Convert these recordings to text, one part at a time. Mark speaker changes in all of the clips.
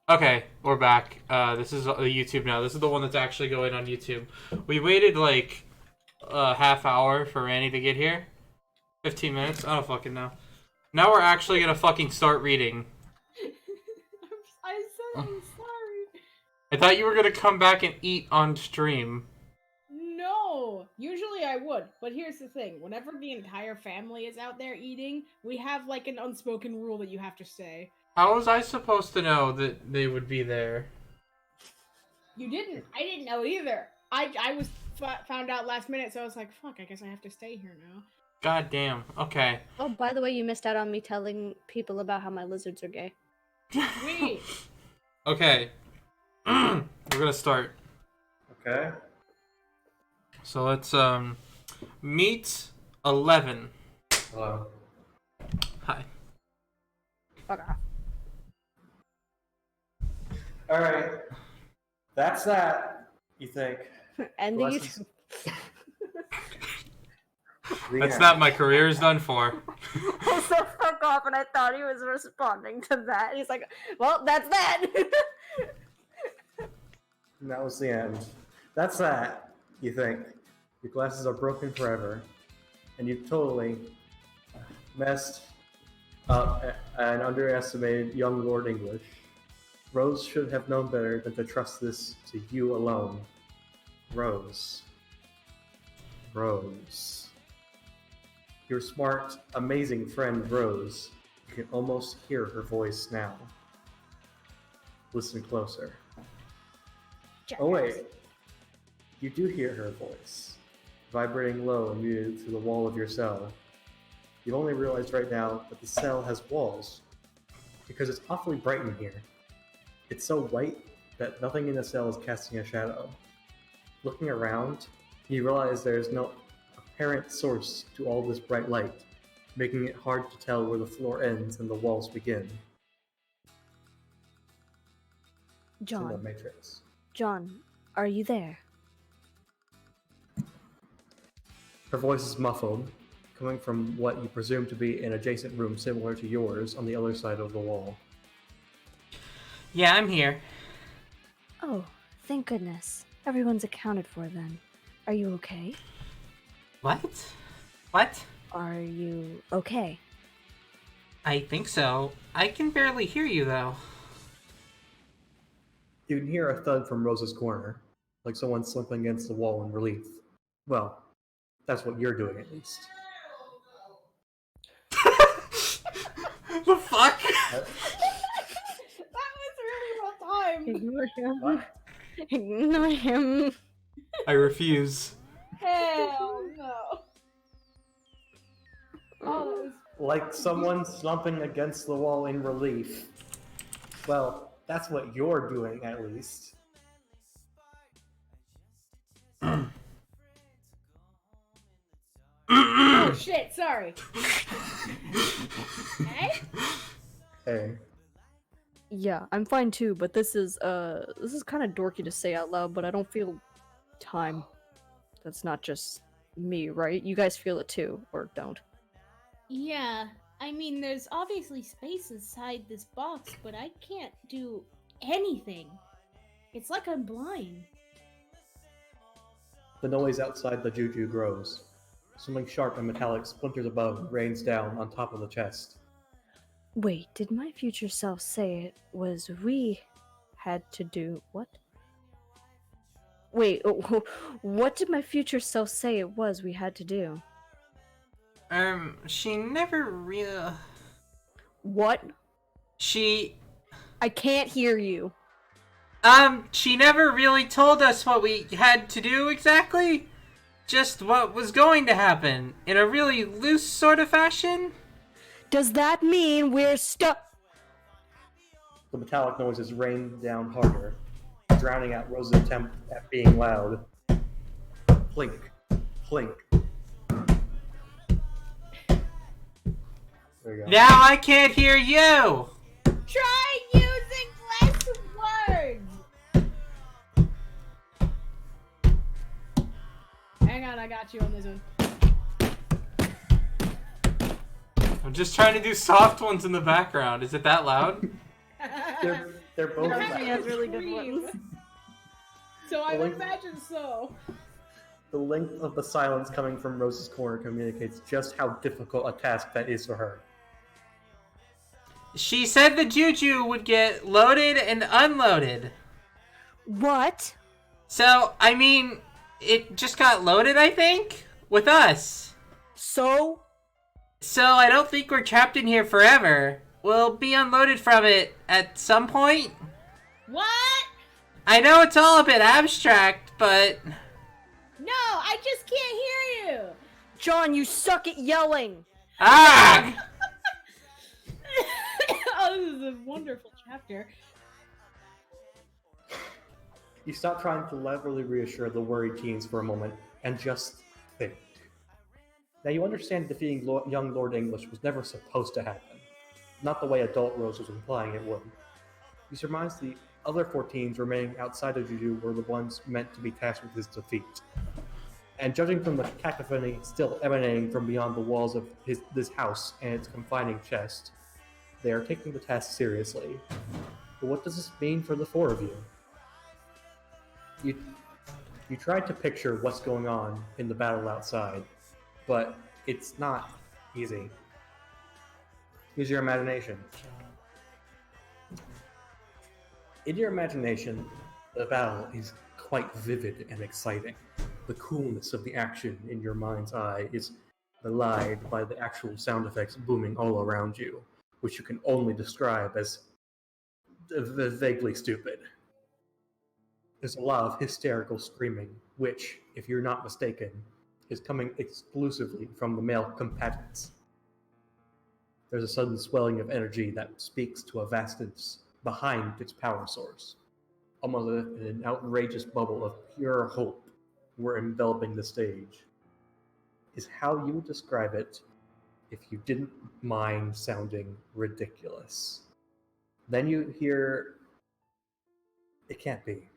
Speaker 1: Okay, we're back. This is YouTube now. This is the one that's actually going on YouTube. We waited like a half hour for Randy to get here. 15 minutes? I don't fucking know. Now we're actually gonna fucking start reading.
Speaker 2: I said I'm sorry.
Speaker 1: I thought you were gonna come back and eat on stream.
Speaker 2: No, usually I would, but here's the thing. Whenever the entire family is out there eating, we have like an unspoken rule that you have to stay.
Speaker 1: How was I supposed to know that they would be there?
Speaker 2: You didn't. I didn't know either. I was found out last minute, so I was like, fuck, I guess I have to stay here now.
Speaker 1: God damn. Okay.
Speaker 3: Oh, by the way, you missed out on me telling people about how my lizards are gay.
Speaker 2: Sweet.
Speaker 1: Okay. We're gonna start.
Speaker 4: Okay.
Speaker 1: So let's meet 11.
Speaker 4: Hello.
Speaker 1: Hi.
Speaker 3: Fuck off.
Speaker 4: Alright. That's that, you think.
Speaker 3: And the
Speaker 4: Bless
Speaker 3: YouTube.
Speaker 1: That's not my career is done for.
Speaker 3: I said fuck off, and I thought he was responding to that. He's like, well, that's that.
Speaker 4: And that was the end. That's that, you think. Your glasses are broken forever. And you've totally messed up and underestimated young Lord English. Rose should have known better than to trust this to you alone. Rose. Rose. Your smart, amazing friend Rose. You can almost hear her voice now. Listen closer. Oh wait, you do hear her voice, vibrating low and muted through the wall of your cell. You only realize right now that the cell has walls, because it's awfully bright in here. It's so white that nothing in the cell is casting a shadow. Looking around, you realize there is no apparent source to all this bright light, making it hard to tell where the floor ends and the walls begin. It's in the
Speaker 3: John,
Speaker 4: Matrix.
Speaker 3: John, are you there?
Speaker 4: Her voice is muffled, coming from what you presume to be an adjacent room similar to yours on the other side of the wall.
Speaker 1: Yeah, I'm here.
Speaker 3: Oh, thank goodness. Everyone's accounted for then. Are you okay?
Speaker 1: What? What?
Speaker 3: Are you okay?
Speaker 1: I think so. I can barely hear you though.
Speaker 4: You can hear a thud from Rose's corner, like someone slumping against the wall in relief. Well, that's what you're doing at least.
Speaker 1: The fuck?
Speaker 2: That was really well timed.
Speaker 3: Ignore him.
Speaker 4: What?
Speaker 3: Ignore him.
Speaker 1: I refuse.
Speaker 2: Hell no. Oh, that was...
Speaker 4: Like someone slumping against the wall in relief. Well, that's what you're doing at least.
Speaker 2: Oh shit, sorry. Hey?
Speaker 4: Hey.
Speaker 3: Yeah, I'm fine too, but this is kind of dorky to say out loud, but I don't feel time. That's not just me, right? You guys feel it too, or don't?
Speaker 2: Yeah, I mean, there's obviously space inside this box, but I can't do anything. It's like I'm blind.
Speaker 4: The noise outside the juju grows. Something sharp and metallic splinters above and rains down on top of the chest.
Speaker 3: Wait, did my future self say it was we had to do what? Wait, what did my future self say it was we had to do?
Speaker 1: She never really...
Speaker 3: What?
Speaker 1: She
Speaker 3: can't hear you.
Speaker 1: She never really told us what we had to do exactly. Just what was going to happen, in a really loose sort of fashion.
Speaker 3: Does that mean we're stuck?
Speaker 4: The metallic noises rain down harder, drowning out Rose's attempt at being loud. Plink, plink. There you go.
Speaker 1: Now I can't hear you!
Speaker 2: Try using less words! Hang on, I got you on this one.
Speaker 1: I'm just trying to do soft ones in the background. Is it that loud?
Speaker 4: They're both
Speaker 2: It
Speaker 3: He has really good
Speaker 2: scream.
Speaker 3: ones.
Speaker 2: So I would
Speaker 4: Like-
Speaker 2: imagine so.
Speaker 4: The length of the silence coming from Rose's corner communicates just how difficult a task that is for her.
Speaker 1: She said the juju would get loaded and unloaded.
Speaker 3: What?
Speaker 1: So, I mean, it just got loaded, I think, with us.
Speaker 3: So?
Speaker 1: So I don't think we're trapped in here forever. We'll be unloaded from it at some point.
Speaker 2: What?
Speaker 1: I know it's all a bit abstract, but...
Speaker 2: No, I just can't hear you.
Speaker 3: John, you suck at yelling!
Speaker 1: Ah!
Speaker 2: Oh, this is a wonderful chapter.
Speaker 4: You stop trying to cleverly reassure the worried teens for a moment and just think. Now you understand defeating young Lord English was never supposed to happen. Not the way adult Rose was implying it would. You surmise the other 14s remaining outside of Juju were the ones meant to be tasked with his defeat. And judging from the cacophony still emanating from beyond the walls of this house and its confining chest, they are taking the task seriously. But what does this mean for the four of you? You tried to picture what's going on in the battle outside, but it's not easy. Use your imagination. In your imagination, the battle is quite vivid and exciting. The coolness of the action in your mind's eye is belied by the actual sound effects booming all around you, which you can only describe as vaguely stupid. There's a lot of hysterical screaming, which, if you're not mistaken, is coming exclusively from the male combatants. There's a sudden swelling of energy that speaks to a vastness behind its power source. Almost an outrageous bubble of pure hope were enveloping the stage. Is how you would describe it if you didn't mind sounding ridiculous. Then you hear... It can't be.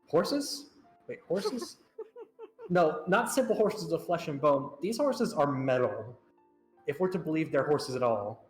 Speaker 4: Horses? Wait, horses? No, not simple horses of flesh and bone. These horses are metal. If we're to believe they're horses at all.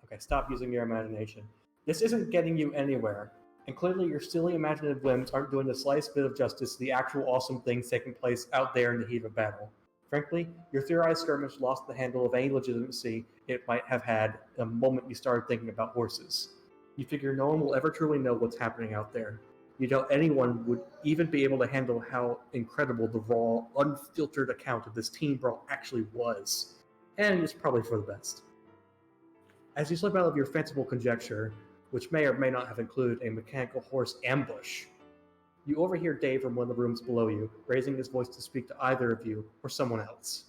Speaker 4: Okay, stop using your imagination. This isn't getting you anywhere, and clearly your silly imaginative whims aren't doing the slightest bit of justice to the actual awesome things taking place out there in the heat of battle. Frankly, your theorized skirmish lost the handle of any legitimacy it might have had the moment you started thinking about horses. You figure no one will ever truly know what's happening out there. You doubt anyone would even be able to handle how incredible the raw, unfiltered account of this teen brawl actually was. And it's probably for the best. As you slip out of your fanciful conjecture, which may or may not have included a mechanical horse ambush, you overhear Dave from one of the rooms below you, raising his voice to speak to either of you or someone else.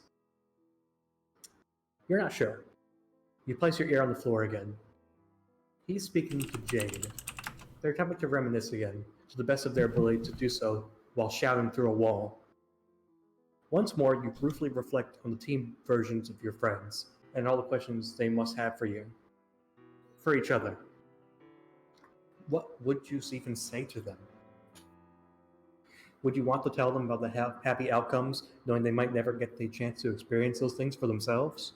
Speaker 4: You're not sure. You place your ear on the floor again. He's speaking to Jade. They're attempting to reminisce again, to the best of their ability to do so while shouting through a wall. Once more, you briefly reflect on the team versions of your friends, and all the questions they must have for you. For each other. What would you even say to them? Would you want to tell them about the happy outcomes, knowing they might never get the chance to experience those things for themselves?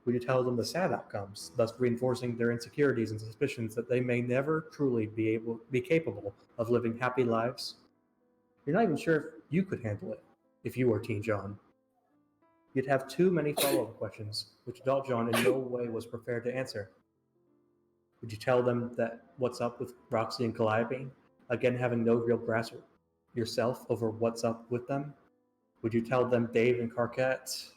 Speaker 4: Would you tell them the sad outcomes, thus reinforcing their insecurities and suspicions that they may never truly be capable of living happy lives? You're not even sure if you could handle it, if you were Teen John. You'd have too many follow-up questions, which adult John in no way was prepared to answer. Would you tell them that what's up with Roxy and Calliope, again having no real grasp yourself over what's up with them? Would you tell them Dave and Carquette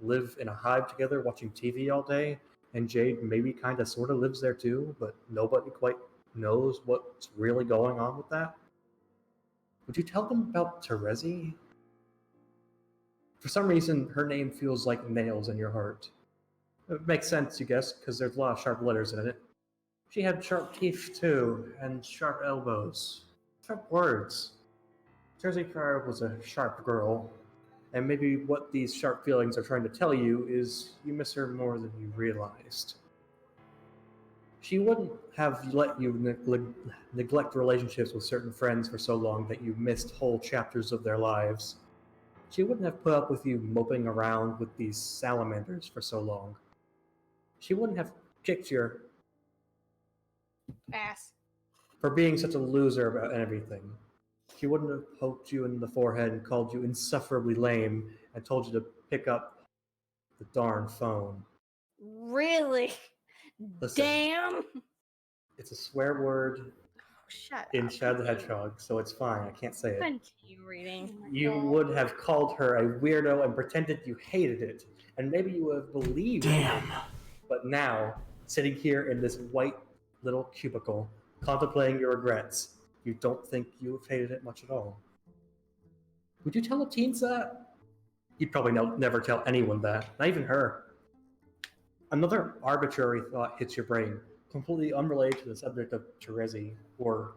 Speaker 4: live in a hive together watching TV all day, and Jade maybe kind of sort of lives there too, but nobody quite knows what's really going on with that? Would you tell them about Terezi? For some reason, her name feels like nails in your heart. It makes sense, you guess, because there's a lot of sharp letters in it. She had sharp teeth, too, and sharp elbows. Sharp words. Terezi Pryor was a sharp girl, and maybe what these sharp feelings are trying to tell you is you miss her more than you realized. She wouldn't have let you neglect relationships with certain friends for so long that you missed whole chapters of their lives. She wouldn't have put up with you moping around with these salamanders for so long. She wouldn't have kicked your...
Speaker 2: Pass.
Speaker 4: For being such a loser about everything. She wouldn't have poked you in the forehead and called you insufferably lame and told you to pick up the darn phone.
Speaker 3: Really?
Speaker 4: Listen,
Speaker 3: Damn!
Speaker 4: it's a swear word
Speaker 3: Shut
Speaker 4: in
Speaker 3: up.
Speaker 4: Shadow the Hedgehog, so it's fine. I can't say it.
Speaker 3: Continue reading.
Speaker 2: Oh my
Speaker 4: You
Speaker 2: God.
Speaker 4: would have called her a weirdo and pretended you hated it, and maybe you would have believed it.
Speaker 1: Damn.
Speaker 4: But now, sitting here in this white little cubicle, contemplating your regrets, you don't think you have hated it much at all. Would you tell the teens that? You'd probably never tell anyone that, not even her. Another arbitrary thought hits your brain, completely unrelated to the subject of Terezi, or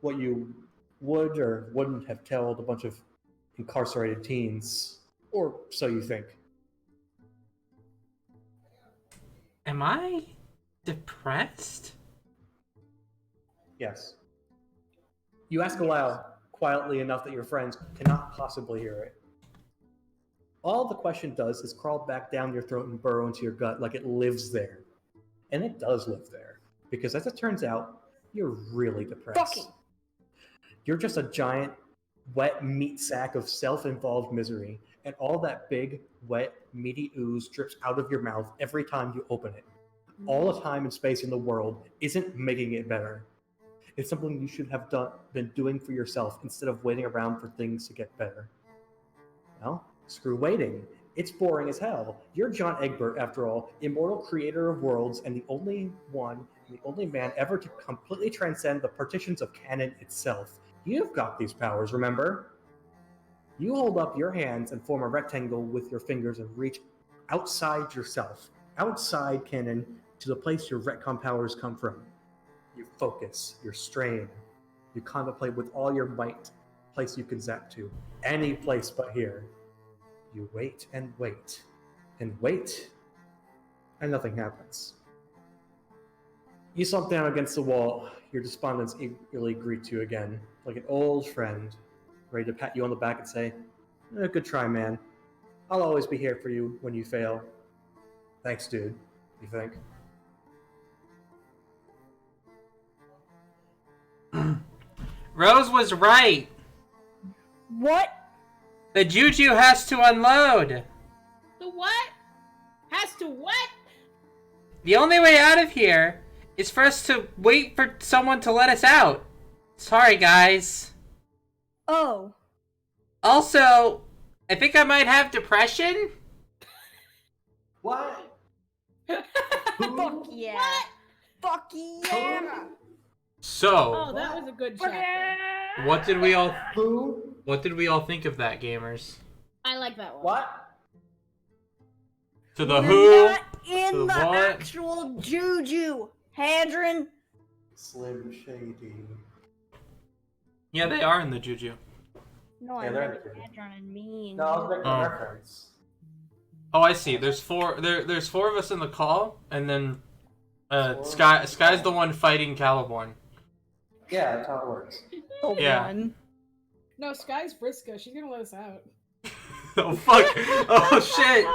Speaker 4: what you would or wouldn't have told a bunch of incarcerated teens, or so you think.
Speaker 1: Am I depressed?
Speaker 4: Yes. You ask aloud, quietly enough that your friends cannot possibly hear it. All the question does is crawl back down your throat and burrow into your gut like it lives there. And it does live there, because as it turns out, you're really depressed.
Speaker 3: Fucking.
Speaker 4: You're just a giant, wet meat sack of self-involved misery, and all that big, wet, meaty ooze drips out of your mouth every time you open it. All the time and space in the world isn't making it better. It's something you should have been doing for yourself instead of waiting around for things to get better. Well, screw waiting. It's boring as hell. You're John Egbert, after all, immortal creator of worlds and the only man ever to completely transcend the partitions of canon itself. You've got these powers, remember? You hold up your hands and form a rectangle with your fingers and reach outside yourself, outside canon, to the place your retcon powers come from. You focus, you strain, you contemplate with all your might, place you can zap to, any place but here. You wait and wait, and wait, and nothing happens. You slump down against the wall, your despondence eagerly greets you again, like an old friend, ready to pat you on the back and say, good try, man. I'll always be here for you when you fail. Thanks, dude, you think?
Speaker 1: Rose was right.
Speaker 3: What?
Speaker 1: The juju has to unload.
Speaker 2: The what? Has to what?
Speaker 1: The only way out of here is for us to wait for someone to let us out. Sorry, guys.
Speaker 3: Oh.
Speaker 1: Also, I think I might have depression.
Speaker 4: What?
Speaker 3: Fuck yeah.
Speaker 2: What?
Speaker 3: Fuck yeah.
Speaker 1: So,
Speaker 2: Oh, that was a good chapter.
Speaker 1: what did we all
Speaker 4: Who?
Speaker 1: what did we all think of that, gamers?
Speaker 2: I like that one.
Speaker 4: What?
Speaker 1: To the
Speaker 3: We're
Speaker 1: who?
Speaker 3: not in
Speaker 1: To
Speaker 3: the
Speaker 1: what?
Speaker 3: actual juju, Hadron.
Speaker 4: Slim Shady.
Speaker 1: Yeah, they are in the juju.
Speaker 3: No,
Speaker 4: Yeah,
Speaker 3: I
Speaker 4: they're
Speaker 3: meant
Speaker 4: juju.
Speaker 3: Hadron and me.
Speaker 4: No, I was making
Speaker 1: Oh.
Speaker 4: a reference.
Speaker 1: Oh, I see. There's four of us in the call, and then
Speaker 4: Four?
Speaker 1: Sky's the one fighting Caliborn.
Speaker 4: Yeah, that's how it works.
Speaker 3: The
Speaker 1: Yeah.
Speaker 3: one.
Speaker 2: No, Sky's Briscoe. She's gonna let us out.
Speaker 1: Oh fuck! Oh shit!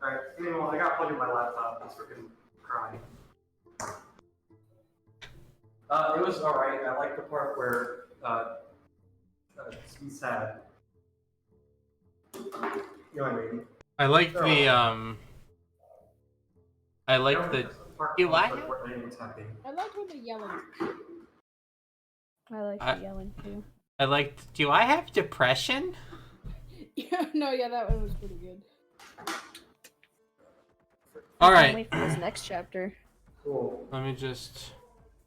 Speaker 4: Alright, anyway, I got plugged in my laptop. It's freaking crying. It was alright. I like the part where he's sad. You know what I mean?
Speaker 1: I like the I like
Speaker 4: You know,
Speaker 1: the.
Speaker 4: the part
Speaker 1: You like
Speaker 4: where anyone's happy.
Speaker 2: I like when they're yelling.
Speaker 3: I like
Speaker 1: I-
Speaker 3: the yelling too.
Speaker 1: I like. Do I have depression?
Speaker 2: Yeah, no, yeah, that one was pretty good.
Speaker 1: All
Speaker 3: Can't
Speaker 1: right.
Speaker 3: wait for this next chapter.
Speaker 4: Cool.
Speaker 1: Let me just.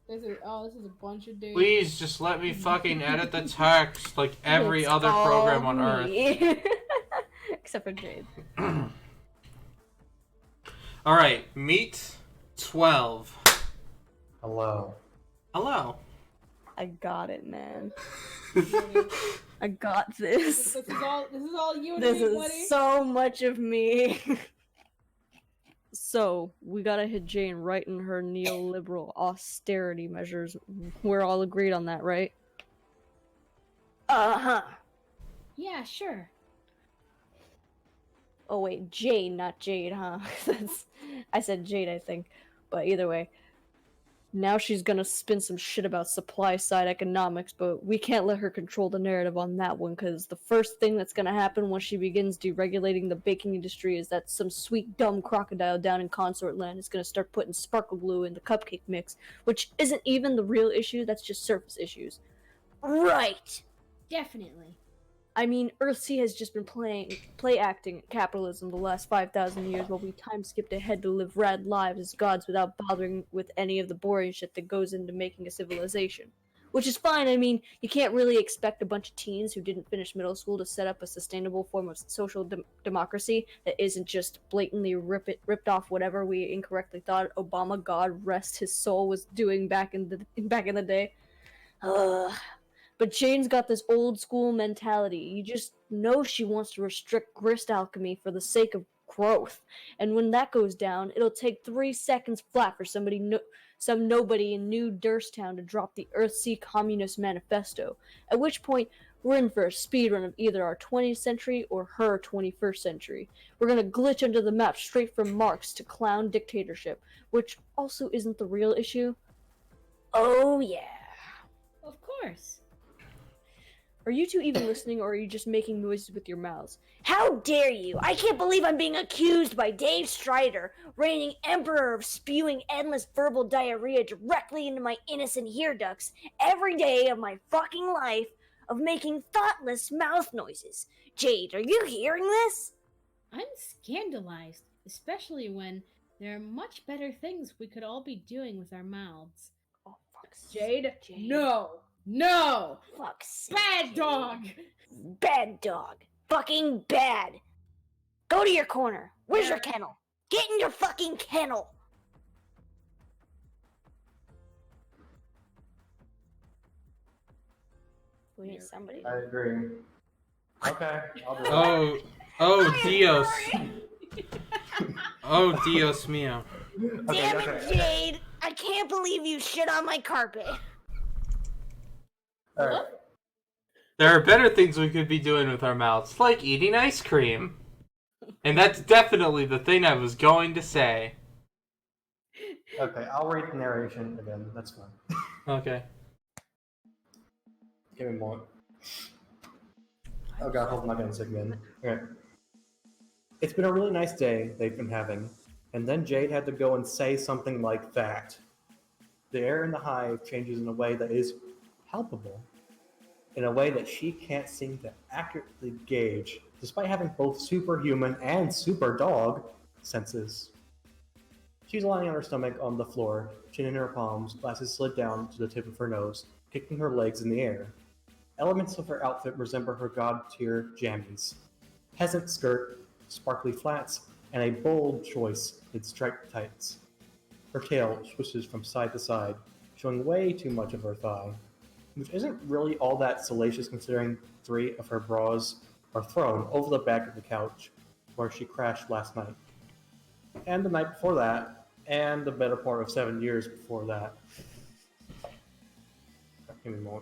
Speaker 2: This is a bunch of dudes.
Speaker 1: Please just let me fucking edit the text like every
Speaker 3: It's
Speaker 1: other program
Speaker 3: all
Speaker 1: on Earth.
Speaker 3: me. Except for Jade.
Speaker 1: All right, meet 12.
Speaker 4: Hello.
Speaker 1: Hello.
Speaker 3: I got it, man. I got this.
Speaker 2: This is all you and
Speaker 3: This
Speaker 2: me, buddy.
Speaker 3: is so much of me. So, we gotta hit Jane right in her neoliberal austerity measures. We're all agreed on that, right? Uh-huh.
Speaker 2: Yeah, sure.
Speaker 3: Oh wait, Jane, not Jade, huh? I said Jade, I think. But either way. Now she's gonna spin some shit about supply side economics, but we can't let her control the narrative on that one, because the first thing that's gonna happen once she begins deregulating the baking industry is that some sweet dumb crocodile down in Consort Land is gonna start putting sparkle glue in the cupcake mix, which isn't even the real issue, that's just surface issues. Right!
Speaker 2: Definitely.
Speaker 3: I mean, Earthsea has just been play acting capitalism the last 5,000 years while we time skipped ahead to live rad lives as gods without bothering with any of the boring shit that goes into making a civilization. Which is fine, I mean, you can't really expect a bunch of teens who didn't finish middle school to set up a sustainable form of social democracy that isn't just blatantly ripped off whatever we incorrectly thought Obama, God rest his soul, was doing back in the day. But Jane's got this old school mentality. You just know she wants to restrict grist alchemy for the sake of growth. And when that goes down, it'll take 3 seconds flat for some nobody in New Durstown to drop the Earthsea Communist Manifesto. At which point, we're in for a speedrun of either our 20th century or her 21st century. We're gonna glitch under the map straight from Marx to clown dictatorship, which also isn't the real issue. Oh yeah.
Speaker 2: Of course.
Speaker 3: Are you two even listening, or are you just making noises with your mouths?
Speaker 5: How dare you! I can't believe I'm being accused by Dave Strider, reigning emperor of spewing endless verbal diarrhea directly into my innocent ear ducts every day of my fucking life, of making thoughtless mouth noises. Jade, are you hearing this?
Speaker 2: I'm scandalized, especially when there are much better things we could all be doing with our mouths.
Speaker 3: Oh, fuck.
Speaker 2: Jade? No! No!
Speaker 5: Fuck's sake,
Speaker 2: Bad
Speaker 5: Jade.
Speaker 2: dog!
Speaker 5: Bad dog. Fucking bad. Go to your corner. Where's your kennel? Get in your fucking kennel!
Speaker 3: We need somebody.
Speaker 4: I agree. Okay, I'll do it.
Speaker 1: Oh, Dios. Oh, Dios mío.
Speaker 5: Damn it, Jade! I can't believe you shit on my carpet.
Speaker 4: All right.
Speaker 1: There are better things we could be doing with our mouths, like eating ice cream. And that's definitely the thing I was going to say.
Speaker 4: Okay, I'll read the narration again. That's fine.
Speaker 1: Okay.
Speaker 4: Give me more. Oh god, hold on, I'm getting sick again. Okay. It's been a really nice day they've been having, and then Jade had to go and say something like that. The air in the hive changes in a way that is palpable, in a way that she can't seem to accurately gauge, despite having both superhuman and super dog senses. She's lying on her stomach on the floor, chin in her palms, glasses slid down to the tip of her nose, kicking her legs in the air. Elements of her outfit resemble her god-tier jammies. Peasant skirt, sparkly flats, and a bold choice in striped tights. Her tail swishes from side to side, showing way too much of her thigh, which isn't really all that salacious considering 3 of her bras are thrown over the back of the couch where she crashed last night. And the night before that, and the better part of 7 years before that. Give me more.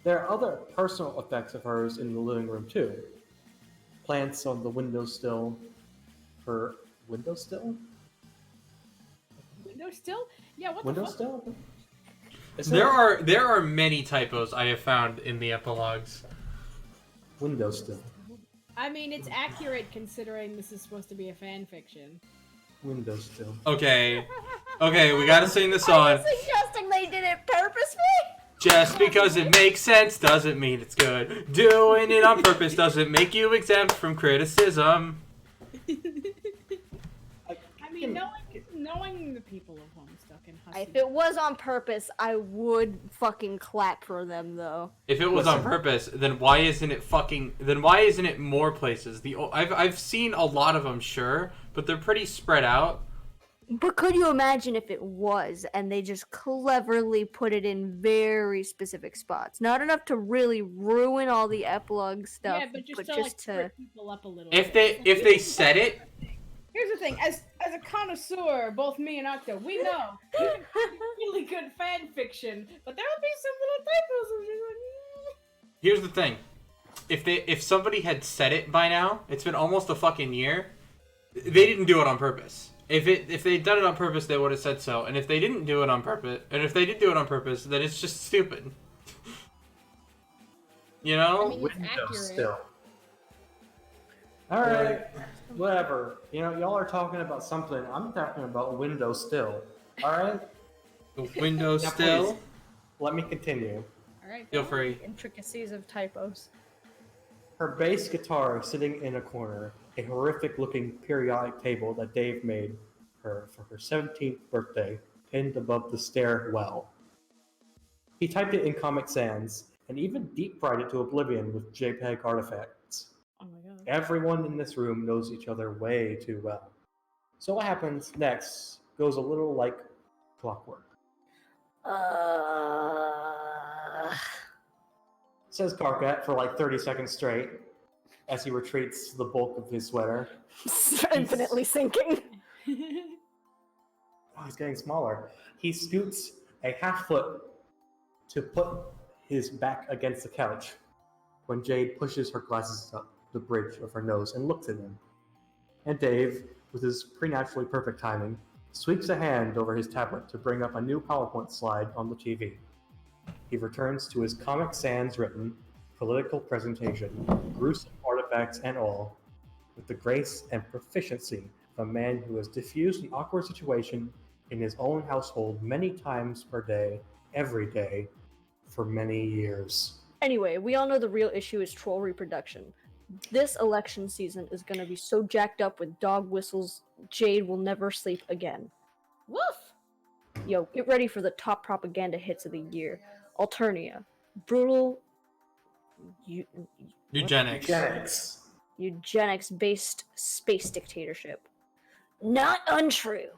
Speaker 4: There are other personal effects of hers in the living room too. Plants on the windowsill. Her windowsill?
Speaker 2: Windowsill? Yeah, what the fuck?
Speaker 4: Windowsill?
Speaker 1: There are many typos I have found in the epilogues.
Speaker 4: Windowsill.
Speaker 2: I mean, it's accurate considering this is supposed to be a fan fiction.
Speaker 4: Windowsill.
Speaker 1: Okay. Okay, we gotta sing the
Speaker 5: Are
Speaker 1: song.
Speaker 5: you suggesting they did it purposely?
Speaker 1: Just because it makes sense doesn't mean it's good. Doing it on purpose doesn't make you exempt from criticism.
Speaker 2: I mean, knowing the people of Homestuck and Hussy.
Speaker 3: If it was on purpose, I would fucking clap for them, though.
Speaker 1: If it was on purpose, then why isn't it more places? I've seen a lot of them, sure, but they're pretty spread out.
Speaker 3: But could you imagine if it was, and they just cleverly put it in very specific spots? Not enough to really ruin all the epilogue stuff,
Speaker 2: Yeah, but just to trip people up a little
Speaker 1: If
Speaker 2: bit.
Speaker 1: they said it,
Speaker 2: Here's the thing, as a connoisseur, both me and Octo, we know you can do really good fan fiction, but there'll be some little typos. And just like,
Speaker 1: here's the thing: if somebody had said it by now, it's been almost a fucking year. They didn't do it on purpose. If they'd done it on purpose, they would have said so. And if they didn't do it on purpose, and if they did do it on purpose, then it's just stupid. You know?
Speaker 2: I mean, it's
Speaker 4: Window
Speaker 2: accurate.
Speaker 4: still. Alright, whatever. You know, y'all are talking about something. I'm talking about window still. Alright?
Speaker 1: The window
Speaker 4: Now,
Speaker 1: still.
Speaker 4: please, let me continue.
Speaker 2: All right.
Speaker 1: Feel free.
Speaker 3: Intricacies of typos.
Speaker 4: Her bass guitar sitting in a corner, a horrific looking periodic table that Dave made her for her 17th birthday, pinned above the stairwell. He typed it in Comic Sans and even deep fried it to oblivion with JPEG artifacts.
Speaker 3: Oh my god.
Speaker 4: Everyone in this room knows each other way too well. So what happens next goes a little like clockwork. Says Karkat for like 30 seconds straight as he retreats to the bulk of his sweater.
Speaker 5: Infinitely sinking.
Speaker 4: Oh, he's getting smaller. He scoots a half foot to put his back against the couch when Jade pushes her glasses up the bridge of her nose and looks at him. And Dave, with his preternaturally perfect timing, sweeps a hand over his tablet to bring up a new PowerPoint slide on the TV. He returns to his Comic Sans written political presentation, gruesome artifacts and all, with the grace and proficiency of a man who has diffused an awkward situation in his own household many times per day, every day, for many years.
Speaker 3: Anyway, we all know the real issue is troll reproduction. This election season is gonna be so jacked up with dog whistles, Jade will never sleep again.
Speaker 2: Woof.
Speaker 3: Yo, get ready for the top propaganda hits of the year. Alternia. Brutal
Speaker 1: Eugenics.
Speaker 3: eugenics-based space dictatorship.
Speaker 5: Not untrue.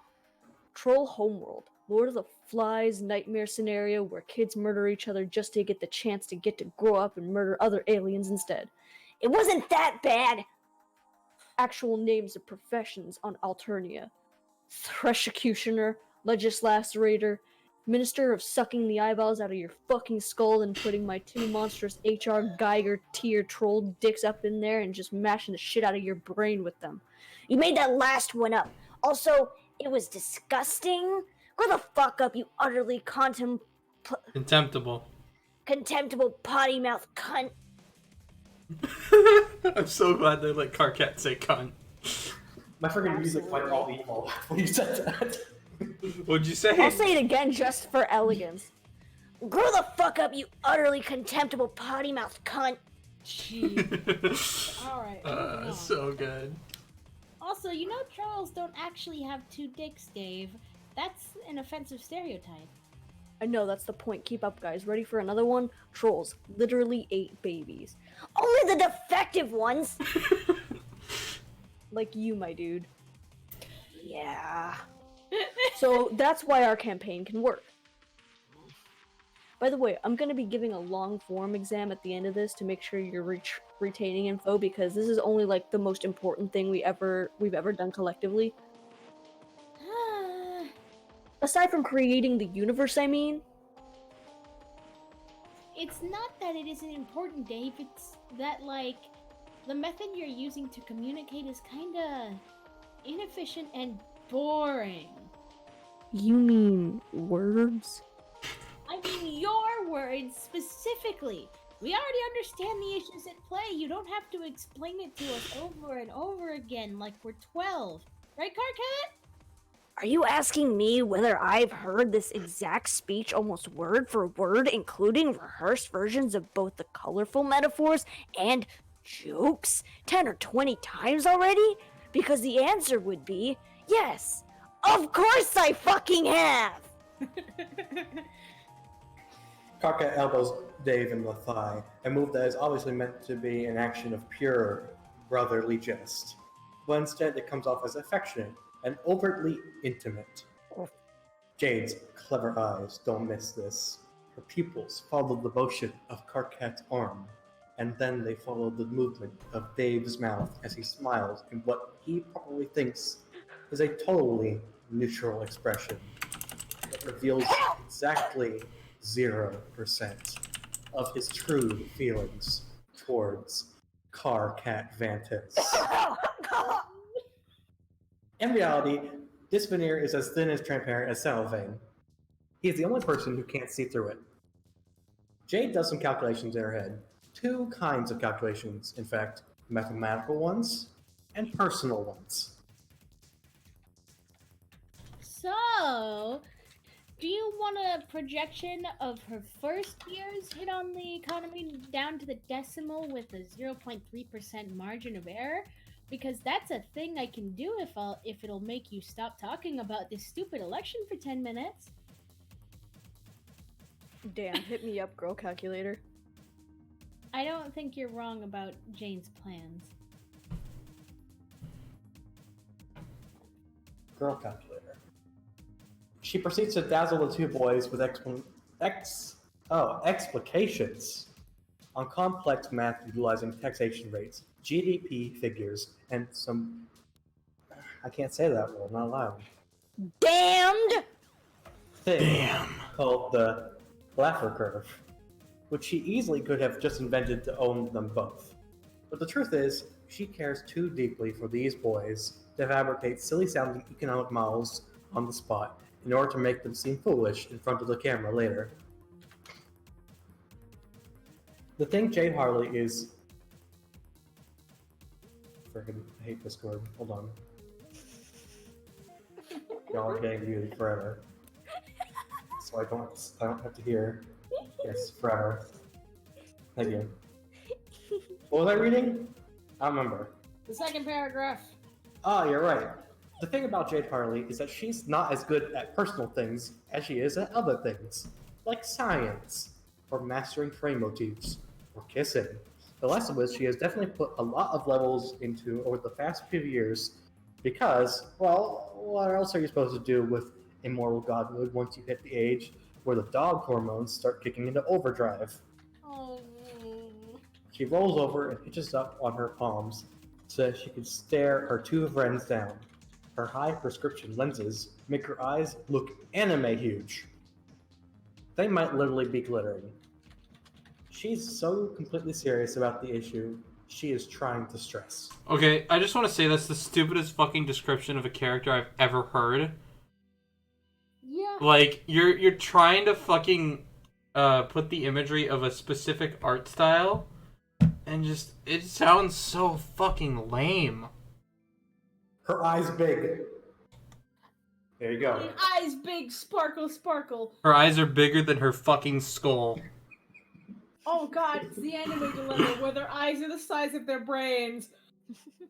Speaker 3: Troll Homeworld. Lord of the Flies nightmare scenario where kids murder each other just to get the chance to get to grow up and murder other aliens instead.
Speaker 5: It wasn't that bad.
Speaker 3: Actual names of professions on Alternia. Threshucutioner, Legislacerator, Minister of sucking the eyeballs out of your fucking skull and putting my two monstrous HR Geiger tier troll dicks up in there and just mashing the shit out of your brain with them.
Speaker 5: You made that last one up. Also, it was disgusting. Grow the fuck up, you utterly
Speaker 1: Contemptible.
Speaker 5: contemptible potty mouth cunt.
Speaker 1: I'm so glad they let Karkat say cunt.
Speaker 4: My freaking music went all evil when you said that.
Speaker 1: What'd you say?
Speaker 3: I'll say it again just for elegance.
Speaker 5: Grow the fuck up, you utterly contemptible potty mouth cunt.
Speaker 2: Jeez. All right. moving on.
Speaker 1: So good.
Speaker 2: Also, you know trolls don't actually have two dicks, Dave. That's an offensive stereotype.
Speaker 3: I know, that's the point. Keep up, guys. Ready for another one? Trolls literally ate babies.
Speaker 5: Only the defective ones.
Speaker 3: Like you, my dude.
Speaker 5: Yeah.
Speaker 3: So that's why our campaign can work. By the way, I'm going to be giving a long form exam at the end of this to make sure you're retaining info, because this is only like the most important thing we've ever done collectively. Aside from creating the universe, I mean.
Speaker 2: It's not that it isn't important, Dave. It's that, like, the method you're using to communicate is kinda inefficient and boring.
Speaker 3: You mean words?
Speaker 2: I mean your words specifically. We already understand the issues at play. You don't have to explain it to us over and over again like we're 12. Right, Karkat?
Speaker 5: Are you asking me whether I've heard this exact speech almost word for word, including rehearsed versions of both the colorful metaphors and jokes 10 or 20 times already? Because the answer would be yes. Of course I fucking have!
Speaker 4: Karkat elbows Dave in the thigh, a move that is obviously meant to be an action of pure brotherly jest. But instead it comes off as affectionate and overtly intimate. Jade's clever eyes don't miss this. Her pupils follow the motion of Karkat's arm, and then they follow the movement of Dave's mouth as he smiles in what he probably thinks is a totally neutral expression that reveals exactly 0% of his true feelings towards Karkat Vantis. In reality, This veneer is as thin and transparent as cellophane. He is the only person who can't see through it. Jade does some calculations in her head. 2 kinds of calculations, in fact, mathematical ones and personal ones.
Speaker 2: So, do you want a projection of her first year's hit on the economy down to the decimal with a 0.3% margin of error? Because that's a thing I can do if it'll make you stop talking about this stupid election for 10 minutes.
Speaker 3: Damn, hit me up, girl calculator.
Speaker 2: I don't think you're wrong about Jane's plans.
Speaker 4: Girl calculator. She proceeds to dazzle the 2 boys with explications on complex math utilizing taxation rates, GDP figures, and some... I can't say that word, not allowed.
Speaker 5: Damned!
Speaker 4: Thing called the Laffer curve, which she easily could have just invented to own them both. But the truth is, she cares too deeply for these boys to fabricate silly-sounding economic models on the spot in order to make them seem foolish in front of the camera later. The thing Jade Harley is... Freaking hate this word. Hold on. Y'all are getting muted forever. So I don't have to hear. Yes, forever. Thank you. What was I reading? I don't remember.
Speaker 2: The second paragraph.
Speaker 4: Oh, you're right. The thing about Jade Harley is that she's not as good at personal things as she is at other things, like science, or mastering frame motifs, or kissing. The last of which she has definitely put a lot of levels into over the past few years because, well, what else are you supposed to do with immortal godhood once you hit the age where the dog hormones start kicking into overdrive?
Speaker 2: Oh.
Speaker 4: She rolls over and hitches up on her palms so that she can stare her 2 friends down. Her high prescription lenses make her eyes look anime huge. They might literally be glittering. She's so completely serious about the issue, she is trying to stress.
Speaker 1: Okay, I just want to say that's the stupidest fucking description of a character I've ever heard.
Speaker 2: Yeah.
Speaker 1: Like, you're trying to fucking put the imagery of a specific art style, and just, it sounds so fucking lame.
Speaker 4: Her eyes big. There you go.
Speaker 2: Eyes big, sparkle, sparkle.
Speaker 1: Her eyes are bigger than her fucking skull.
Speaker 2: Oh god, it's the anime dilemma where their eyes are the size of their brains.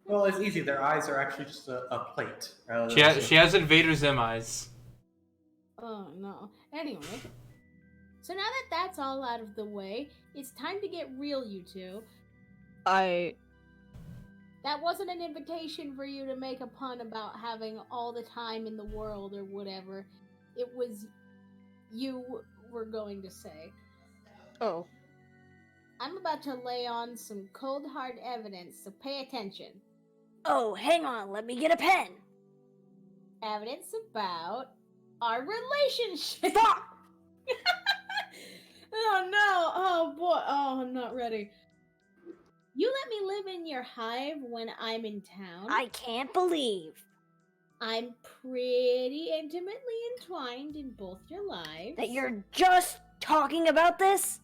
Speaker 4: Well, it's easy. Their eyes are actually just a plate.
Speaker 1: She has Invader Zim eyes.
Speaker 2: Oh no. Anyway. So now that that's all out of the way, it's time to get real, you two. That wasn't an invitation for you to make a pun about having all the time in the world or whatever. It was you were going to say.
Speaker 3: Oh.
Speaker 2: I'm about to lay on some cold hard evidence, so pay attention.
Speaker 5: Oh, hang on, let me get a pen.
Speaker 2: Evidence about our relationship.
Speaker 5: Fuck!
Speaker 2: Oh no! Oh boy! Oh, I'm not ready. You let me live in your hive when I'm in town.
Speaker 5: I can't believe.
Speaker 2: I'm pretty intimately entwined in both your lives.
Speaker 5: That you're just talking about this?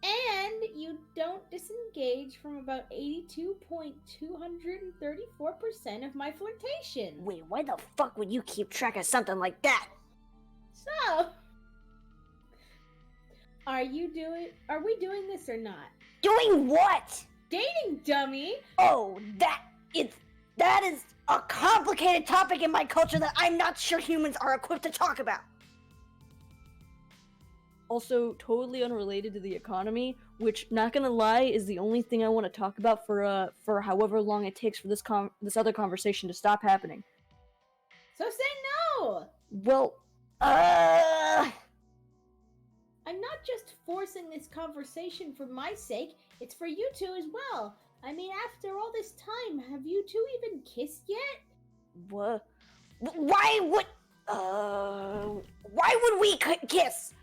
Speaker 2: And you don't disengage from about 82.234% of my flirtation.
Speaker 5: Wait, why the fuck would you keep track of something like that?
Speaker 2: So, are we doing this or not?
Speaker 5: Doing what?
Speaker 2: Dating, dummy!
Speaker 5: Oh, that is a complicated topic in my culture that I'm not sure humans are equipped to talk about.
Speaker 3: Also, totally unrelated to the economy, which, not gonna lie, is the only thing I want to talk about for however long it takes for this other conversation to stop happening.
Speaker 2: So say no!
Speaker 3: Well,
Speaker 2: I'm not just forcing this conversation for my sake, it's for you two as well. I mean, after all this time, have you two even kissed yet?
Speaker 3: what?
Speaker 5: Why would we kiss?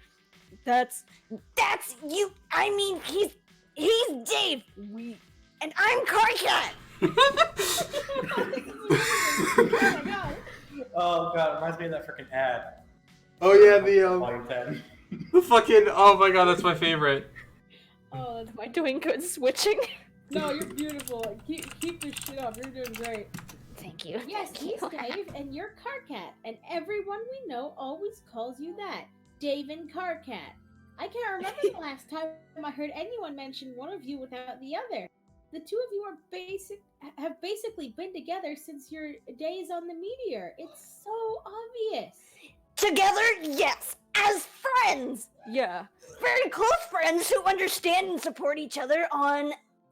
Speaker 3: That's
Speaker 5: You. I mean, he's Dave. And I'm Carcat.
Speaker 2: Oh my god.
Speaker 4: Oh god, it reminds me of that freaking ad.
Speaker 1: Oh yeah,
Speaker 4: Volume 10.
Speaker 1: the fucking, oh my god, that's my favorite.
Speaker 2: Oh, that's
Speaker 3: Am I doing good switching?
Speaker 2: No, you're beautiful. Keep this shit up. You're doing great.
Speaker 5: Thank you.
Speaker 2: Yes,
Speaker 5: Thank
Speaker 2: he's
Speaker 5: you.
Speaker 2: Dave, and you're Carcat, and everyone we know always calls you that, Dave and Carcat. I can't remember the last time I heard anyone mention one of you without the other. The two of you have basically been together since your days on the meteor. It's so obvious.
Speaker 5: Together, yes, as friends.
Speaker 3: Yeah.
Speaker 5: Very close friends who understand and support each other on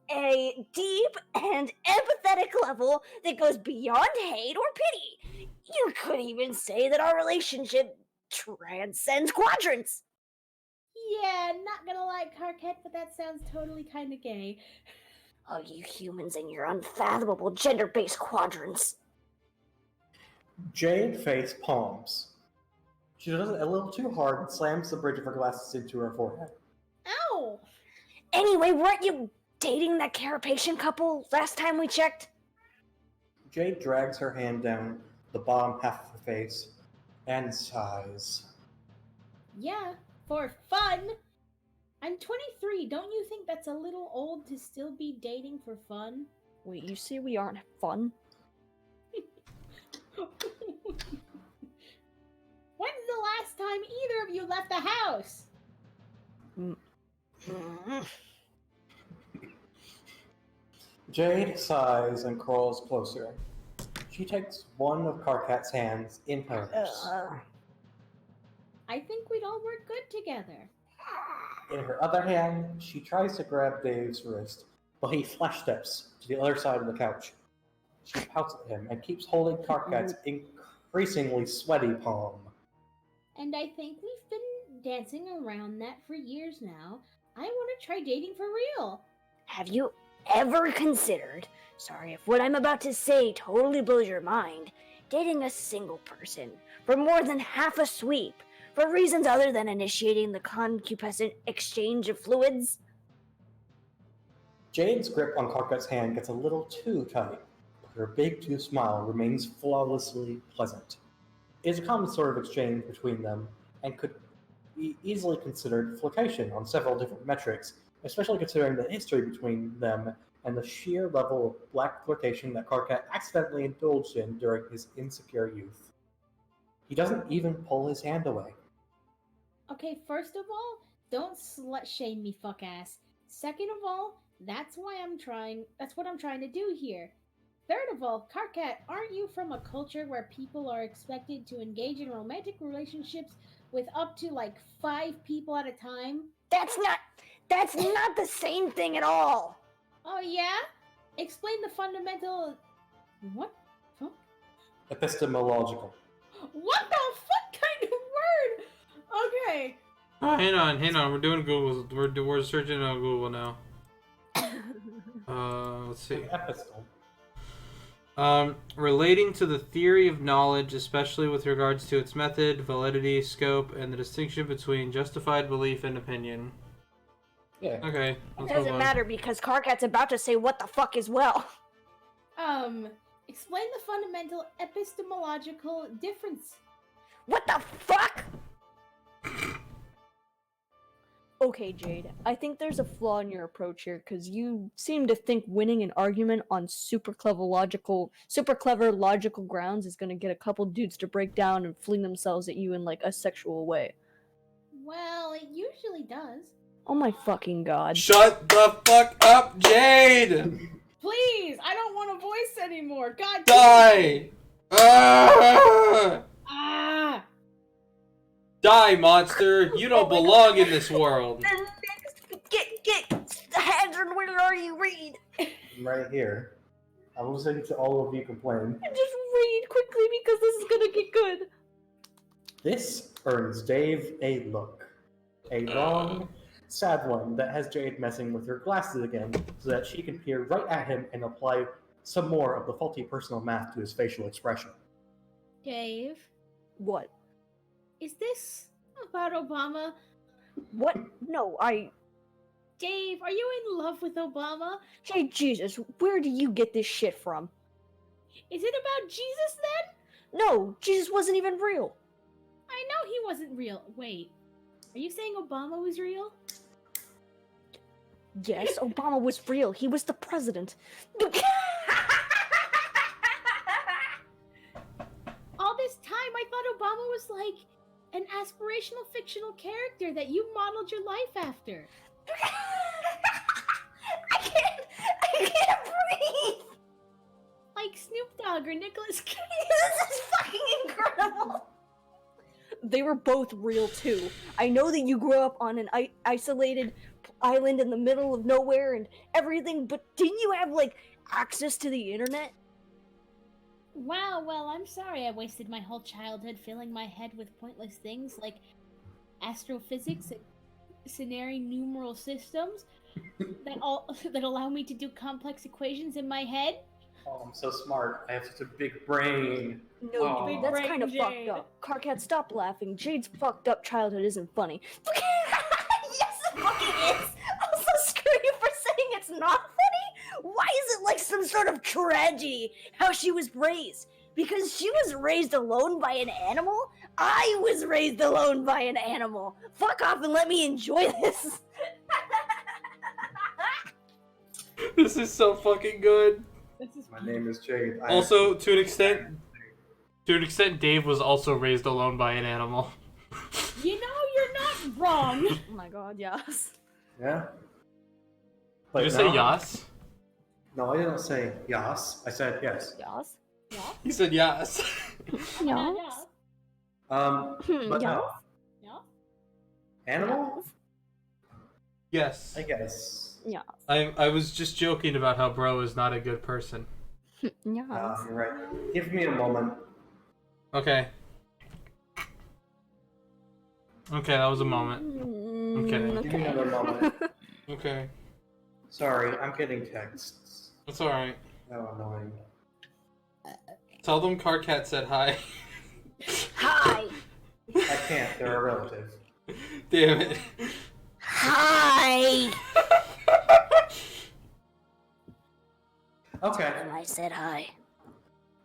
Speaker 5: a deep and empathetic level that goes beyond hate or pity. You could even say that our relationship transcends quadrants.
Speaker 2: Yeah, not gonna lie, Carcat, but that sounds totally kinda gay.
Speaker 5: Oh, you humans and your unfathomable gender-based quadrants.
Speaker 4: Jade face palms. She does it a little too hard and slams the bridge of her glasses into her forehead.
Speaker 2: Ow!
Speaker 5: Anyway, weren't you dating that Carapacian couple last time we checked?
Speaker 4: Jade drags her hand down the bottom half of her face and sighs.
Speaker 2: Yeah, for fun. I'm 23. Don't you think that's a little old to still be dating for fun?
Speaker 3: Wait, you say we aren't fun?
Speaker 2: When's the last time either of you left the house?
Speaker 4: Jade sighs and crawls closer. She takes one of Carcat's hands in hers.
Speaker 2: I think we'd all work good together.
Speaker 4: In her other hand, she tries to grab Dave's wrist, but he flash steps to the other side of the couch. She pouts at him and keeps holding Carcat's increasingly sweaty palm.
Speaker 2: And I think we've been dancing around that for years now. I want to try dating for real.
Speaker 5: Have you ever considered, sorry if what I'm about to say totally blows your mind, dating a single person for more than half a sweep, for reasons other than initiating the concupiscent exchange of fluids?
Speaker 4: Jade's grip on Carcat's hand gets a little too tight, but her big tooth smile remains flawlessly pleasant. It is a common sort of exchange between them, and could be easily considered flirtation on several different metrics, especially considering the history between them and the sheer level of black flirtation that Carcat accidentally indulged in during his insecure youth. He doesn't even pull his hand away.
Speaker 2: Okay, first of all, don't slut shame me, fuck ass. Second of all, that's what I'm trying to do here. Third of all, Carcat, aren't you from a culture where people are expected to engage in romantic relationships with up to like 5 people at a time?
Speaker 5: That's not the same thing at all.
Speaker 2: Oh yeah? Explain the fundamental... What? Fuck?
Speaker 4: Epistemological.
Speaker 2: What the fuck kind of word? Okay.
Speaker 1: Oh, hang on. We're doing Google. We're searching on Google now. Let's see.
Speaker 4: Epistle.
Speaker 1: Relating to the theory of knowledge, especially with regards to its method, validity, scope, and the distinction between justified belief and opinion.
Speaker 4: Yeah.
Speaker 1: Okay.
Speaker 5: It
Speaker 1: let's
Speaker 5: doesn't
Speaker 1: move on.
Speaker 5: matter because Carcat's about to say what the fuck as well.
Speaker 2: Explain the fundamental epistemological difference.
Speaker 5: What the fuck?
Speaker 3: Okay, Jade, I think there's a flaw in your approach here, because you seem to think winning an argument on super clever logical grounds is gonna get a couple dudes to break down and fling themselves at you in like a sexual way.
Speaker 2: Well, it usually does.
Speaker 3: Oh my fucking god.
Speaker 1: Shut the fuck up, Jade!
Speaker 2: Please, I don't want a voice anymore. God
Speaker 1: Die! Ah!
Speaker 2: Ah!
Speaker 1: Die, monster! You don't belong in this world.
Speaker 5: Get Hadron, where are you? Read.
Speaker 4: I'm right here. I'm listening to all of you complain.
Speaker 3: Just read quickly because this is gonna get good.
Speaker 4: This earns Dave a look. A long, sad one that has Jade messing with her glasses again so that she can peer right at him and apply some more of the faulty personal math to his facial expression.
Speaker 2: Dave,
Speaker 3: What?
Speaker 2: is this about Obama?
Speaker 3: What? No,
Speaker 2: Dave, are you in love with Obama?
Speaker 3: Hey, Jesus, where do you get this shit from?
Speaker 2: Is it about Jesus then?
Speaker 3: No, Jesus wasn't even real.
Speaker 2: I know he wasn't real. Wait, are you saying Obama was real?
Speaker 3: Yes, Obama was real. He was the president.
Speaker 2: All this time, I thought Obama was like an aspirational fictional character that you modeled your life after.
Speaker 5: I can't breathe.
Speaker 2: Like Snoop Dogg or Nicolas Cage.
Speaker 5: This is fucking incredible.
Speaker 3: They were both real too. I know that you grew up on an isolated island in the middle of nowhere and everything, but didn't you have like access to the internet?
Speaker 2: Wow, well, I'm sorry I wasted my whole childhood filling my head with pointless things like astrophysics and scenario numeral systems that allow me to do complex equations in my head.
Speaker 4: Oh, I'm so smart. I have such a big brain.
Speaker 3: No,
Speaker 4: Oh.
Speaker 3: dude, that's
Speaker 2: Brain
Speaker 3: kind of
Speaker 2: Jade.
Speaker 3: fucked up. Carcat, stop laughing. Jade's fucked up childhood isn't funny.
Speaker 5: Yes, it fucking is. Also, screw you for saying it's not funny. Why is it like some sort of tragedy how she was raised? Because she was raised alone by an animal? I was raised alone by an animal. Fuck off and let me enjoy this.
Speaker 1: This is so fucking good.
Speaker 2: This is
Speaker 4: My name is Jade.
Speaker 1: Also, to an extent, Dave was also raised alone by an animal.
Speaker 2: You know, you're not wrong.
Speaker 3: Oh my god, yes.
Speaker 4: Yeah?
Speaker 1: Did you say yas?
Speaker 4: No, I didn't say yas. I said yes.
Speaker 3: Yes?
Speaker 2: Yeah.
Speaker 1: He said yas.
Speaker 2: Yeah.
Speaker 4: But no.
Speaker 2: Yeah.
Speaker 4: Animal?
Speaker 1: Yes.
Speaker 4: I guess.
Speaker 3: Yeah.
Speaker 1: I was just joking about how bro is not a good person.
Speaker 3: Yes.
Speaker 4: You're right. Give me a moment.
Speaker 1: Okay. Okay, that was a moment. Okay.
Speaker 4: Give me another moment.
Speaker 1: Okay.
Speaker 4: Sorry, I'm getting texts.
Speaker 1: That's alright.
Speaker 4: How annoying.
Speaker 1: Tell them Carcat said hi.
Speaker 5: Hi.
Speaker 4: I can't, they're a relative.
Speaker 1: Damn it.
Speaker 5: Hi.
Speaker 4: Okay.
Speaker 5: And I said hi.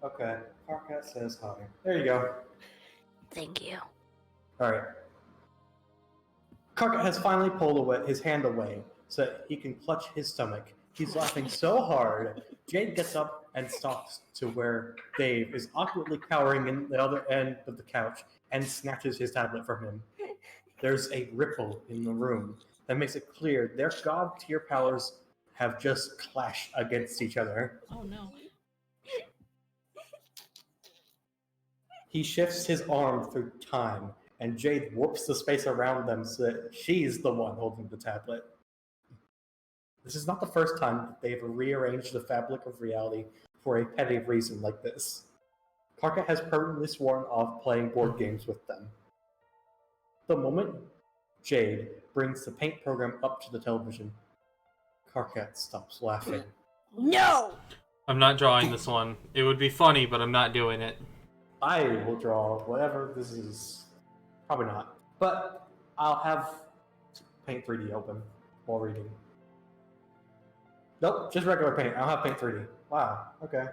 Speaker 4: Okay. Carcat says hi. There you go.
Speaker 5: Thank you.
Speaker 4: Alright. Carcat has finally pulled his hand away so that he can clutch his stomach. He's laughing so hard. Jade gets up and stalks to where Dave is awkwardly cowering in the other end of the couch and snatches his tablet from him. There's a ripple in the room that makes it clear their god tier powers have just clashed against each other.
Speaker 2: Oh no.
Speaker 4: He shifts his arm through time, and Jade warps the space around them so that she's the one holding the tablet. This is not the first time that they've rearranged the fabric of reality for a petty reason like this. Carcat has permanently sworn off playing board games with them. The moment Jade brings the paint program up to the television, Carcat stops laughing.
Speaker 5: No.
Speaker 1: I'm not drawing this one. It would be funny, but I'm not doing it.
Speaker 4: I will draw whatever this is. Probably not. But I'll have Paint 3D open while reading. Nope, just regular paint. I don't have Paint 3D. Wow, okay.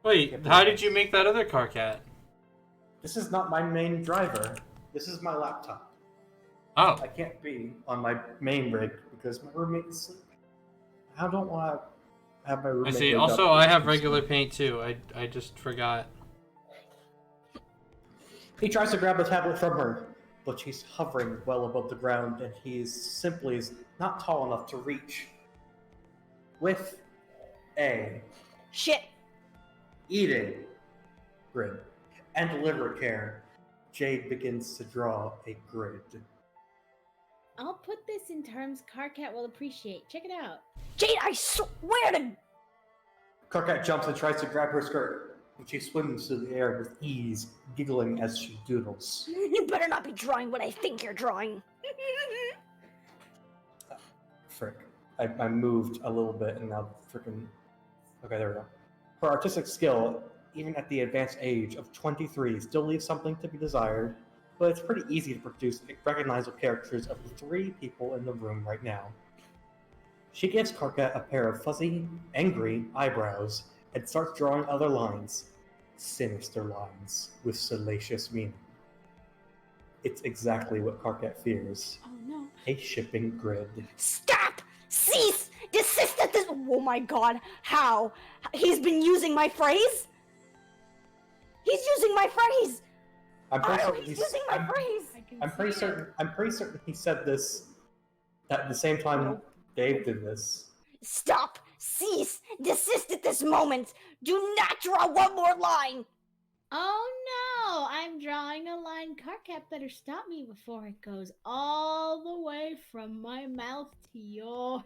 Speaker 1: Wait, how did you make that other Carcat?
Speaker 4: This is not my main driver. This is my laptop.
Speaker 1: Oh.
Speaker 4: I can't be on my main rig because my roommate is asleep. I don't want to have my
Speaker 1: I
Speaker 4: roommate.
Speaker 1: see.
Speaker 4: wake
Speaker 1: Also,
Speaker 4: up
Speaker 1: I
Speaker 4: because
Speaker 1: have
Speaker 4: he's
Speaker 1: regular
Speaker 4: asleep.
Speaker 1: paint too. I just forgot.
Speaker 4: He tries to grab the tablet from her, but she's hovering well above the ground and he is simply not tall enough to reach. With a
Speaker 5: Shit.
Speaker 4: eating grid and deliberate care, Jade begins to draw a grid.
Speaker 2: I'll put this in terms Carcat will appreciate. Check it out.
Speaker 5: Jade, I swear to...
Speaker 4: Carcat jumps and tries to grab her skirt, but she swims through the air with ease, giggling as she doodles.
Speaker 5: You better not be drawing what I think you're drawing.
Speaker 4: Frick. I moved a little bit and now frickin'... Okay, there we go. Her artistic skill, even at the advanced age of 23, still leaves something to be desired, but it's pretty easy to produce recognizable characters of the three people in the room right now. She gives Carcat a pair of fuzzy, angry eyebrows and starts drawing other lines. sinister lines with salacious meaning. It's exactly what Karkat fears.
Speaker 2: Oh no.
Speaker 4: A shipping grid.
Speaker 5: Stop! Cease! Desist at this. Oh my god, how? He's been using my phrase? He's using my phrase!
Speaker 4: I'm pretty
Speaker 5: Oh,
Speaker 4: certain
Speaker 5: he's using my phrase!
Speaker 4: I'm pretty certain he said this at the same time Dave did this.
Speaker 5: Stop! Cease! Desist at this moment! Do not draw one more line!
Speaker 2: Oh no, I'm drawing a line. Karkat better stop me before it goes all the way from my mouth to your...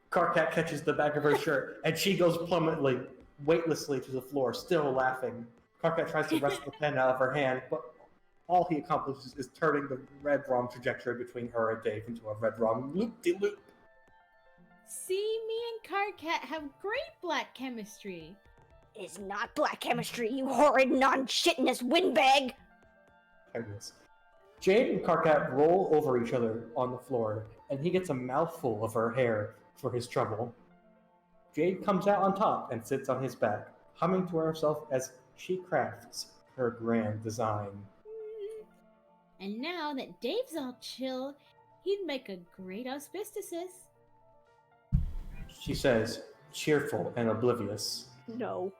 Speaker 4: Karkat catches the back of her shirt, and she goes plummetly, weightlessly to the floor, still laughing. Karkat tries to wrest the pen out of her hand, but all he accomplishes is turning the red rum trajectory between her and Dave into a red rum loop-de-loop.
Speaker 2: See, me and Karkat have great black chemistry.
Speaker 5: It's not black chemistry, you horrid non-shitness windbag!
Speaker 4: Goodness. Jade and Karkat roll over each other on the floor, and he gets a mouthful of her hair for his trouble. Jade comes out on top and sits on his back, humming to herself as she crafts her grand design.
Speaker 2: And now that Dave's all chill, he'd make a great auspiciousist.
Speaker 4: She says, cheerful and oblivious.
Speaker 3: No.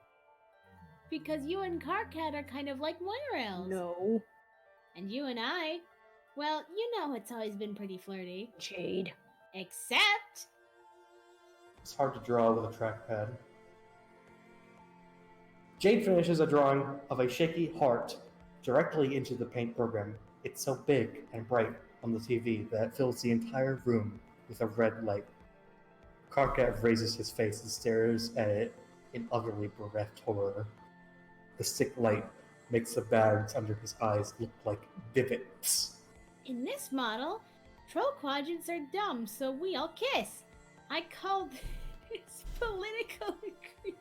Speaker 2: Because you and Karkat are kind of like monorails.
Speaker 3: No.
Speaker 2: And you and I, well, you know it's always been pretty flirty.
Speaker 3: Jade.
Speaker 2: Except...
Speaker 4: It's hard to draw with a trackpad. Jade finishes a drawing of a shaky heart directly into the paint program. It's so big and bright on the TV that it fills the entire room with a red light. Karkat raises his face and stares at it in utterly bereft horror. The sick light makes the bags under his eyes look like divots.
Speaker 2: in this model, troll quadrants are dumb, so we all kiss. I call this political agreement.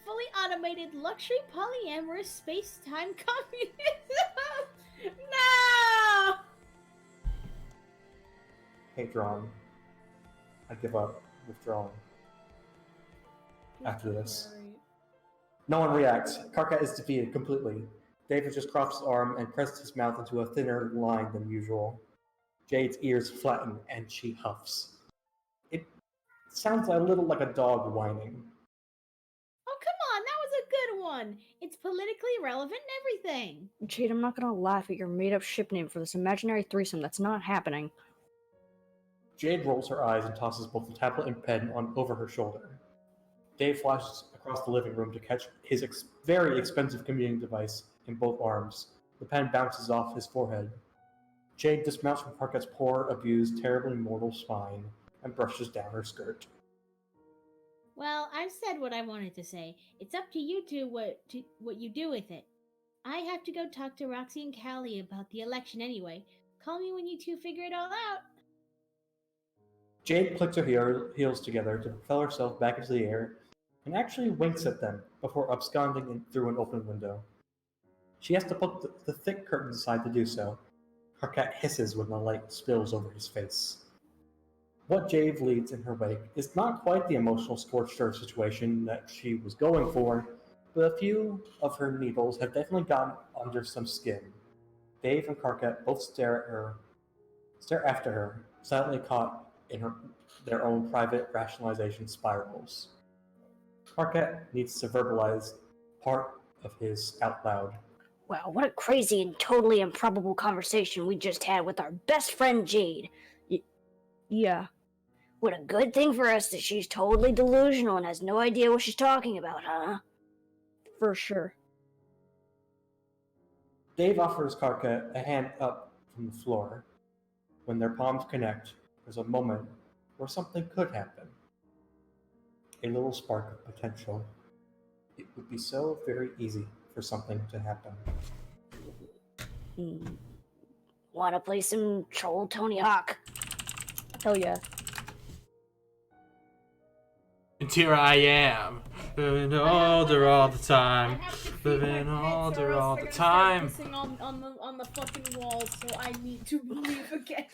Speaker 2: Fully automated luxury polyamorous space-time communism! No!
Speaker 4: Hey, Drawn. I give up withdrawing. After this. No one reacts. Karkat is defeated completely. David just crossed his arm and pressed his mouth into a thinner line than usual. Jade's ears flatten and she huffs. It sounds a little like a dog whining.
Speaker 2: Oh, come on, that was a good one. It's politically relevant and everything.
Speaker 3: Jade, I'm not gonna laugh at your made-up ship name for this imaginary threesome that's not happening.
Speaker 4: Jade rolls her eyes and tosses both the tablet and pen on over her shoulder. Dave flashes across the living room to catch his very expensive commuting device in both arms. The pen bounces off his forehead. Jade dismounts from Karkat's poor, abused, terribly mortal spine and brushes down her skirt.
Speaker 2: Well, I've said what I wanted to say. It's up to you two what you do with it. I have to go talk to Roxy and Callie about the election anyway. Call me when you two figure it all out.
Speaker 4: Jade clicks her heels together to propel herself back into the air and actually winks at them before absconding through an open window. She has to put the thick curtains aside to do so. Karkat hisses when the light spills over his face. What Jade leads in her wake is not quite the emotional scorched earth situation that she was going for, but a few of her needles have definitely gotten under some skin. Dave and Karkat both stare after her, silently caught in their own private rationalization spirals. Karkat needs to verbalize part of his out loud.
Speaker 5: Wow, what a crazy and totally improbable conversation we just had with our best friend Jade.
Speaker 3: Yeah.
Speaker 5: What a good thing for us that she's totally delusional and has no idea what she's talking about, huh?
Speaker 3: For sure.
Speaker 4: Dave offers Karkat a hand up from the floor. When their palms connect, there's a moment where something could happen. A little spark of potential. It would be so very easy for something to happen.
Speaker 5: Wanna play some Troll Tony Hawk?
Speaker 3: Hell yeah.
Speaker 1: And here I am, living older all the time, living older all the time.
Speaker 2: On the fucking wall, so I need to believe again.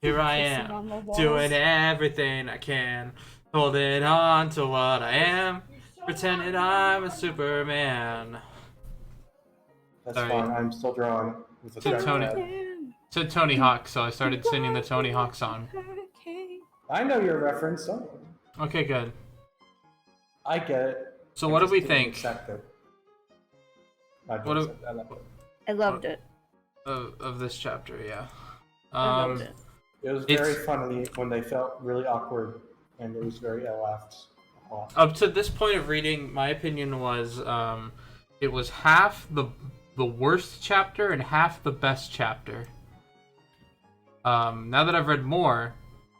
Speaker 1: Here I
Speaker 3: Kissing on the
Speaker 1: am,
Speaker 3: walls.
Speaker 1: doing everything I can, Holding on to what I am, pretending I'm a Superman.
Speaker 4: That's
Speaker 1: Sorry.
Speaker 4: fine. I'm still drawing with a
Speaker 1: To Tony.
Speaker 4: trackpad.
Speaker 1: Said Tony Hawk, so I started singing the Tony Hawk song.
Speaker 4: I know your reference. Don't worry.
Speaker 1: Okay, good.
Speaker 4: I get it.
Speaker 1: So
Speaker 4: I
Speaker 1: what do
Speaker 4: just
Speaker 1: we
Speaker 4: didn't
Speaker 1: think
Speaker 4: accept it. I
Speaker 1: What do-
Speaker 4: I loved it.
Speaker 3: I loved it.
Speaker 1: of this chapter? Yeah.
Speaker 3: I loved it.
Speaker 4: It was very
Speaker 1: It's-
Speaker 4: funny when they felt really awkward, and it was very I laughed a lot.
Speaker 1: Up to this point of reading, my opinion was it was half the worst chapter and half the best chapter. Now that I've read more,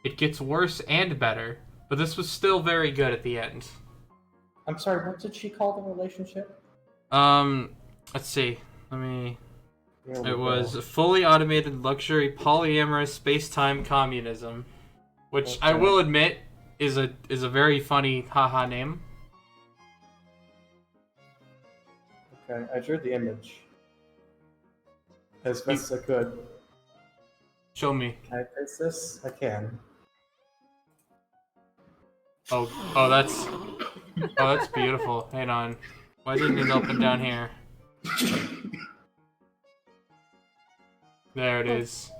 Speaker 1: it gets worse and better, but this was still very good at the end.
Speaker 4: I'm sorry. What did she call the relationship?
Speaker 1: Let's see. Let me.
Speaker 4: Here we
Speaker 1: It
Speaker 4: go.
Speaker 1: was fully automated luxury polyamorous space-time communism, which I
Speaker 4: Okay.
Speaker 1: will admit is a very funny haha name.
Speaker 4: Okay, I drew the image as best as I could.
Speaker 1: Show me.
Speaker 4: Can I trace this? I can.
Speaker 1: Oh, that's beautiful. Hang on. Why didn't it open down here? There it is.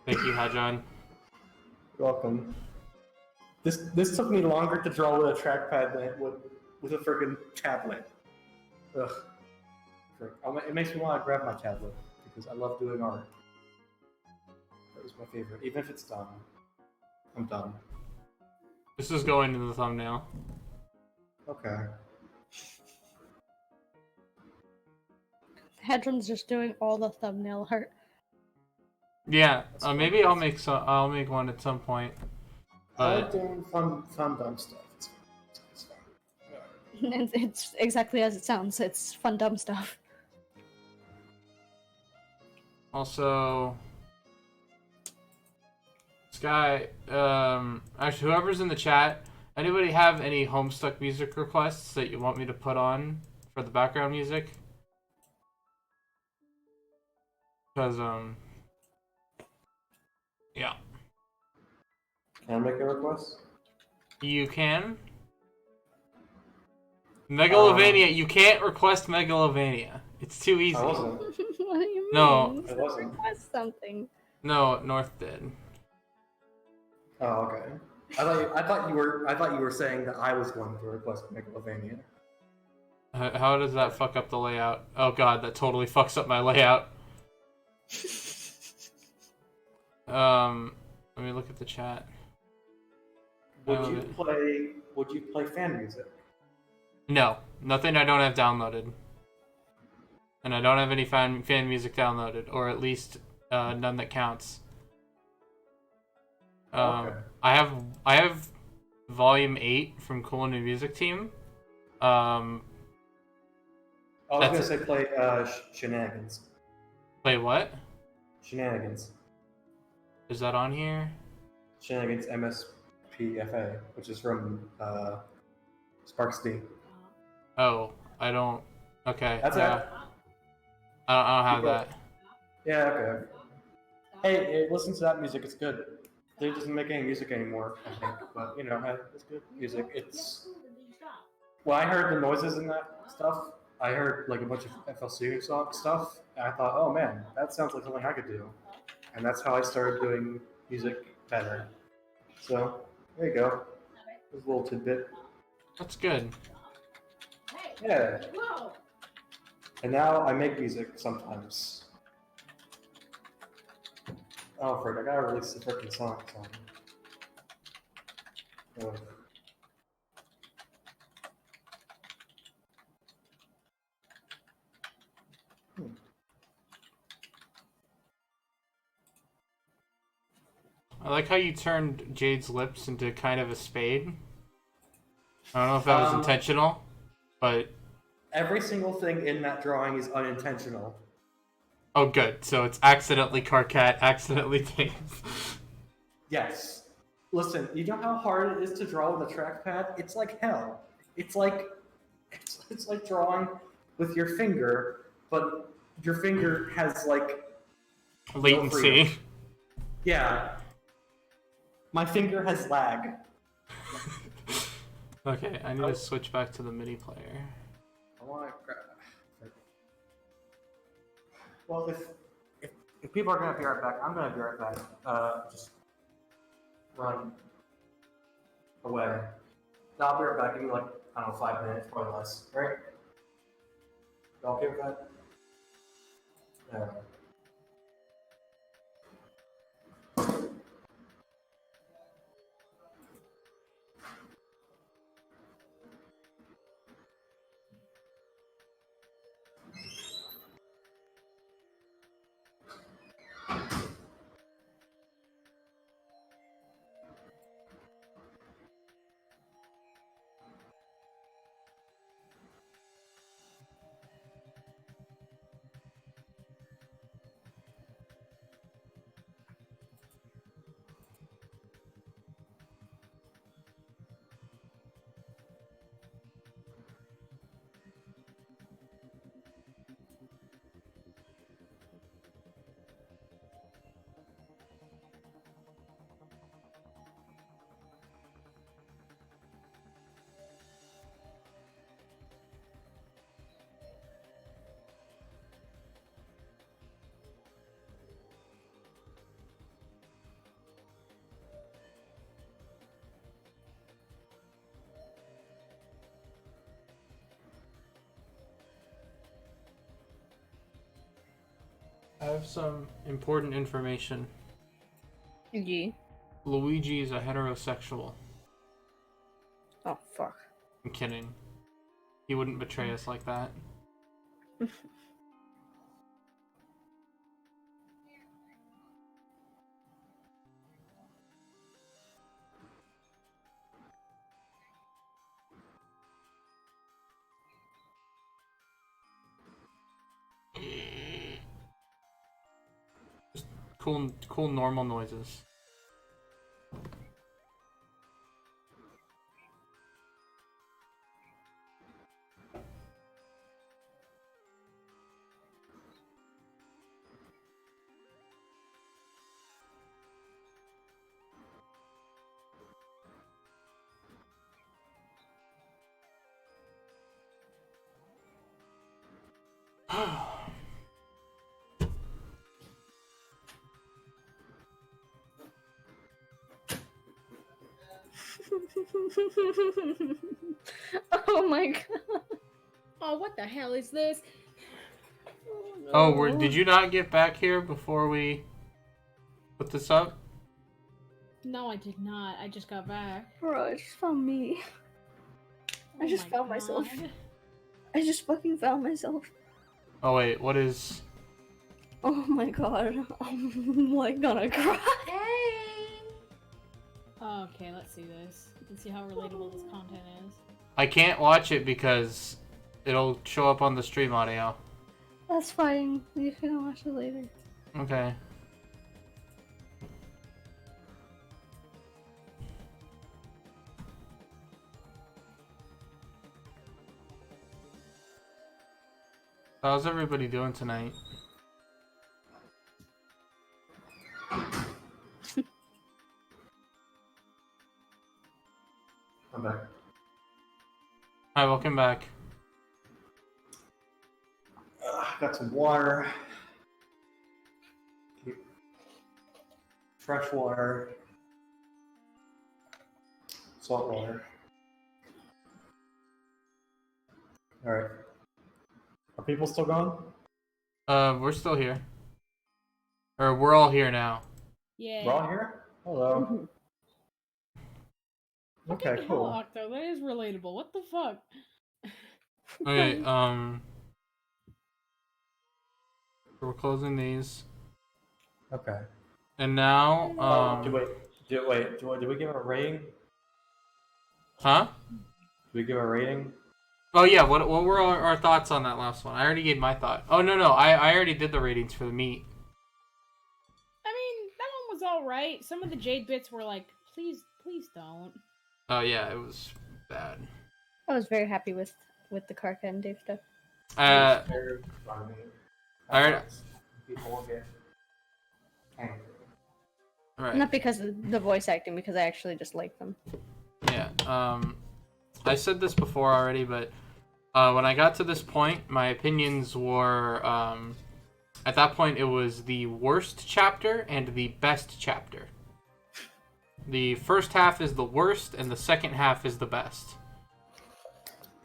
Speaker 1: Thank you, Hajan.
Speaker 4: You're welcome. This took me longer to draw with a trackpad than it would with a freaking tablet. Ugh. Frick. It makes me want to grab my tablet because I love doing art. That was my favorite, even if it's done. I'm done.
Speaker 1: This is going in the thumbnail.
Speaker 4: Okay.
Speaker 3: Hadron's just doing all the thumbnail art.
Speaker 1: Yeah, maybe I'll make one at some point.
Speaker 4: I like
Speaker 1: But
Speaker 4: doing fun dumb stuff. It's fun.
Speaker 3: It's exactly as it sounds. It's fun, dumb stuff.
Speaker 1: also, this guy, actually, whoever's in the chat, anybody have any Homestuck music requests that you want me to put on for the background music? Because, yeah.
Speaker 4: Can I make a request?
Speaker 1: You can. Megalovania, you can't request Megalovania. It's too easy.
Speaker 4: I wasn't.
Speaker 3: What do you mean?
Speaker 1: No.
Speaker 4: I wasn't.
Speaker 3: Request something.
Speaker 1: No, North did.
Speaker 4: Oh, okay. I thought you were saying that I was going to request Megalovania.
Speaker 1: How does that fuck up the layout? Oh god, that totally fucks up my layout. Let me look at the chat.
Speaker 4: Would you play fan music?
Speaker 1: No, nothing I don't have downloaded. And I don't have any fan music downloaded, or at least none that counts.
Speaker 4: Okay.
Speaker 1: I have volume 8 from Cool New Music Team.
Speaker 4: I was gonna
Speaker 1: That's-
Speaker 4: say play Shenanigans.
Speaker 1: Play what?
Speaker 4: Shenanigans.
Speaker 1: Is that on here?
Speaker 4: Shenanigans MSPFA, which is from Sparks D.
Speaker 1: Oh, I don't. Okay.
Speaker 4: That's
Speaker 1: yeah.
Speaker 4: it.
Speaker 1: I don't have
Speaker 4: People-
Speaker 1: that.
Speaker 4: Yeah, okay. Hey, listen to that music. It's good. They doesn't make any music anymore, I think. But you know, hey, it's good music. It's when I heard the noises in that stuff, I heard like a bunch of FLC stuff, and I thought, oh man, that sounds like something I could do. And that's how I started doing music better. So there you go. This little tidbit.
Speaker 1: That's good.
Speaker 4: Yeah. And now I make music sometimes. Oh, frick, I gotta release the freaking song. Ugh.
Speaker 1: I like how you turned Jade's lips into kind of a spade. I don't know if that was intentional, but
Speaker 4: Every single thing in that drawing is unintentional.
Speaker 1: oh, good. So it's accidentally Carcat, accidentally Dave.
Speaker 4: Yes. Listen, you know how hard it is to draw with a trackpad? It's like hell. It's like drawing with your finger, but your finger has like
Speaker 1: Latency.
Speaker 4: yeah. My finger has lag.
Speaker 1: Okay, I need to switch back to the MIDI player.
Speaker 4: I want to grab. Well, if people are gonna be right back, I'm gonna be right back. Just run away. No, I'll be right back. Give me like, I don't know, 5 minutes, probably less. Right? Y'all okay with that? Yeah.
Speaker 1: I have some important information.
Speaker 3: Yeah.
Speaker 1: Luigi is a heterosexual.
Speaker 3: Oh, fuck.
Speaker 1: I'm kidding. He wouldn't betray us like that. Just cool normal noises.
Speaker 3: Oh my god.
Speaker 2: Oh, what the hell is this?
Speaker 1: Oh, did you not get back here before we put this up?
Speaker 2: No, I did not. I just got back.
Speaker 3: Bro, I just found me. I
Speaker 2: Oh
Speaker 3: just
Speaker 2: my
Speaker 3: found myself.
Speaker 2: God.
Speaker 3: I just fucking found myself.
Speaker 1: Oh wait, what is...
Speaker 3: Oh my god. I'm like gonna cry.
Speaker 2: Okay, let's see this. You can see how relatable this content is.
Speaker 1: I can't watch it because it'll show up on the stream audio.
Speaker 3: That's fine. You can watch it later.
Speaker 1: Okay. How's everybody doing tonight?
Speaker 4: I'm back.
Speaker 1: Hi, welcome back.
Speaker 4: Got some water. Fresh water. Salt water. Alright. Are people still gone?
Speaker 1: We're still here. Or we're all here now.
Speaker 2: Yeah.
Speaker 4: We're all here? Hello. Okay,
Speaker 2: Fucking
Speaker 4: cool.
Speaker 2: hell, Octo, that is relatable. What the fuck?
Speaker 1: Okay, we're closing these.
Speaker 4: Okay.
Speaker 1: And now,
Speaker 4: Do we give a rating?
Speaker 1: huh?
Speaker 4: Do we give a rating?
Speaker 1: Oh yeah, what were our thoughts on that last one? I already gave my thought. Oh no, I already did the ratings for the meat.
Speaker 2: I mean, that one was alright. Some of the Jade bits were like, please don't.
Speaker 1: Oh yeah, it was bad.
Speaker 3: I was very happy with the Karka and Dave stuff.
Speaker 1: I already...
Speaker 4: People get angry.
Speaker 1: Right.
Speaker 3: Not because of the voice acting, because I actually just like them.
Speaker 1: Yeah. I said this before already, but when I got to this point, my opinions were at that point it was the worst chapter and the best chapter. The first half is the worst, and the second half is the best.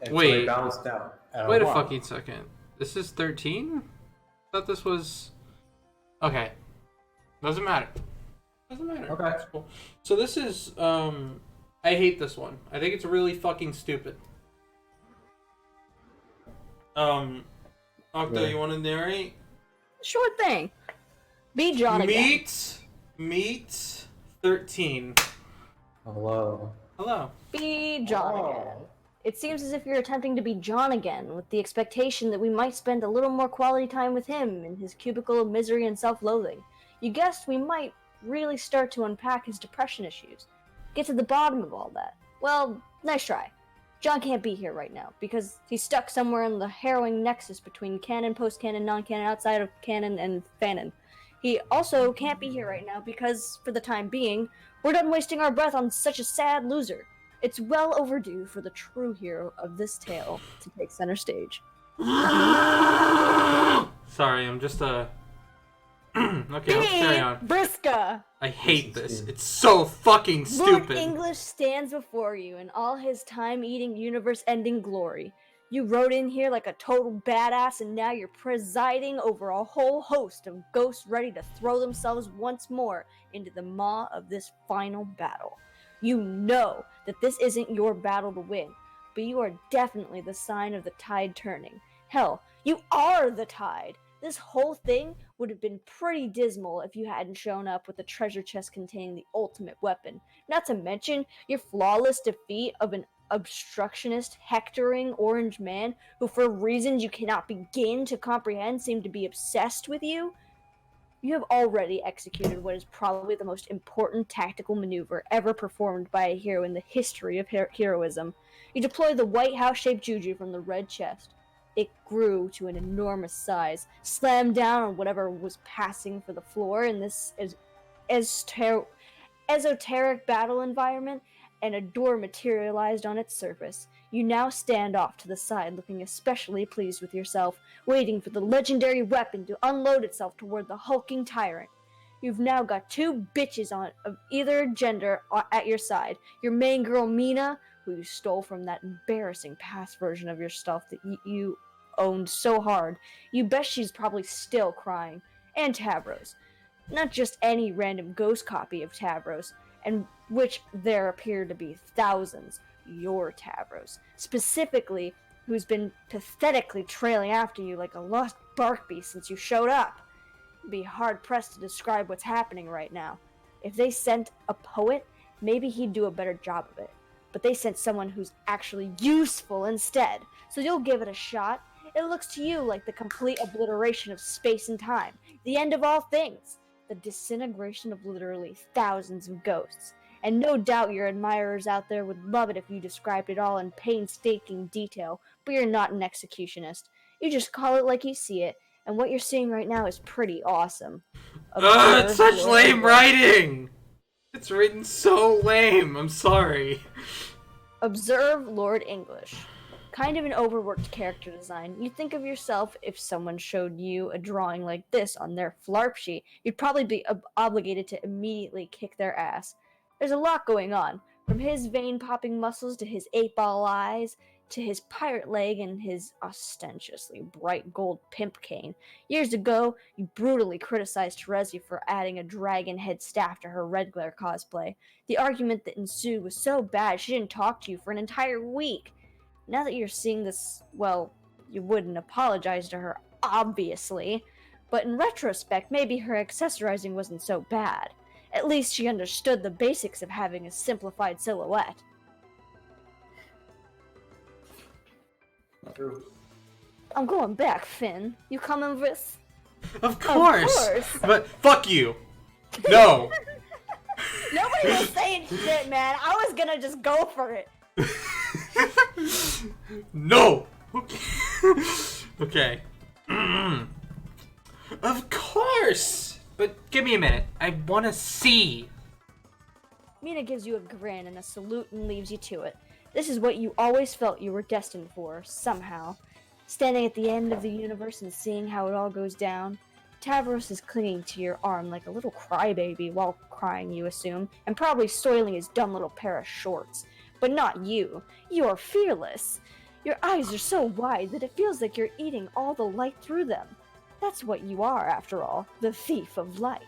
Speaker 4: And so
Speaker 1: Wait.
Speaker 4: they balanced out.
Speaker 1: Wait a
Speaker 4: Wow.
Speaker 1: fucking second. This is 13? I thought this was... Okay. Doesn't matter. Doesn't matter.
Speaker 4: Okay.
Speaker 1: That's cool. So this is, I hate this one. I think it's really fucking stupid. Octo,
Speaker 4: Yeah.
Speaker 1: you want to narrate?
Speaker 3: Sure thing. Be John again.
Speaker 1: Meet 13.
Speaker 4: Hello.
Speaker 1: Hello.
Speaker 3: Be John
Speaker 4: Oh.
Speaker 3: again. It seems as if you're attempting to be John again, with the expectation that we might spend a little more quality time with him in his cubicle of misery and self-loathing. You guessed we might really start to unpack his depression issues. Get to the bottom of all that. Well, nice try. John can't be here right now, because he's stuck somewhere in the harrowing nexus between canon, post-canon, non-canon, outside of canon, and fanon. He also can't be here right now because, for the time being, we're done wasting our breath on such a sad loser. It's well overdue for the true hero of this tale to take center stage.
Speaker 1: Sorry, I'm just okay, let's carry on.
Speaker 3: Briska!
Speaker 1: I hate this. It's so fucking
Speaker 3: Lord
Speaker 1: stupid.
Speaker 3: English stands before you in all his time-eating, universe-ending glory. You rode in here like a total badass, and now you're presiding over a whole host of ghosts ready to throw themselves once more into the maw of this final battle. You know that this isn't your battle to win, but you are definitely the sign of the tide turning. Hell, you are the tide! This whole thing would have been pretty dismal if you hadn't shown up with the treasure chest containing the ultimate weapon. Not to mention your flawless defeat of an obstructionist, hectoring orange man who, for reasons you cannot begin to comprehend, seemed to be obsessed with you. You have already executed what is probably the most important tactical maneuver ever performed by a hero in the history of heroism. You deployed the white house-shaped juju from the red chest. It grew to an enormous size, slammed down on whatever was passing for the floor in this esoteric battle environment, and a door materialized on its surface. You now stand off to the side, looking especially pleased with yourself, waiting for the legendary weapon to unload itself toward the hulking tyrant. You've now got two bitches of either gender at your side. Your main girl, Mina, who you stole from that embarrassing past version of yourself that you owned so hard. You bet she's probably still crying. And Tavros. Not just any random ghost copy of Tavros, and which there appear to be thousands. Your Tavros. Specifically, who's been pathetically trailing after you like a lost bark beast since you showed up. It'd be hard-pressed to describe what's happening right now. If they sent a poet, maybe he'd do a better job of it. But they sent someone who's actually useful instead, so you'll give it a shot. It looks to you like the complete obliteration of space and time, the end of all things, the disintegration of literally thousands of ghosts. And no doubt your admirers out there would love it if you described it all in painstaking detail, but you're not an executionist. You just call it like you see it, and what you're seeing right now is pretty awesome.
Speaker 1: It's such lame writing! It's written so lame, I'm sorry.
Speaker 3: Observe Lord English. Kind of an overworked character design. You'd think of yourself if someone showed you a drawing like this on their flarp sheet, you'd probably be obligated to immediately kick their ass. There's a lot going on, from his vein-popping muscles to his 8-ball eyes, to his pirate leg and his ostentatiously bright gold pimp cane. Years ago, you brutally criticized Terezi for adding a dragon head staff to her Red Glare cosplay. The argument that ensued was so bad she didn't talk to you for an entire week. Now that you're seeing this, well, you wouldn't apologize to her, obviously, but in retrospect, maybe her accessorizing wasn't so bad. At least she understood the basics of having a simplified silhouette.
Speaker 4: True.
Speaker 3: I'm going back, Finn. You coming with?
Speaker 1: Of course!
Speaker 3: course.
Speaker 1: But fuck you! No!
Speaker 3: Nobody was saying shit, man. I was gonna just go for it.
Speaker 1: No! Okay. Of course! But give me a minute. I want to see.
Speaker 3: Mina gives you a grin and a salute and leaves you to it. This is what you always felt you were destined for, somehow. Standing at the end of the universe and seeing how it all goes down. Tavros is clinging to your arm like a little crybaby while crying, you assume, and probably soiling his dumb little pair of shorts. But not you. You're fearless. Your eyes are so wide that it feels like you're eating all the light through them. That's what you are, after all, the thief of light.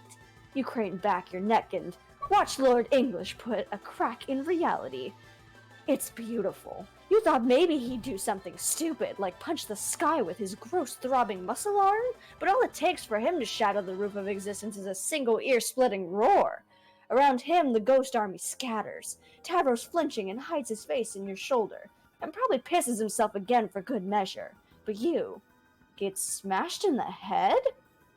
Speaker 3: You crane back your neck and watch Lord English put a crack in reality. It's beautiful. You thought maybe he'd do something stupid, like punch the sky with his gross throbbing muscle arm, but all it takes for him to shatter the roof of existence is a single ear-splitting roar. Around him, the ghost army scatters, Tavros flinching and hides his face in your shoulder, and probably pisses himself again for good measure. But you get smashed in the head? It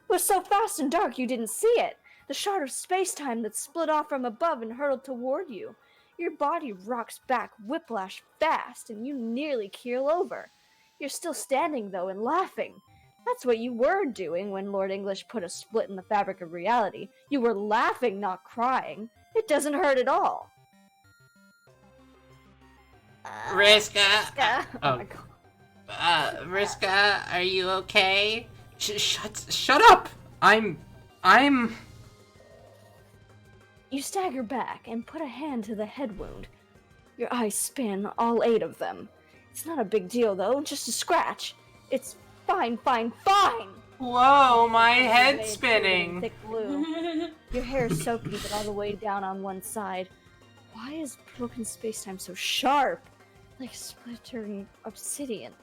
Speaker 3: was so fast and dark you didn't see it. The shard of space-time that split off from above and hurtled toward you. Your body rocks back whiplash fast, and you nearly keel over. You're still standing, though, and laughing. That's what you were doing when Lord English put a split in the fabric of reality. You were laughing, not crying. It doesn't hurt at all.
Speaker 1: Vriska!
Speaker 3: Oh my god.
Speaker 1: Vriska, are you okay? Shut up! I'm...
Speaker 3: You stagger back and put a hand to the head wound. Your eyes spin, all 8 of them. It's not a big deal, though, just a scratch. It's fine.
Speaker 1: Whoa, my
Speaker 3: It's
Speaker 1: head's
Speaker 3: made
Speaker 1: spinning.
Speaker 3: thick blue. Your hair is soaking, but all the way down on one side. Why is broken space-time so sharp? Like splintering obsidian.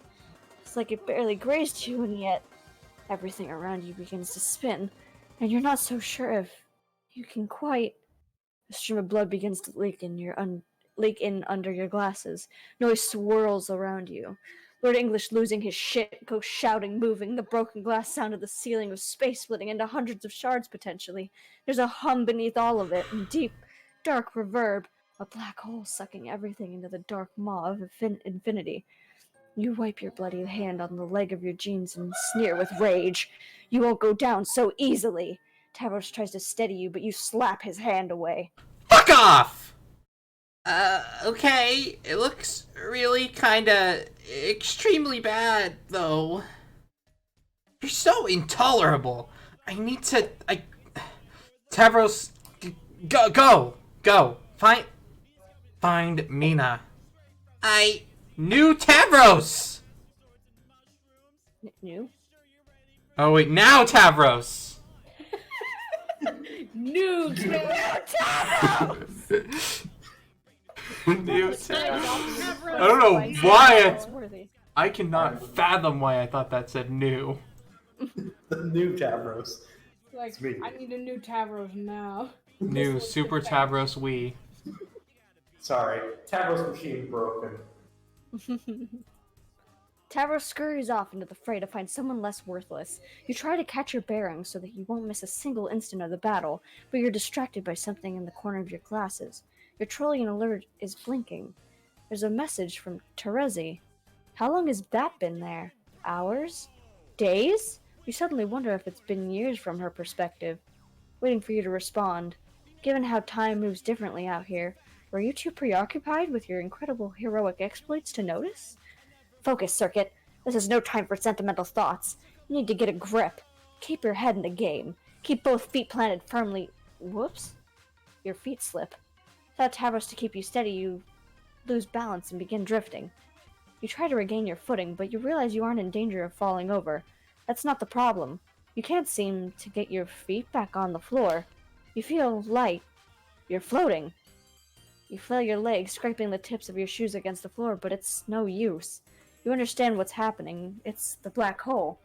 Speaker 3: It's like it barely grazed you, and yet everything around you begins to spin, and you're not so sure if you can quite... A stream of blood begins to leak in under your glasses. Noise swirls around you. Lord English, losing his shit, goes shouting, moving. The broken glass sound of the ceiling of space splitting into hundreds of shards, potentially. There's a hum beneath all of it, and deep, dark reverb. A black hole sucking everything into the dark maw of infinity. You wipe your bloody hand on the leg of your jeans and sneer with rage. You won't go down so easily. Tavros tries to steady you, but you slap his hand away.
Speaker 1: Fuck off! Okay, it looks really kinda extremely bad, though. You're so intolerable. Tavros, go! Find Mina. I knew Tavros!
Speaker 3: New?
Speaker 1: Oh wait, now Tavros!
Speaker 2: New
Speaker 3: Tavros!
Speaker 1: New Tavros. I don't know why I cannot fathom why I thought that said new.
Speaker 4: The new Tavros.
Speaker 2: Like,
Speaker 4: It's me.
Speaker 2: I need a new Tavros now.
Speaker 1: New Super Tavros Wii.
Speaker 4: Sorry, Tavros machine broken.
Speaker 3: Tavros scurries off into the fray to find someone less worthless. You try to catch your bearings so that you won't miss a single instant of the battle, but you're distracted by something in the corner of your glasses. Your Trollian alert is blinking. There's a message from Terezi. How long has that been there? Hours? Days? You suddenly wonder if it's been years from her perspective. Waiting for you to respond. Given how time moves differently out here, were you too preoccupied with your incredible heroic exploits to notice? Focus, Circuit. This is no time for sentimental thoughts. You need to get a grip. Keep your head in the game. Keep both feet planted firmly. Whoops. Your feet slip. Without Tavros to keep you steady, you lose balance and begin drifting. You try to regain your footing, but you realize you aren't in danger of falling over. That's not the problem. You can't seem to get your feet back on the floor. You feel light. You're floating. You feel your legs scraping the tips of your shoes against the floor, but it's no use. You understand what's happening. It's the black hole.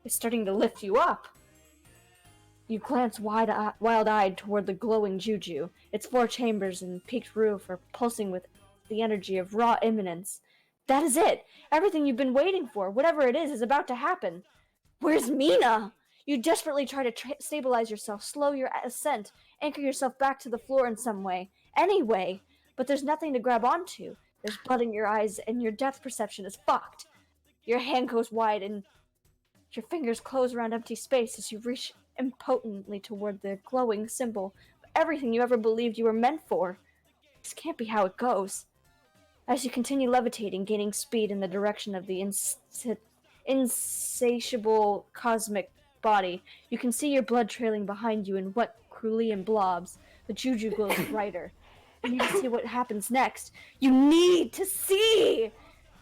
Speaker 3: It's starting to lift you up. You glance wild-eyed toward the glowing juju. Its 4 chambers and peaked roof are pulsing with the energy of raw imminence. That is it! Everything you've been waiting for, whatever it is about to happen. Where's Mina? You desperately try to stabilize yourself, slow your ascent, anchor yourself back to the floor in some way. Any way. But there's nothing to grab onto. There's blood in your eyes, and your depth perception is fucked. Your hand goes wide, and your fingers close around empty space as you reach impotently toward the glowing symbol of everything you ever believed you were meant for. This can't be how it goes. As you continue levitating, gaining speed in the direction of the insatiable cosmic body, you can see your blood trailing behind you in wet Krulian blobs. The juju glows brighter. You need to see what happens next. You need to see!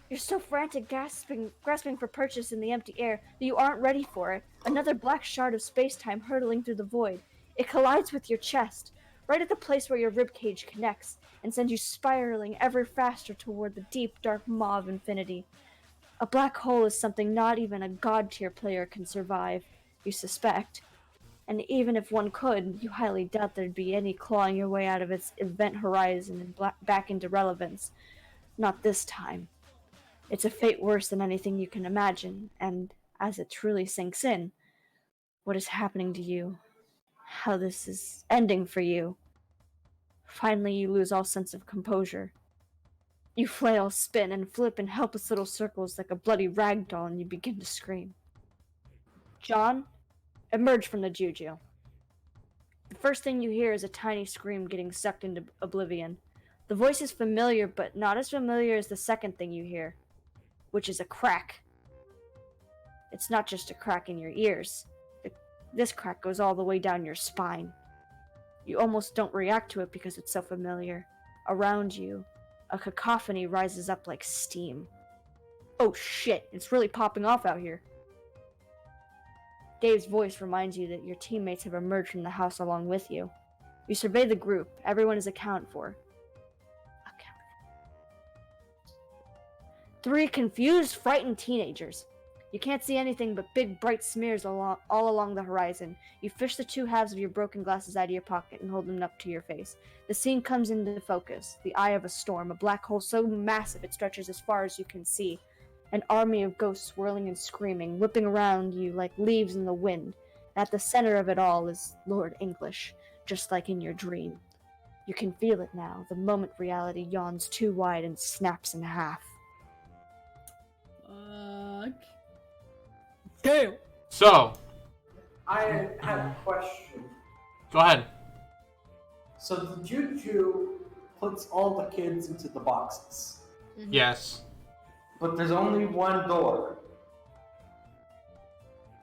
Speaker 3: You're so frantic, grasping for purchase in the empty air, that you aren't ready for it. Another black shard of space-time hurtling through the void. It collides with your chest, right at the place where your ribcage connects, and sends you spiraling ever faster toward the deep, dark maw of infinity. A black hole is something not even a god-tier player can survive, you suspect. And even if one could, you highly doubt there'd be any clawing your way out of its event horizon and back into relevance. Not this time. It's a fate worse than anything you can imagine, and as it truly sinks in, what is happening to you, how this is ending for you, finally you lose all sense of composure. You flail, spin, and flip in helpless little circles like a bloody rag doll, and you begin to scream. John, emerge from the juju. The first thing you hear is a tiny scream getting sucked into oblivion. The voice is familiar, but not as familiar as the second thing you hear, which is a crack. It's not just a crack in your ears. This crack goes all the way down your spine. You almost don't react to it because it's so familiar. Around you, a cacophony rises up like steam. Oh shit, it's really popping off out here. Dave's voice reminds you that your teammates have emerged from the house along with you. You survey the group. Everyone is accounted for. 3 confused, frightened teenagers. You can't see anything but big, bright smears all along the horizon. You fish the 2 halves of your broken glasses out of your pocket and hold them up to your face. The scene comes into focus. The eye of a storm, a black hole so massive it stretches as far as you can see. An army of ghosts swirling and screaming, whipping around you like leaves in the wind. At the center of it all is Lord English, just like in your dream. You can feel it now, the moment reality yawns too wide and snaps in half.
Speaker 2: Fuck.
Speaker 1: Damn. So,
Speaker 4: I have a question.
Speaker 1: go ahead.
Speaker 4: So the juju puts all the kids into the boxes,
Speaker 1: Yes.
Speaker 4: but there's only one door.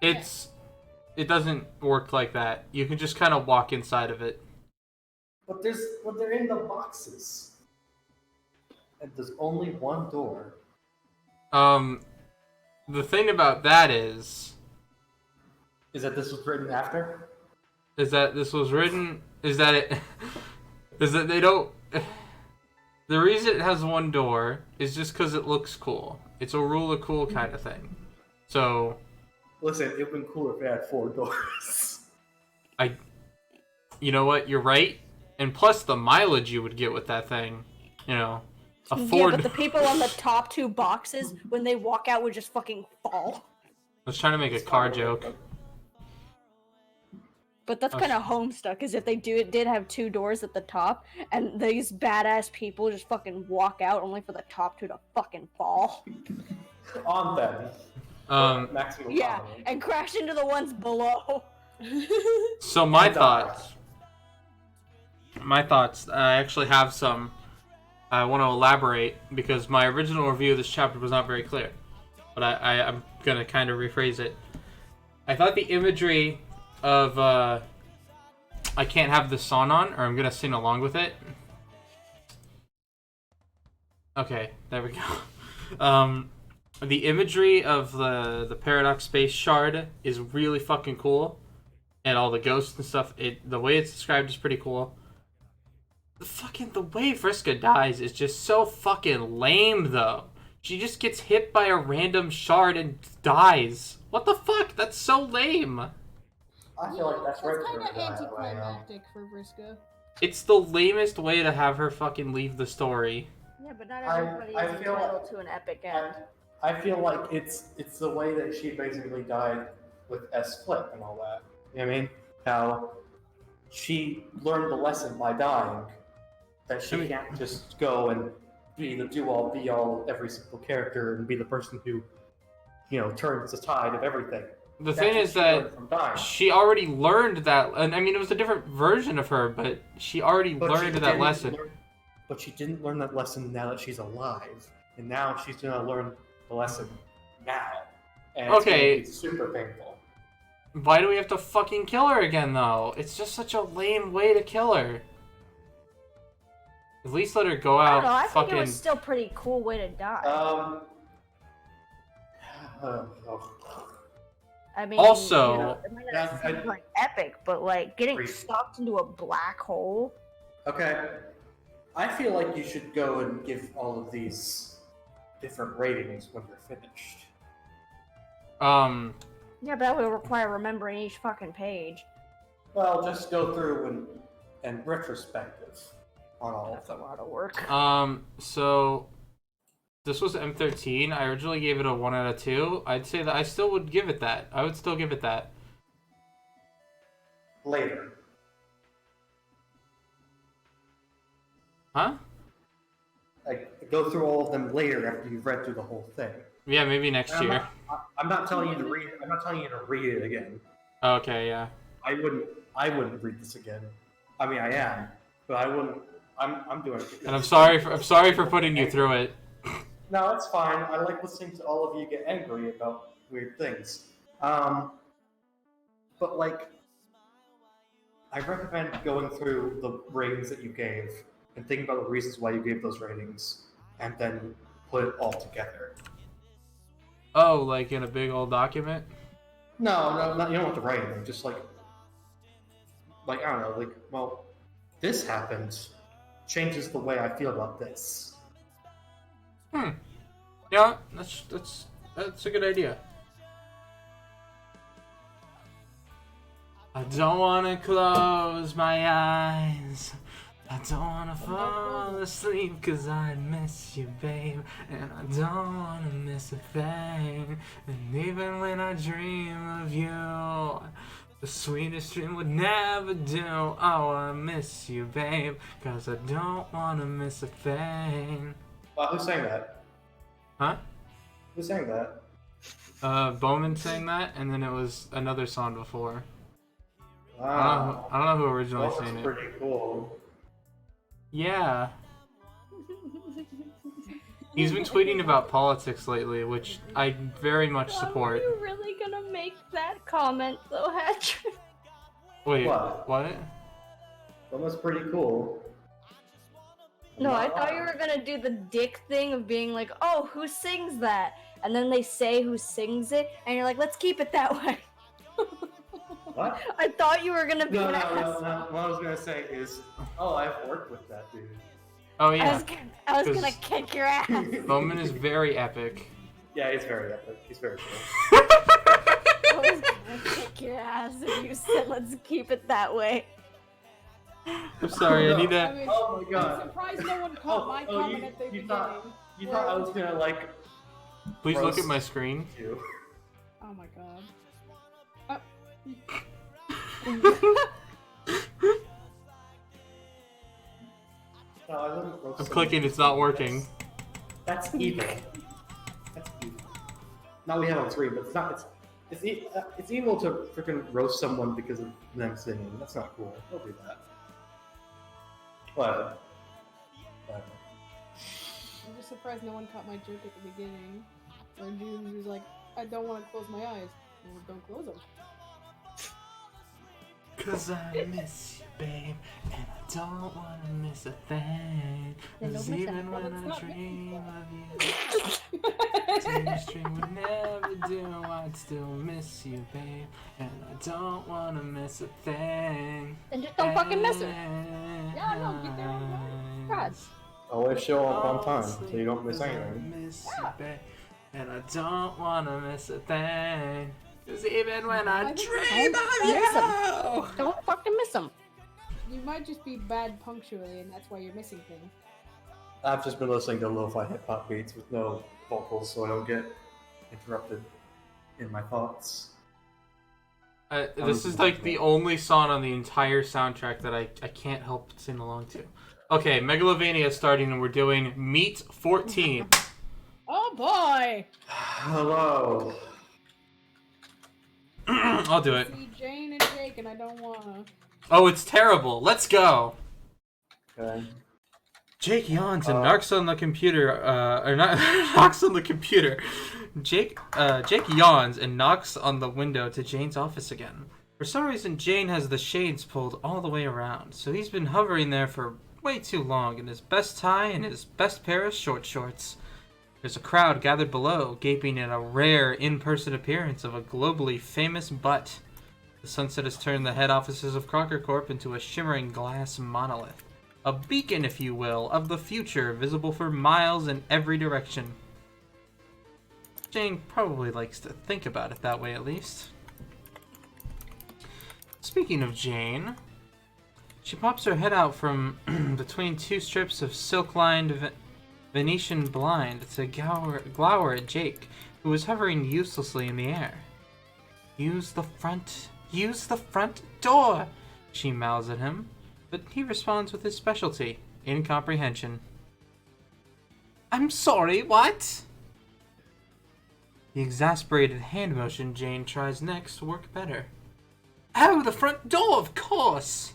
Speaker 1: It doesn't work like that. You can just kind of walk inside of it.
Speaker 4: But they're in the boxes, and there's only one door.
Speaker 1: The thing about that is
Speaker 4: that this was written after?
Speaker 1: is that they don't. The reason it has one door is just because it looks cool. It's a rule of cool kind of thing. So,
Speaker 4: Listen, it would have been cooler if it had 4 doors.
Speaker 1: you know what? You're right. And plus the mileage you would get with that thing, you know, a
Speaker 3: Yeah,
Speaker 1: Ford.
Speaker 3: but the people on the top 2 boxes, when they walk out, would just fucking fall.
Speaker 1: I was trying to make a car joke.
Speaker 3: But that's kind of Homestuck, because if they did have 2 doors at the top, and these badass people just fucking walk out only for the top 2 to fucking fall.
Speaker 4: On them. Maximum
Speaker 3: Yeah,
Speaker 4: comedy.
Speaker 3: and crash into the ones below.
Speaker 1: So my thoughts, I actually have some. I want to elaborate because my original review of this chapter was not very clear, but I'm gonna kind of rephrase it. I thought the imagery of I can't have the song on, or I'm gonna sing along with it. Okay, there we go. The imagery of the Paradox Space Shard is really fucking cool, and all the ghosts and stuff. The way it's described is pretty cool. The way Vriska dies is just so fucking lame, though. She just gets hit by a random shard and dies. What the fuck? That's so lame.
Speaker 4: I feel like that's right.
Speaker 2: kind of anticlimactic for Vriska.
Speaker 1: It's the lamest way to have her fucking leave the story.
Speaker 3: Yeah, but not
Speaker 4: everybody is entitled
Speaker 3: to an epic end.
Speaker 4: I feel like it's the way that she basically died with S Flip and all that. You know what I mean? How she learned the lesson by dying. That she can't just go and be the do-all, be-all of every single character and be the person who, turns the tide of everything.
Speaker 1: The thing is that she already learned that, and I mean, it was a different version of her, but she already learned that lesson.
Speaker 4: but she didn't learn that lesson now that she's alive. And now she's gonna learn the lesson now. And
Speaker 1: Okay.
Speaker 4: it's gonna be super painful.
Speaker 1: Why do we have to fucking kill her again, though? It's just such a lame way to kill her. At least let her go
Speaker 5: I
Speaker 1: out
Speaker 5: don't know. I
Speaker 1: fucking...
Speaker 5: think it was still a pretty cool way to die. I mean,
Speaker 1: Also-
Speaker 5: you know, it might not
Speaker 4: Yeah,
Speaker 5: seem like epic, but like getting
Speaker 4: Great.
Speaker 5: sucked into a black hole.
Speaker 4: Okay. I feel like you should go and give all of these different ratings when you're finished.
Speaker 5: Yeah, but that would require remembering each fucking page.
Speaker 4: Well, just go through and retrospective on all of
Speaker 5: That's a
Speaker 4: them.
Speaker 5: lot of work.
Speaker 1: So... This was M13. I originally gave it a 1 out of 2. I'd say that I still would give it that. I would still give it that.
Speaker 4: Later.
Speaker 1: Huh?
Speaker 4: Like, go through all of them later after you've read through the whole thing.
Speaker 1: Yeah, maybe next year.
Speaker 4: I'm not telling you to read. I'm not telling you to read it again.
Speaker 1: Okay, yeah.
Speaker 4: I wouldn't read this again. I mean, I am, but I wouldn't. I'm doing it.
Speaker 1: And I'm sorry for putting you through it.
Speaker 4: No, it's fine. I like listening to all of you get angry about weird things. But like, I recommend going through the ratings that you gave and thinking about the reasons why you gave those ratings, and then put it all together.
Speaker 1: Oh, like in a big old document?
Speaker 4: No, not you don't have to write anything. Just like I don't know, like, well, this happened, changes the way I feel about this.
Speaker 1: Yeah, that's a good idea. I don't wanna close my eyes. I don't wanna fall asleep 'cause I miss you, babe. And I don't wanna miss a thing. And even when I dream of you, the sweetest dream would never do. Oh, I miss you, babe, 'cause I don't wanna miss a thing.
Speaker 4: Who sang that?
Speaker 1: Huh?
Speaker 4: Who sang that?
Speaker 1: Bowman sang that, and then it was another song before.
Speaker 4: Wow.
Speaker 1: I don't know who originally
Speaker 4: That was
Speaker 1: sang it.
Speaker 4: pretty cool.
Speaker 1: Yeah. He's been tweeting about politics lately, which I very much support.
Speaker 3: Are you really gonna make that comment though, Hatcher?
Speaker 1: Wait,
Speaker 4: What?
Speaker 1: what?
Speaker 4: That was pretty cool.
Speaker 3: No, I thought you were gonna do the dick thing of being like, oh, who sings that? And then they say who sings it, and you're like, let's keep it that way.
Speaker 4: What?
Speaker 3: I thought you were gonna be
Speaker 4: No,
Speaker 3: an
Speaker 4: no,
Speaker 3: ass.
Speaker 4: no, no. What I was gonna say is, oh, I've worked with that dude.
Speaker 1: Oh
Speaker 3: I
Speaker 1: yeah,
Speaker 3: was
Speaker 1: 'cause-
Speaker 3: gonna kick your ass.
Speaker 1: Bowman is very epic.
Speaker 4: Yeah, he's very epic. He's very cool.
Speaker 3: I was gonna kick your ass if you said let's keep it that way.
Speaker 1: I'm sorry, I need
Speaker 2: I
Speaker 1: to.
Speaker 2: mean,
Speaker 4: Oh my
Speaker 2: I'm
Speaker 4: god.
Speaker 2: surprised no one caught my comment at the
Speaker 4: you
Speaker 2: beginning.
Speaker 4: thought you thought I was gonna like
Speaker 1: Please look
Speaker 4: roast
Speaker 1: at my screen.
Speaker 4: you.
Speaker 2: Oh my god.
Speaker 4: No, I wouldn't roast
Speaker 1: I'm
Speaker 4: someone.
Speaker 1: clicking, it's not working.
Speaker 4: That's evil. That's evil. Now we have on screen, but it's not. It's evil to freaking roast someone because of them singing. That's not cool. Don't do that. Whatever. Whatever.
Speaker 2: I'm just surprised no one caught my joke at the beginning. Where June was like, I don't want to close my eyes. Well, don't close them.
Speaker 1: 'Cause I miss you, babe, and I don't wanna miss a thing.
Speaker 3: Then don't
Speaker 1: 'Cause
Speaker 3: miss
Speaker 1: even
Speaker 3: it.
Speaker 1: when
Speaker 2: Well,
Speaker 1: I
Speaker 2: it's not
Speaker 1: dream of you, dreams dream would never do. I'd still miss you, babe, and I don't wanna miss a thing.
Speaker 3: Then just don't fucking miss her.
Speaker 2: Yeah, no, get there on time. God.
Speaker 4: Always show up on time
Speaker 1: Oh,
Speaker 4: so you don't miss
Speaker 1: 'cause I
Speaker 4: anything.
Speaker 1: miss you, babe, and I don't wanna miss a thing. 'Cause even when I
Speaker 2: I think
Speaker 1: dream
Speaker 3: don't
Speaker 1: of you.
Speaker 3: Don't fucking miss them.
Speaker 2: You might just be bad punctually, and that's why you're missing things.
Speaker 4: I've just been listening to lo-fi hip-hop beats with no vocals so I don't get interrupted in my thoughts.
Speaker 1: This is like the only song on the entire soundtrack that I can't help but sing along to. Okay, Megalovania is starting and we're doing Meet 14.
Speaker 2: Oh boy!
Speaker 4: Hello.
Speaker 1: I'll do it.
Speaker 2: See Jane and Jake, and I don't wanna.
Speaker 1: Oh, it's terrible. Let's go.
Speaker 4: Okay.
Speaker 1: Jake yawns and knocks on the computer. Or not knocks on the computer. Jake yawns and knocks on the window to Jane's office again. For some reason, Jane has the shades pulled all the way around, so he's been hovering there for way too long in his best tie and his best pair of short shorts. There's a crowd gathered below, gaping at a rare in-person appearance of a globally famous butt. The sunset has turned the head offices of Crocker Corp into a shimmering glass monolith. A beacon, if you will, of the future, visible for miles in every direction. Jane probably likes to think about it that way, at least. Speaking of Jane, she pops her head out from between two strips of silk-lined Venetian blind to glower at Jake, who was hovering uselessly in the air. Use the front door, she mouths at him, but he responds with his specialty, incomprehension. I'm sorry, what? The exasperated hand motion Jane tries next work better. Oh, the front door, of course!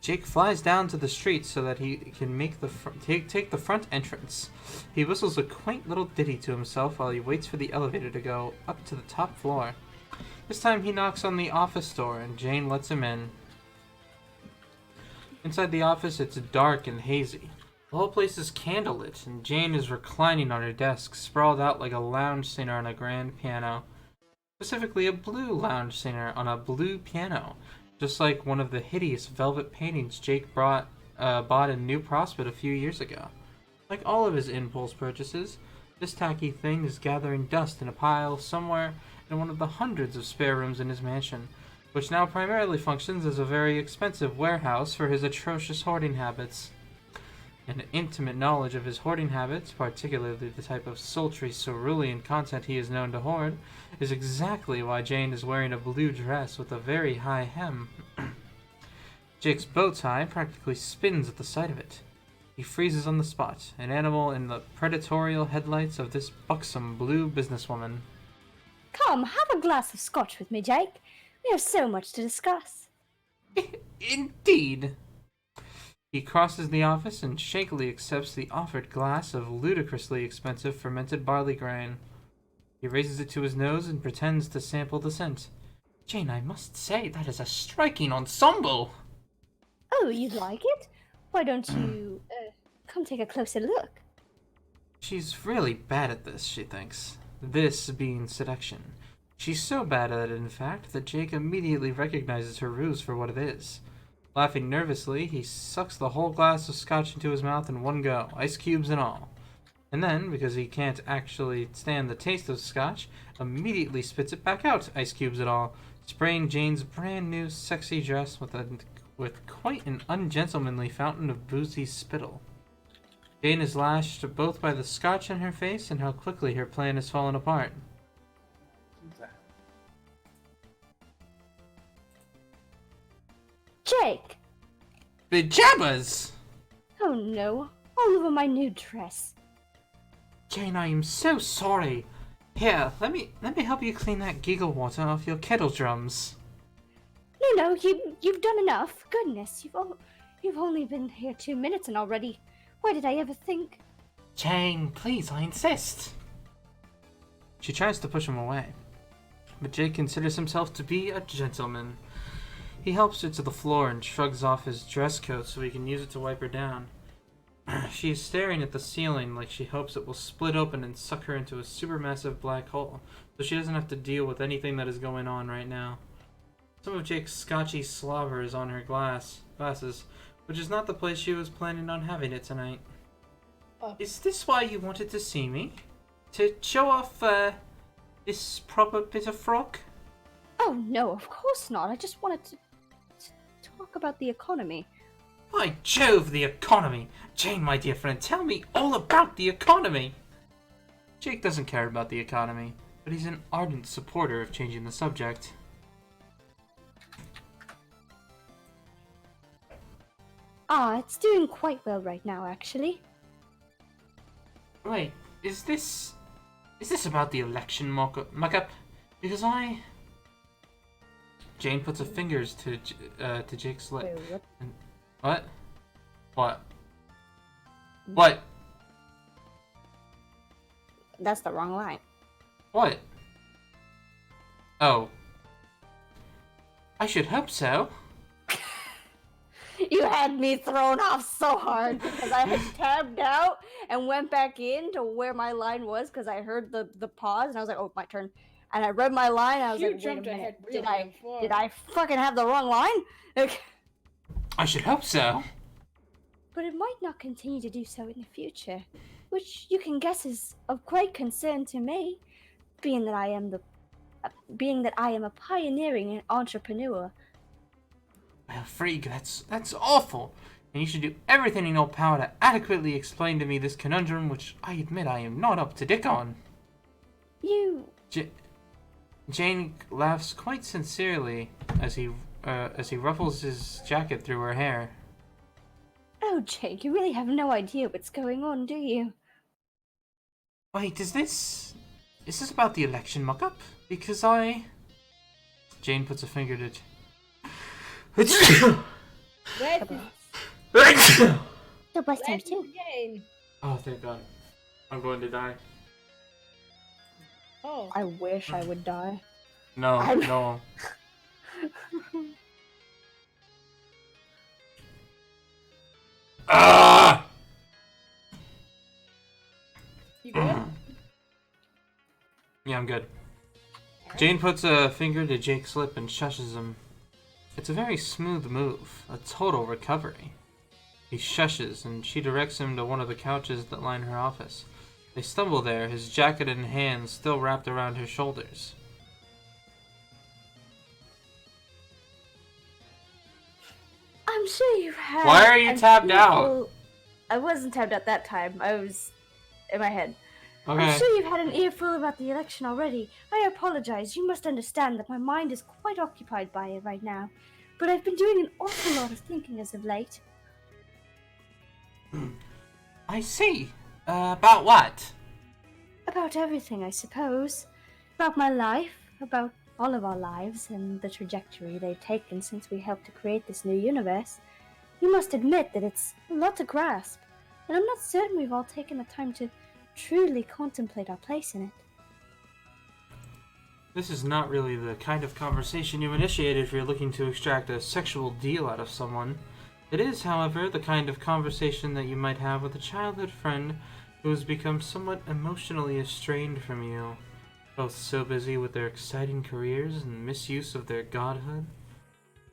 Speaker 1: Jake flies down to the street so that he can make take the front entrance. He whistles a quaint little ditty to himself while he waits for the elevator to go up to the top floor. This time he knocks on the office door and Jane lets him in. Inside the office, it's dark and hazy. The whole place is candlelit, and Jane is reclining on her desk, sprawled out like a lounge singer on a grand piano. Specifically, a blue lounge singer on a blue piano, just like one of the hideous velvet paintings Jake bought in New Prospect a few years ago. Like all of his impulse purchases, this tacky thing is gathering dust in a pile somewhere in one of the hundreds of spare rooms in his mansion, which now primarily functions as a very expensive warehouse for his atrocious hoarding habits. An intimate knowledge of his hoarding habits, particularly the type of sultry cerulean content he is known to hoard, is exactly why Jane is wearing a blue dress with a very high hem. Jake's bow tie practically spins at the sight of it. He freezes on the spot, an animal in the predatorial headlights of this buxom blue businesswoman.
Speaker 5: Come, have a glass of scotch with me, Jake. We have so much to discuss.
Speaker 1: Indeed. He crosses the office and shakily accepts the offered glass of ludicrously expensive fermented barley grain. He raises it to his nose and pretends to sample the scent. Jane, I must say, that is a striking ensemble.
Speaker 5: Oh, you like it? Why don't you, come take a closer look?
Speaker 1: She's really bad at this, she thinks. This being seduction. She's so bad at it, in fact, that Jake immediately recognizes her ruse for what it is. Laughing nervously, he sucks the whole glass of scotch into his mouth in one go, ice cubes and all. And then, because he can't actually stand the taste of scotch, immediately spits it back out, ice cubes and all, spraying Jane's brand new sexy dress with quite an ungentlemanly fountain of boozy spittle. Jane is lashed both by the scotch in her face and how quickly her plan has fallen apart.
Speaker 5: Jake!
Speaker 1: Pajamas!
Speaker 5: Oh no, all over my new dress.
Speaker 1: Jane, I am so sorry. Here, let me help you clean that giggle water off your kettle drums.
Speaker 5: No, you've done enough. Goodness, you've only been here 2 minutes and already. Why did I ever think?
Speaker 1: Jane, please, I insist. She tries to push him away, but Jake considers himself to be a gentleman. He helps her to the floor and shrugs off his dress coat so he can use it to wipe her down. She is staring at the ceiling like she hopes it will split open and suck her into a supermassive black hole, so she doesn't have to deal with anything that is going on right now. Some of Jake's scotchy slobber is on her glasses, which is not the place she was planning on having it tonight. Is this why you wanted to see me? To show off, this proper bit of frock?
Speaker 3: Oh no, of course not. I just wanted to talk about the economy.
Speaker 1: By Jove, the economy! Jane, my dear friend, tell me all about the economy! Jake doesn't care about the economy, but he's an ardent supporter of changing the subject.
Speaker 3: It's doing quite well right now, actually.
Speaker 1: Wait, is this about the election mock-up? Because Jane puts her fingers to Jake's lip.
Speaker 3: Wait, what?
Speaker 1: What? What? What?
Speaker 5: That's the wrong line.
Speaker 1: What? Oh. I should hope so.
Speaker 5: You had me thrown off so hard because I had tabbed out and went back in to where my line was because I heard the pause and I was like, oh, my turn. And I read my line and I was
Speaker 2: You
Speaker 5: like, wait a
Speaker 2: jumped ahead
Speaker 5: minute,
Speaker 2: real damn far.
Speaker 5: did I fucking have the wrong line? Okay.
Speaker 1: I should hope so.
Speaker 5: But it might not continue to do so in the future, which you can guess is of great concern to me, being that I am a pioneering entrepreneur.
Speaker 1: Well, Freak, that's awful. And you should do everything in your power to adequately explain to me this conundrum, which I admit I am not up to dick on.
Speaker 5: You...
Speaker 1: Jane laughs quite sincerely as he ruffles his jacket through her hair.
Speaker 5: Oh, Jake, you really have no idea what's going on, do you?
Speaker 1: Wait, is this about the election mock-up? Because Jane puts a finger to...
Speaker 2: Red
Speaker 5: So bless
Speaker 2: red
Speaker 5: too.
Speaker 2: again.
Speaker 1: Oh, thank God. I'm going to die.
Speaker 2: Oh.
Speaker 3: I wish I would die.
Speaker 1: No, no. Ah!
Speaker 2: You good?
Speaker 1: Yeah, I'm good. Jane puts a finger to Jake's lip and shushes him. It's a very smooth move, a total recovery. He shushes, and she directs him to one of the couches that line her office. They stumble there, his jacket and hands still wrapped around her shoulders.
Speaker 5: I'm sure you've had...
Speaker 1: Why are you
Speaker 5: an
Speaker 1: tabbed out?
Speaker 5: earful- I wasn't tabbed out that time. I was in my head.
Speaker 1: Okay.
Speaker 5: I'm sure you've had an earful about the election already. I apologize. You must understand that my mind is quite occupied by it right now. But I've been doing an awful lot of thinking as of late.
Speaker 1: I see. About what?
Speaker 5: About everything, I suppose. About my life, about all of our lives, and the trajectory they've taken since we helped to create this new universe. You must admit that it's a lot to grasp, and I'm not certain we've all taken the time to truly contemplate our place in it.
Speaker 1: This is not really the kind of conversation you initiate if you're looking to extract a sexual deal out of someone. It is, however, the kind of conversation that you might have with a childhood friend who has become somewhat emotionally estranged from you, both so busy with their exciting careers and misuse of their godhood.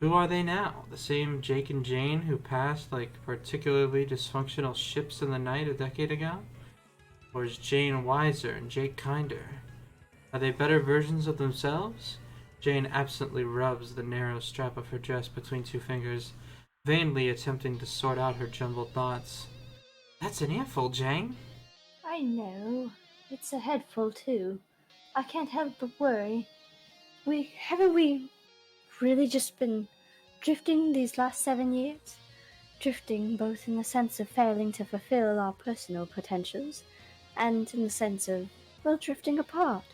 Speaker 1: Who are they now? The same Jake and Jane who passed like particularly dysfunctional ships in the night a decade ago? Or is Jane wiser and Jake kinder? Are they better versions of themselves? Jane absently rubs the narrow strap of her dress between two fingers, vainly attempting to sort out her jumbled thoughts. That's an earful, Jane.
Speaker 5: I know. It's a headful, too. I can't help but worry. Haven't we really just been drifting these last 7 years? Drifting both in the sense of failing to fulfill our personal potentials, and in the sense of, well, drifting apart.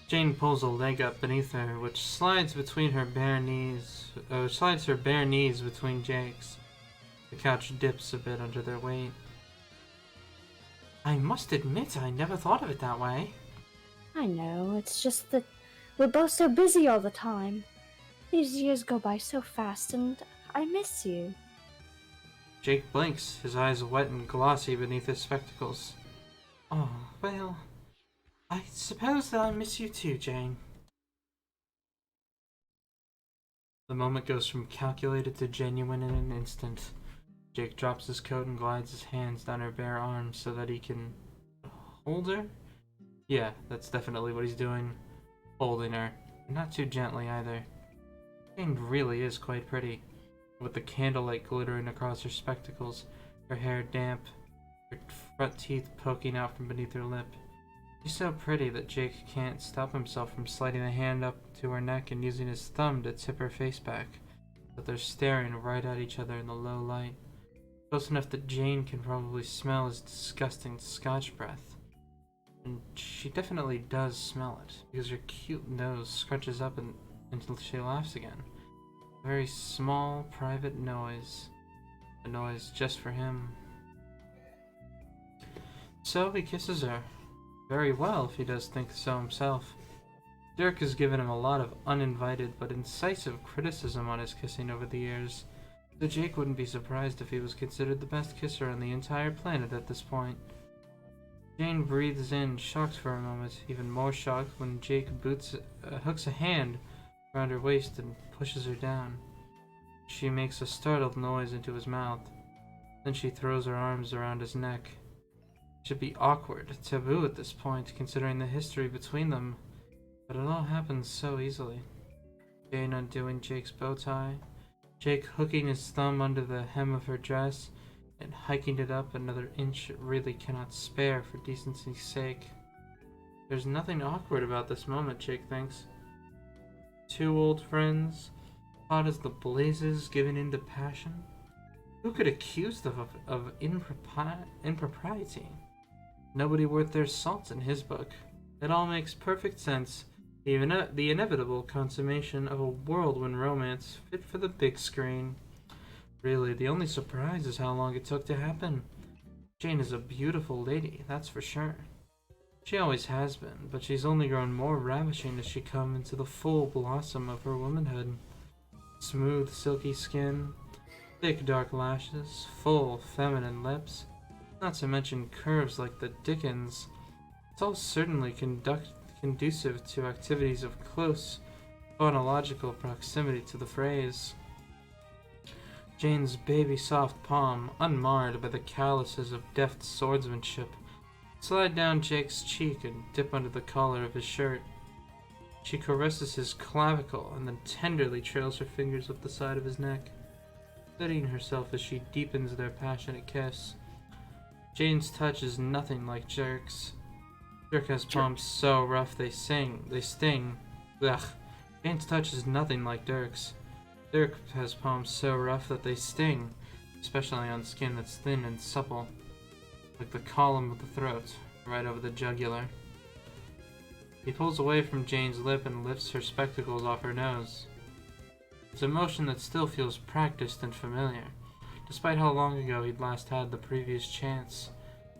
Speaker 1: Jane pulls a leg up beneath her, which slides between her bare knees. Slides her bare knees between Jake's. The couch dips a bit under their weight. I must admit, I never thought of it that way.
Speaker 5: I know, it's just that we're both so busy all the time. These years go by so fast, and I miss you.
Speaker 1: Jake blinks, his eyes wet and glossy beneath his spectacles. Oh, well, I suppose that I miss you too, Jane. The moment goes from calculated to genuine in an instant. Jake drops his coat and glides his hands down her bare arms so that he can hold her? Yeah, that's definitely what he's doing. Holding her. Not too gently either. Jane really is quite pretty, with the candlelight glittering across her spectacles, her hair damp, her front teeth poking out from beneath her lip. She's so pretty that Jake can't stop himself from sliding a hand up to her neck and using his thumb to tip her face back, but they're staring right at each other in the low light. Close enough that Jane can probably smell his disgusting Scotch breath. And she definitely does smell it, because her cute nose scrunches up until she laughs again. A very small, private noise. A noise just for him. So he kisses her. Very well, if he does think so himself. Dirk has given him a lot of uninvited but incisive criticism on his kissing over the years, so Jake wouldn't be surprised if he was considered the best kisser on the entire planet at this point. Jane breathes in, shocked for a moment, even more shocked when Jake hooks a hand around her waist and pushes her down. She makes a startled noise into his mouth. Then she throws her arms around his neck. It should be awkward, taboo at this point, considering the history between them. But it all happens so easily. Jane undoing Jake's bow tie, Jake hooking his thumb under the hem of her dress, and hiking it up another inch it really cannot spare for decency's sake. There's nothing awkward about this moment, Jake thinks. Two old friends, hot as the blazes, giving in to passion. Who could accuse them of impropriety? Nobody worth their salt in his book. It all makes perfect sense. The inevitable consummation of a whirlwind romance fit for the big screen. Really, the only surprise is how long it took to happen. Jane is a beautiful lady, that's for sure. She always has been, but she's only grown more ravishing as she comes into the full blossom of her womanhood. Smooth, silky skin, thick, dark lashes, full, feminine lips, not to mention curves like the Dickens. It's all certainly conducive to activities of close, phonological proximity to the phrase. Jane's baby soft palm, unmarred by the calluses of deft swordsmanship, slide down Jake's cheek and dip under the collar of his shirt. She caresses his clavicle and then tenderly trails her fingers up the side of his neck, steadying herself as she deepens their passionate kiss. Jane's touch is nothing like Dirk's. Dirk has palms so rough they sting. Ugh. Jane's touch is nothing like Dirk's. Dirk has palms so rough that they sting, especially on skin that's thin and supple, like the column of the throat, right over the jugular. He pulls away from Jane's lip and lifts her spectacles off her nose. It's a motion that still feels practiced and familiar, despite how long ago he'd last had the previous chance.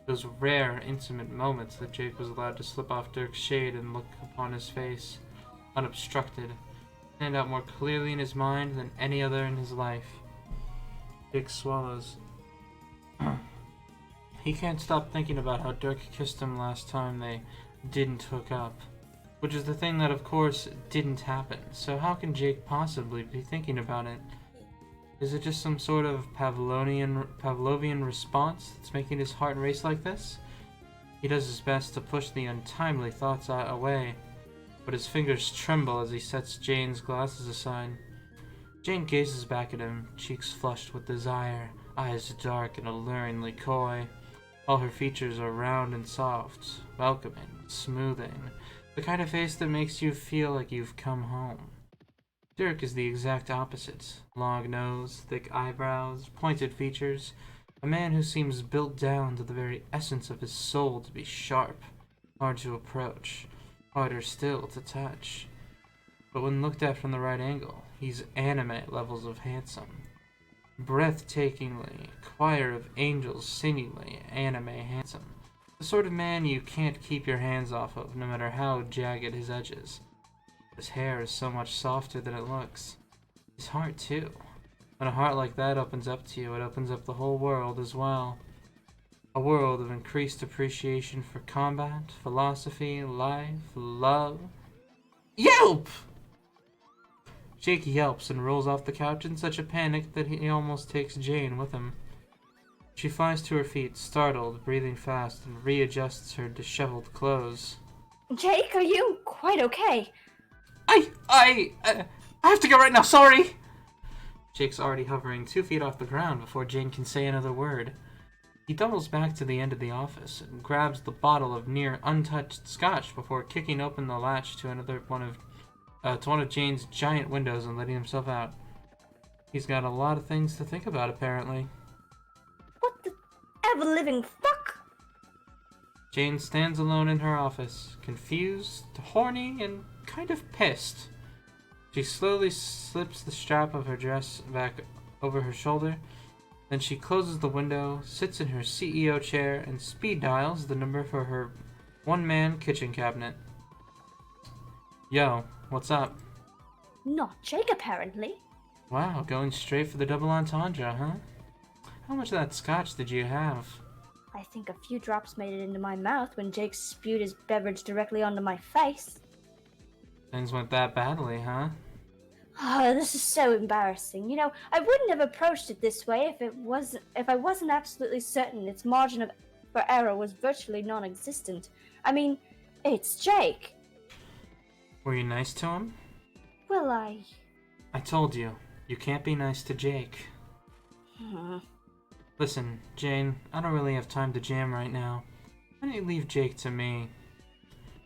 Speaker 1: Those rare, intimate moments that Jake was allowed to slip off Dirk's shade and look upon his face, unobstructed, stand out more clearly in his mind than any other in his life. Jake swallows. He can't stop thinking about how Dirk kissed him last time they didn't hook up, which is the thing that, of course, didn't happen. So how can Jake possibly be thinking about it? Is it just some sort of Pavlovian response that's making his heart race like this? He does his best to push the untimely thoughts away, but his fingers tremble as he sets Jane's glasses aside. Jane gazes back at him, cheeks flushed with desire, eyes dark and alluringly coy. All her features are round and soft, welcoming, smoothing, the kind of face that makes you feel like you've come home. Dirk is the exact opposite. Long nose, thick eyebrows, pointed features. A man who seems built down to the very essence of his soul to be sharp, hard to approach, harder still to touch. But when looked at from the right angle, he's anime levels of handsome. Breathtakingly, choir of angels singingly anime handsome. The sort of man you can't keep your hands off of, no matter how jagged his edges. His hair is so much softer than it looks. His heart, too. When a heart like that opens up to you, it opens up the whole world as well. A world of increased appreciation for combat, philosophy, life, love. Yelp! Jake yelps and rolls off the couch in such a panic that he almost takes Jane with him. She flies to her feet, startled, breathing fast, and readjusts her disheveled clothes.
Speaker 5: Jake, are you quite okay?
Speaker 1: I have to go right now, sorry! Jake's already hovering 2 feet off the ground before Jane can say another word. He doubles back to the end of the office and grabs the bottle of near untouched scotch before kicking open the latch to one of Jane's giant windows and letting himself out. He's got a lot of things to think about, apparently.
Speaker 5: What the ever-living fuck?
Speaker 1: Jane stands alone in her office, confused, horny, and kind of pissed. She slowly slips the strap of her dress back over her shoulder Then she closes the window, sits in her CEO chair, and speed dials the number for her one-man kitchen cabinet. Yo, what's up?
Speaker 5: Not Jake, apparently.
Speaker 1: Wow, going straight for the double entendre, huh? How much of that scotch did you have?
Speaker 5: I think a few drops made it into my mouth when Jake spewed his beverage directly onto my face.
Speaker 1: Things went that badly, huh?
Speaker 5: Oh, this is so embarrassing. You know, I wouldn't have approached it this way if I wasn't absolutely certain its margin for error was virtually non-existent. I mean, it's Jake.
Speaker 1: Were you nice to him?
Speaker 5: Well, I
Speaker 1: told you, you can't be nice to Jake. Listen, Jane, I don't really have time to jam right now. Why don't you leave Jake to me?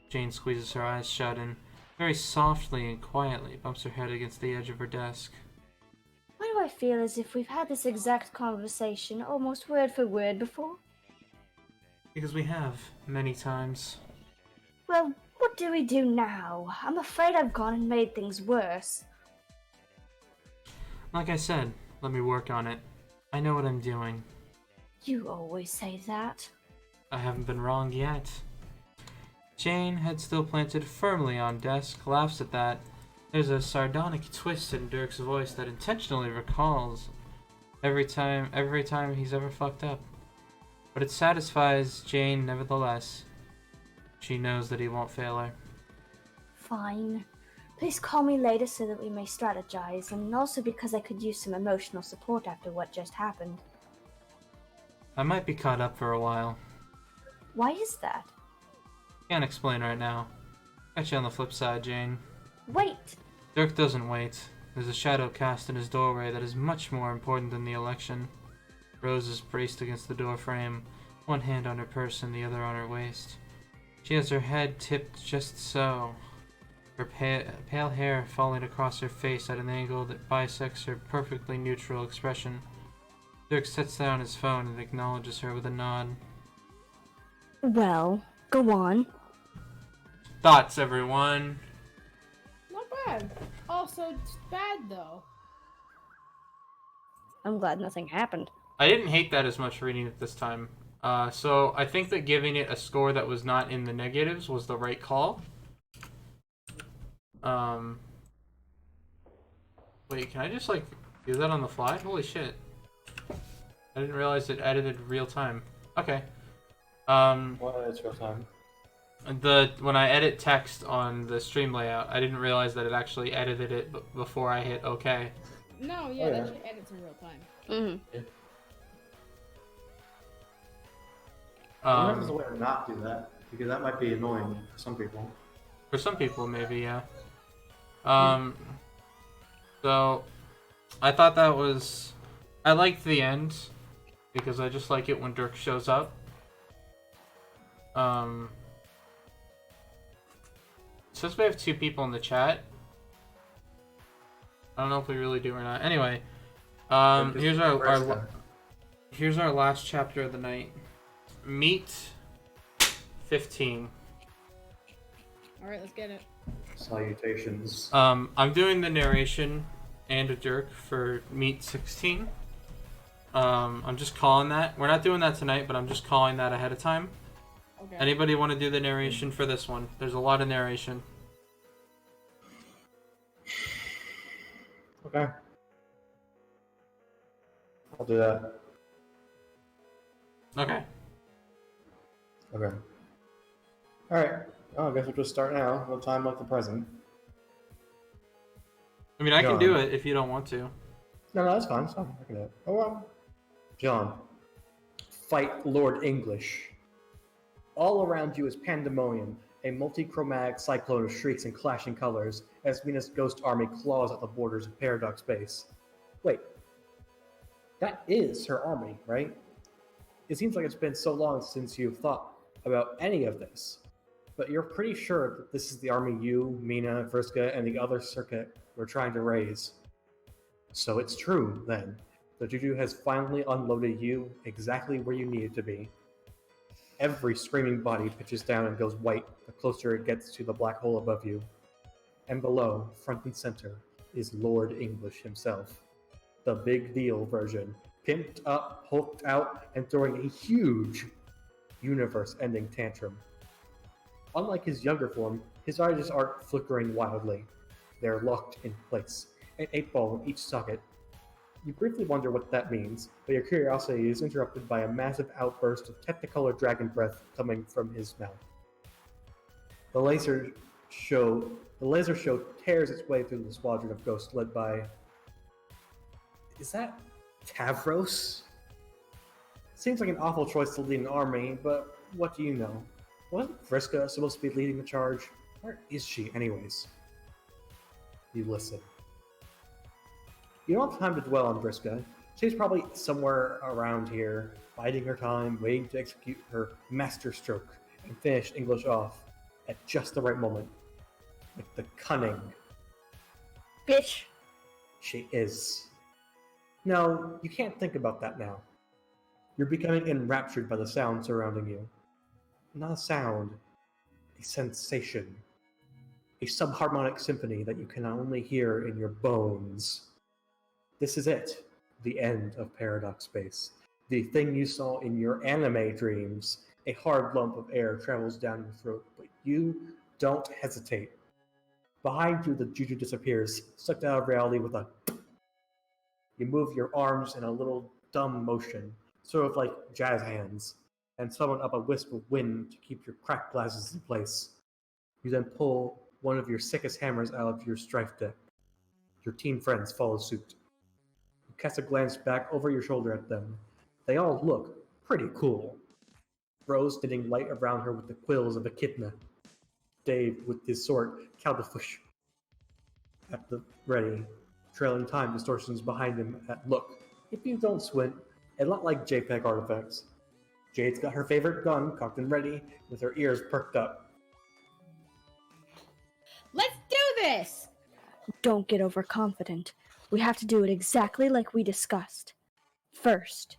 Speaker 1: Jane squeezes her eyes shut and, very softly and quietly, bumps her head against the edge of her desk.
Speaker 5: Why do I feel as if we've had this exact conversation almost word for word before?
Speaker 1: Because we have, many times.
Speaker 5: Well, what do we do now? I'm afraid I've gone and made things worse.
Speaker 1: Like I said, let me work on it. I know what I'm doing.
Speaker 5: You always say that.
Speaker 1: I haven't been wrong yet. Jane, head still planted firmly on desk, laughs at that. There's a sardonic twist in Dirk's voice that intentionally recalls every time he's ever fucked up. But it satisfies Jane nevertheless. She knows that he won't fail her.
Speaker 5: Fine. Please call me later so that we may strategize, and also because I could use some emotional support after what just happened.
Speaker 1: I might be caught up for a while.
Speaker 5: Why is that?
Speaker 1: Can't explain right now. Catch you on the flip side, Jane.
Speaker 5: Wait!
Speaker 1: Dirk doesn't wait. There's a shadow cast in his doorway that is much more important than the election. Rose is braced against the door frame, one hand on her purse and the other on her waist. She has her head tipped just so, her pale hair falling across her face at an angle that bisects her perfectly neutral expression. Dirk sets down his phone and acknowledges her with a nod.
Speaker 5: Well, go on.
Speaker 1: Thoughts, everyone?
Speaker 2: Not bad. Also, it's bad though.
Speaker 3: I'm glad nothing happened.
Speaker 1: I didn't hate that as much reading it this time. So I think that giving it a score that was not in the negatives was the right call. Wait, can I just like do that on the fly? Holy shit. I didn't realize it edited real time. Okay.
Speaker 4: Well, it's real time.
Speaker 1: When I edit text on the stream layout, I didn't realize that it actually edited it before I hit OK.
Speaker 2: No, yeah,
Speaker 4: Oh, yeah.
Speaker 2: that shit edits in real time.
Speaker 3: Mm-hmm.
Speaker 4: I wonder if there's a way to not do that, because that might be annoying for some people.
Speaker 1: For some people, maybe, yeah. So, I thought that was... I liked the end, because I just like it when Dirk shows up. It says we have 2 people in the chat. I don't know if we really do or not. Anyway, here's our last chapter of the night. Meet 15.
Speaker 2: Alright, let's get it.
Speaker 4: Salutations.
Speaker 1: I'm doing the narration and a Dirk for Meet 16. I'm just calling that. We're not doing that tonight, but I'm just calling that ahead of time.
Speaker 2: Okay.
Speaker 1: Anybody want to do the narration for this one? There's a lot of narration.
Speaker 4: Okay. I'll do that.
Speaker 1: Okay.
Speaker 4: Okay. Alright. Oh, I guess we'll just start now. No time like the present.
Speaker 1: I mean, I can
Speaker 4: John.
Speaker 1: do it if you don't want to.
Speaker 4: No, that's fine. It's fine. I can do it. Oh, John. Fight Lord English. All around you is pandemonium, a multi-chromatic cyclone of shrieks and clashing colors as Venus' ghost army claws at the borders of Paradox Base. Wait. That is her army, right? It seems like it's been so long since you've thought about any of this, but you're pretty sure that this is the army you, Mina, Vriska, and the other circuit were trying to raise. So it's true, then. The Juju has finally unloaded you exactly where you needed to be. Every screaming body pitches down and goes white the closer it gets to the black hole above you. And below, front and center, is Lord English himself. The big deal version pimped up, hulked out, and throwing a huge universe-ending tantrum. Unlike his younger form, his eyes aren't flickering wildly. They're locked in place, an 8-ball in each socket. You briefly wonder what that means, but your curiosity is interrupted by a massive outburst of technicolor dragon breath coming from his mouth. The laser show tears its way through the squadron of ghosts led by... Is that Tavros? Seems like an awful choice to lead an army, but what do you know? Wasn't Vriska supposed to be leading the charge? Where is she, anyways? You listen. You don't have time to dwell on Vriska. She's probably somewhere around here, biding her time, waiting to execute her master stroke and finish English off at just the right moment. With the cunning.
Speaker 5: Bitch.
Speaker 4: She is. No, you can't think about that now. You're becoming enraptured by the sound surrounding you. Not a sound, a sensation. A subharmonic symphony that you can only hear in your bones. This is it, the end of Paradox Space. The thing you saw in your anime dreams. A hard lump of air travels down your throat, but you don't hesitate. Behind you, the juju disappears, sucked out of reality with a... You move your arms in a little dumb motion, sort of like jazz hands, and summon up a wisp of wind to keep your cracked glasses in place. You then pull one of your sickest hammers out of your strife deck. Your teen friends follow suit. You cast a glance back over your shoulder at them. They all look pretty cool. Rose knitting light around her with the quills of echidna. Dave with his sword, Caldifush, at the ready, trailing time distortions behind him at look. If you don't squint, a lot like JPEG artifacts. Jade's got her favorite gun cocked and ready, with her ears perked up.
Speaker 2: Let's do this!
Speaker 3: Don't get overconfident. We have to do it exactly like we discussed. First.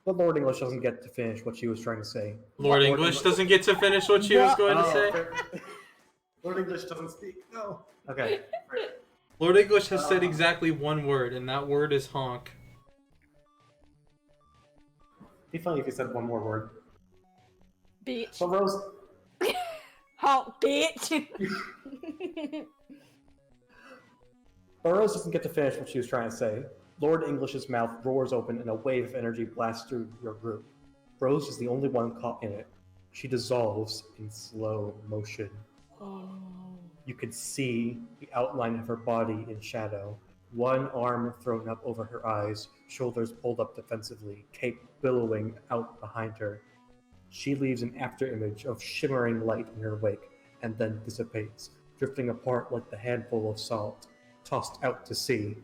Speaker 4: But Lord English doesn't get to finish what she was trying to say.
Speaker 1: Lord English doesn't get to finish what she was going to say.
Speaker 4: Lord English doesn't speak. No. Okay.
Speaker 1: Lord English has said exactly one word, and that word is honk.
Speaker 4: It'd be funny if he said one more word.
Speaker 3: Bitch.
Speaker 4: So Rose...
Speaker 3: Honk, bitch.
Speaker 4: But Rose doesn't get to finish what she was trying to say. Lord English's mouth roars open and a wave of energy blasts through your group. Rose is the only one caught in it. She dissolves in slow motion. You can see the outline of her body in shadow. One arm thrown up over her eyes, shoulders pulled up defensively, cape billowing out behind her. She leaves an afterimage of shimmering light in her wake, and then dissipates, drifting apart like the handful of salt tossed out to sea.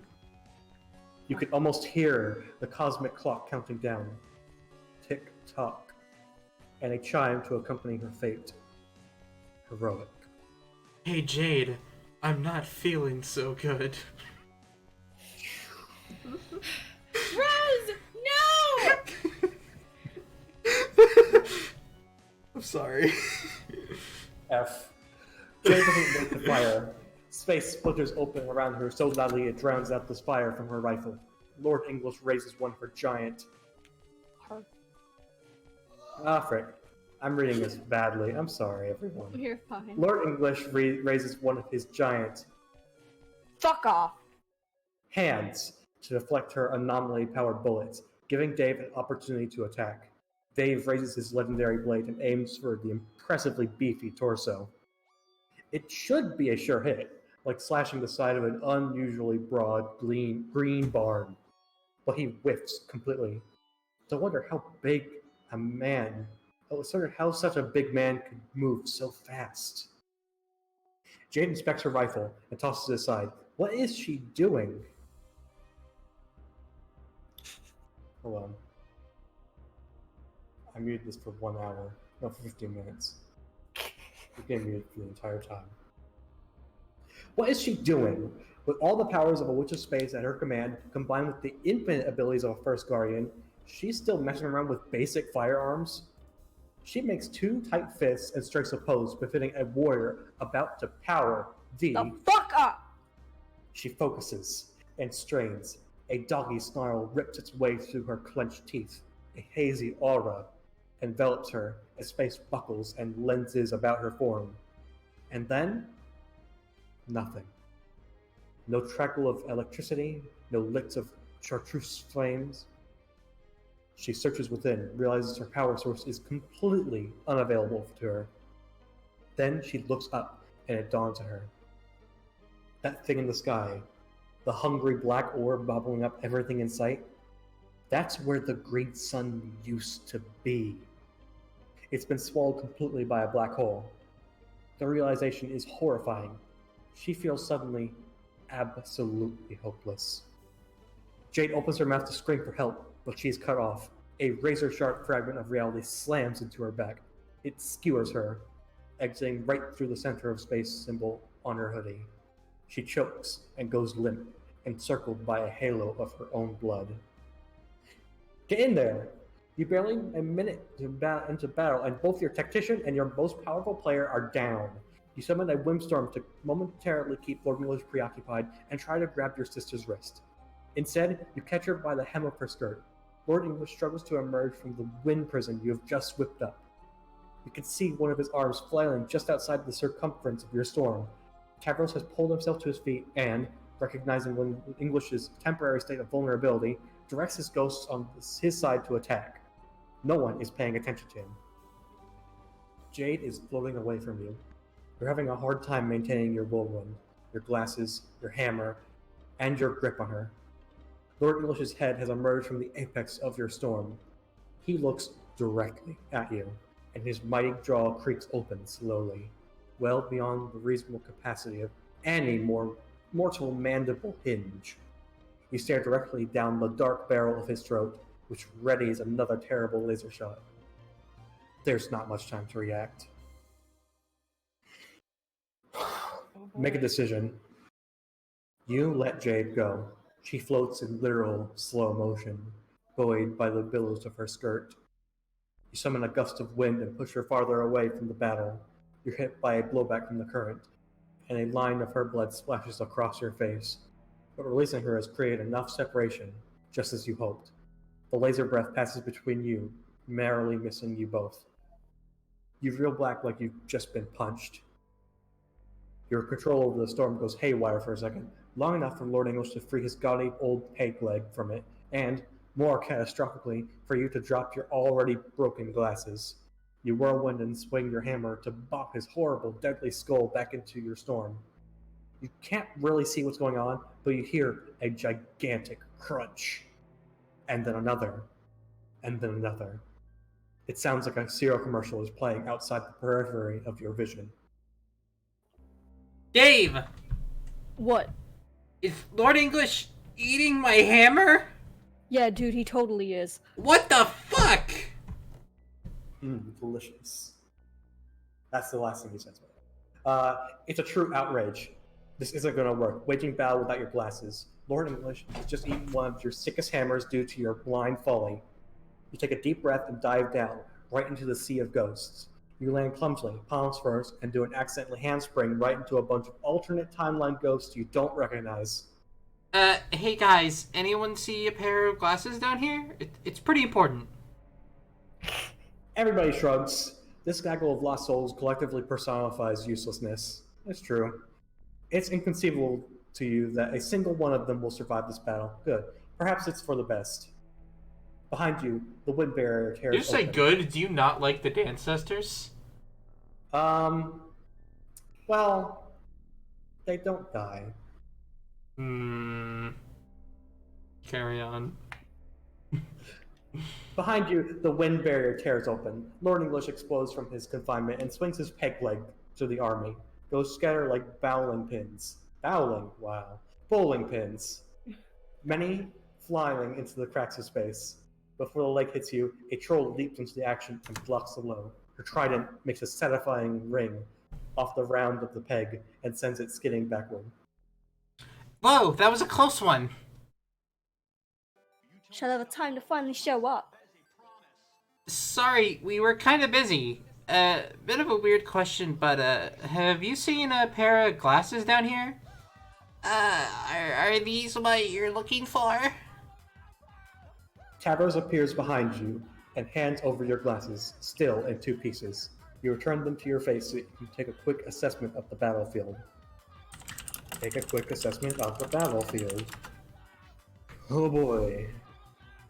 Speaker 4: You can almost hear the cosmic clock counting down. Tick-tock. And a chime to accompany her fate. Heroic.
Speaker 1: Hey Jade, I'm not feeling so good.
Speaker 2: Rose! No!
Speaker 1: I'm sorry.
Speaker 4: F. Jade doesn't make the fire. Space splinters open around her so loudly it drowns out the fire from her rifle. Lord English raises one of her giant... frick. I'm reading this badly. I'm sorry, everyone.
Speaker 3: You're fine.
Speaker 4: Lord English raises one of his giant...
Speaker 5: Fuck off.
Speaker 4: hands to deflect her anomaly-powered bullets, giving Dave an opportunity to attack. Dave raises his legendary blade and aims for the impressively beefy torso. It should be a sure hit, like slashing the side of an unusually broad green barn, but he whiffs completely. So I wonder how big a man, how such a big man could move so fast. Jade inspects her rifle and tosses it aside. What is she doing? Hold on. I muted this for 1 hour. No, for 15 minutes. You've been muted for the entire time. What is she doing? With all the powers of a Witch of Space at her command, combined with the infinite abilities of a First Guardian, she's still messing around with basic firearms? She makes two tight fists and strikes a pose befitting a warrior about to power the...
Speaker 5: The fuck up!
Speaker 4: She focuses and strains, A doggy snarl rips its way through her clenched teeth. A hazy aura envelops her as space buckles and lenses about her form. And then, nothing. No trackle of electricity, no licks of chartreuse flames. She searches within, realizes her power source is completely unavailable to her. Then she looks up, and it dawns on her. That thing in the sky, the hungry black orb bubbling up everything in sight, that's where the great sun used to be. It's been swallowed completely by a black hole. The realization is horrifying. She feels suddenly absolutely hopeless. Jade opens her mouth to scream for help, but she is cut off. A razor-sharp fragment of reality slams into her back. It skewers her, exiting right through the center of space symbol on her hoodie. She chokes and goes limp, encircled by a halo of her own blood. Get in there! You barely a minute into battle, and both your tactician and your most powerful player are down. You summon a windstorm to momentarily keep Lord English preoccupied and try to grab your sister's wrist. Instead, you catch her by the hem of her skirt. Lord English struggles to emerge from the wind prison you have just whipped up. You can see one of his arms flailing just outside the circumference of your storm. Tavros has pulled himself to his feet and, recognizing Lord English's temporary state of vulnerability, directs his ghosts on his side to attack. No one is paying attention to him. Jade is floating away from you. You're having a hard time maintaining your whirlwind, your glasses, your hammer, and your grip on her. Lord English's head has emerged from the apex of your storm. He looks directly at you, and his mighty jaw creaks open slowly, well beyond the reasonable capacity of any mortal mandible hinge. You stare directly down the dark barrel of his throat, which readies another terrible laser shot. There's not much time to react. Make a decision. You let Jade go. She floats in literal slow motion, buoyed by the billows of her skirt. You summon a gust of wind and push her farther away from the battle. You're hit by a blowback from the current, and a line of her blood splashes across your face. But releasing her has created enough separation, just as you hoped. The laser breath passes between you, merrily missing you both. You reel back like you've just been punched. Your control over the storm goes haywire for a second, long enough for Lord English to free his gaudy old peg leg from it, and, more catastrophically, for you to drop your already broken glasses. You whirlwind and swing your hammer to bop his horrible, deadly skull back into your storm. You can't really see what's going on, but you hear a gigantic crunch. And then another. And then another. It sounds like a cereal commercial is playing outside the periphery of your vision.
Speaker 1: Dave!
Speaker 3: What?
Speaker 1: Is Lord English eating my hammer?
Speaker 3: Yeah, dude, he totally is.
Speaker 1: What the fuck?
Speaker 4: Delicious. That's the last thing he says. It's a true outrage. This isn't going to work. Waging battle without your glasses. Lord English has just eaten one of your sickest hammers due to your blind folly. You take a deep breath and dive down, right into the sea of ghosts. You land clumsily, palms first, and do an accidentally handspring right into a bunch of alternate timeline ghosts you don't recognize.
Speaker 1: Hey guys, anyone see a pair of glasses down here? It's pretty important.
Speaker 4: Everybody shrugs. This gaggle of lost souls collectively personifies uselessness. It's true. It's inconceivable to you that a single one of them will survive this battle. Good. Perhaps it's for the best. Behind you, the wind barrier tears
Speaker 1: Did you say
Speaker 4: open.
Speaker 1: good? Do you not like the Dancestors?
Speaker 4: Well, they don't die.
Speaker 1: Carry on.
Speaker 4: Behind you, the wind barrier tears open. Lord English explodes from his confinement and swings his peg leg to the army. Those scatter like bowling pins. Bowling? Wow. Bowling pins. Many flying into the cracks of space. Before the leg hits you, a troll leaps into the action and blocks the blow. Her trident makes a satisfying ring off the round of the peg and sends it skidding backward.
Speaker 1: Whoa, that was a close one.
Speaker 5: Shall have a time to finally show up.
Speaker 1: Sorry, we were kind of busy. Bit of a weird question, but have you seen a pair of glasses down here? Are these what you're looking for?
Speaker 4: Tavros appears behind you and hands over your glasses, still in 2 pieces. You return them to your face so you can take a quick assessment of the battlefield. Take a quick assessment of the battlefield. Oh boy.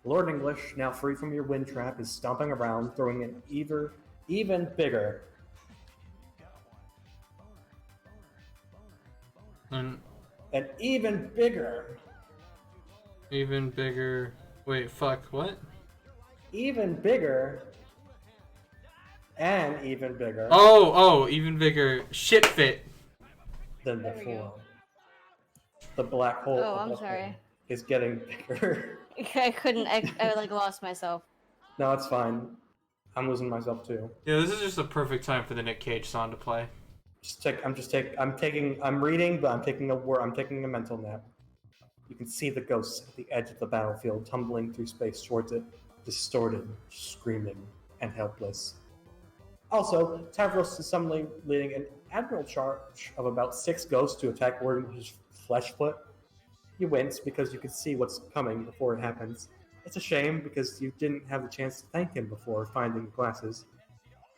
Speaker 4: Lord English, now free from your wind trap, is stomping around, throwing an even bigger.
Speaker 1: An
Speaker 4: An even bigger.
Speaker 1: even bigger. Wait, fuck, what?
Speaker 4: Even bigger. And even bigger
Speaker 1: Oh, even bigger. Shit fit.
Speaker 4: than
Speaker 2: There we
Speaker 4: before.
Speaker 2: go.
Speaker 4: The black hole
Speaker 3: Oh, I'm
Speaker 4: above
Speaker 3: sorry.
Speaker 4: him is getting bigger.
Speaker 3: I couldn't. I like lost myself.
Speaker 4: No, it's fine. I'm losing myself too.
Speaker 1: Yeah, this is just the perfect time for the Nick Cage song to play.
Speaker 4: I'm reading, but I'm taking a mental nap. You can see the ghosts at the edge of the battlefield tumbling through space towards it, distorted, screaming, and helpless. Also, Tavros is suddenly leading an admiral charge of about 6 ghosts to attack Lord English's flesh foot. You wince because you can see what's coming before it happens. It's a shame because you didn't have the chance to thank him before finding the glasses.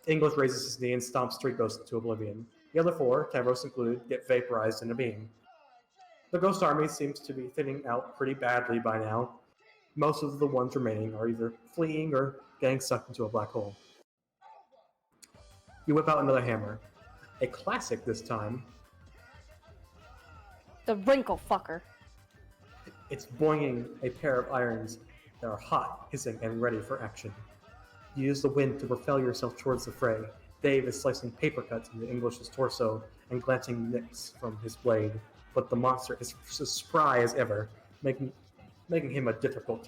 Speaker 4: English raises his knee and stomps 3 ghosts into oblivion. The other 4, Tavros included, get vaporized in a beam. The ghost army seems to be thinning out pretty badly by now. Most of the ones remaining are either fleeing or getting sucked into a black hole. You whip out another hammer. A classic this time.
Speaker 3: The wrinkle fucker.
Speaker 4: It's boinging a pair of irons that are hot, hissing, and ready for action. You use the wind to propel yourself towards the fray. Dave is slicing paper cuts into English's torso and glancing nicks from his blade, but the monster is as spry as ever, making him a difficult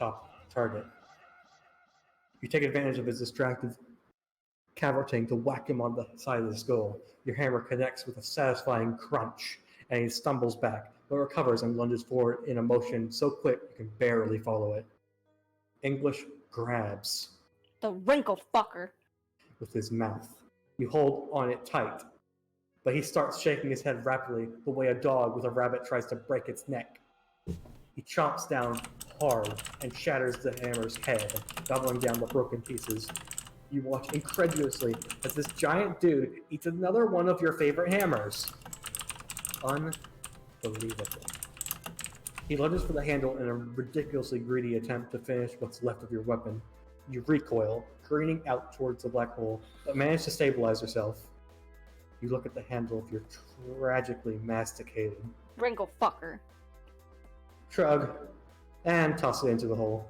Speaker 4: target. You take advantage of his distracted cavorting to whack him on the side of the skull. Your hammer connects with a satisfying crunch, and he stumbles back, but recovers and lunges forward in a motion so quick you can barely follow it. English grabs
Speaker 3: The wrinkle fucker.
Speaker 4: with his mouth. You hold on it tight, but he starts shaking his head rapidly the way a dog with a rabbit tries to break its neck. He chomps down hard and shatters the hammer's head, gobbling down the broken pieces. You watch incredulously as this giant dude eats another one of your favorite hammers. Unbelievable. He lunges for the handle in a ridiculously greedy attempt to finish what's left of your weapon. You recoil, careening out towards the black hole, but manage to stabilize yourself. You look at the handle of your tragically masticated
Speaker 3: Wrinkle fucker.
Speaker 4: shrug, and toss it into the hole.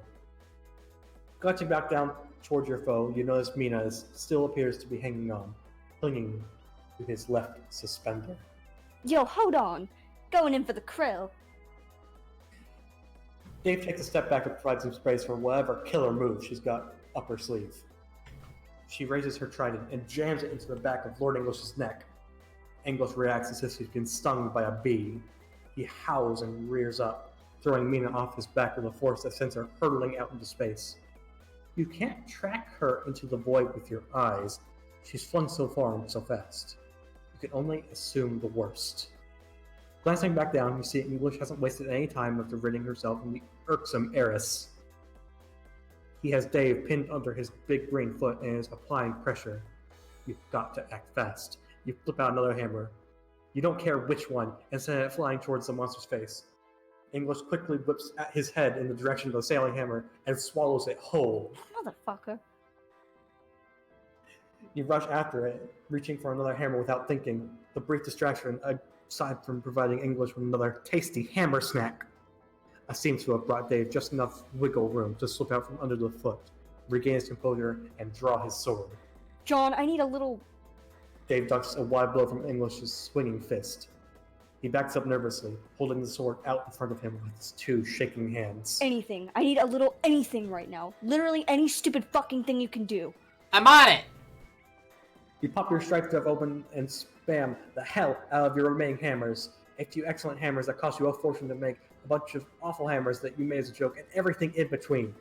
Speaker 4: Clutching back down towards your foe, you notice Mina still appears to be hanging on, clinging to his left suspender.
Speaker 3: Yo, hold on. Going in for the krill.
Speaker 4: Dave takes a step back and provides some space for whatever killer move she's got up her sleeve. She raises her trident and jams it into the back of Lord English's neck. English reacts as if he's been stung by a bee. He howls and rears up, throwing Mina off his back with a force that sends her hurtling out into space. You can't track her into the void with your eyes. She's flung so far and so fast. You can only assume the worst. Glancing back down, you see English hasn't wasted any time after ridding herself of the irksome heiress. He has Dave pinned under his big green foot and is applying pressure. You've got to act fast. You flip out another hammer. You don't care which one, and send it flying towards the monster's face. English quickly whips at his head in the direction of the sailing hammer and swallows it whole.
Speaker 3: Motherfucker.
Speaker 4: You rush after it, reaching for another hammer without thinking. The brief distraction, aside from providing English with another tasty hammer snack, seems to have brought Dave just enough wiggle room to slip out from under the foot, regain his composure, and draw his sword.
Speaker 3: John, I need a little...
Speaker 4: Dave ducks a wide blow from English's swinging fist. He backs up nervously, holding the sword out in front of him with his 2 shaking hands.
Speaker 3: anything. I need a little anything right now. Literally any stupid fucking thing you can do.
Speaker 1: I'm on it!
Speaker 4: You pop your strike drive open and spam the hell out of your remaining hammers. A few excellent hammers that cost you a fortune to make, a bunch of awful hammers that you made as a joke, and everything in between.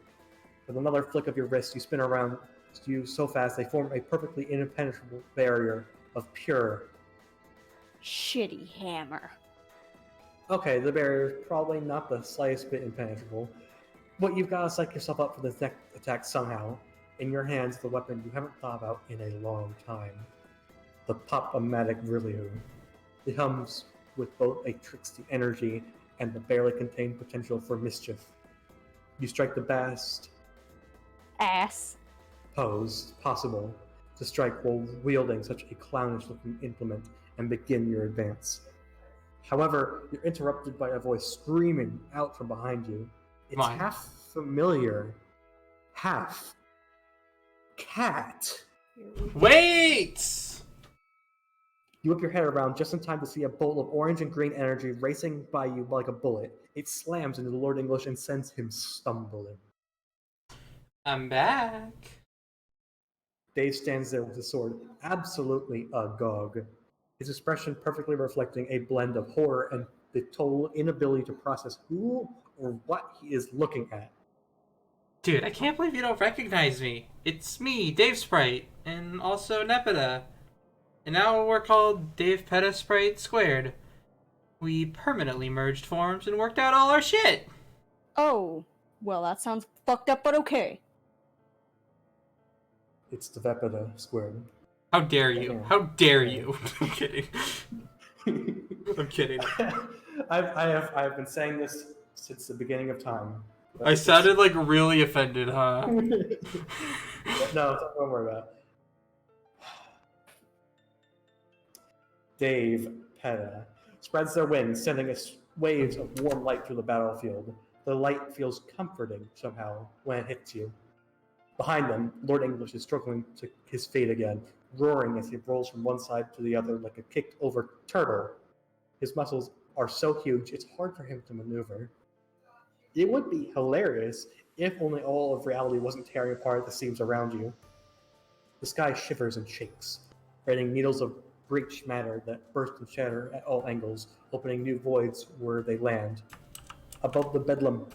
Speaker 4: With another flick of your wrist, you spin around you so fast they form a perfectly impenetrable barrier of pure.
Speaker 3: Shitty hammer.
Speaker 4: Okay, the barrier is probably not the slightest bit impenetrable, but you've got to psych yourself up for the next attack somehow. In your hands, the weapon you haven't thought about in a long time. The Pop-O-Matic Rilliu. It comes with both a tricksy energy and the barely contained potential for mischief. You strike the best
Speaker 3: Ass.
Speaker 4: pose possible to strike while wielding such a clownish-looking implement and begin your advance. However, you're interrupted by a voice screaming out from behind you. It's
Speaker 1: Mine.
Speaker 4: half familiar, half cat.
Speaker 1: Wait!
Speaker 4: You whip your head around just in time to see a bolt of orange and green energy racing by you like a bullet. It slams into Lord English and sends him stumbling.
Speaker 1: I'm back.
Speaker 4: Dave stands there with his sword, absolutely agog, his expression perfectly reflecting a blend of horror and the total inability to process who or what he is looking at.
Speaker 1: Dude, I can't believe you don't recognize me. It's me, Dave Sprite, and also Nepeta. And now we're called Dave Peta Sprite Squared. We permanently merged forms and worked out all our shit.
Speaker 3: Oh, well, that sounds fucked up, but okay.
Speaker 4: It's the Vepida squared.
Speaker 1: How dare you? How dare you? I'm kidding. I'm kidding.
Speaker 4: I've been saying this since the beginning of time.
Speaker 1: I sounded like really offended, huh?
Speaker 4: No, don't worry about it. Dave Peta spreads their wings, sending us waves of warm light through the battlefield. The light feels comforting somehow when it hits you. Behind them, Lord English is struggling to his fate again, roaring as he rolls from one side to the other like a kicked-over turtle. His muscles are so huge, it's hard for him to maneuver. It would be hilarious if only all of reality wasn't tearing apart at the seams around you. The sky shivers and shakes, raining needles of breach matter that burst and shatter at all angles, opening new voids where they land. Above the bedlam,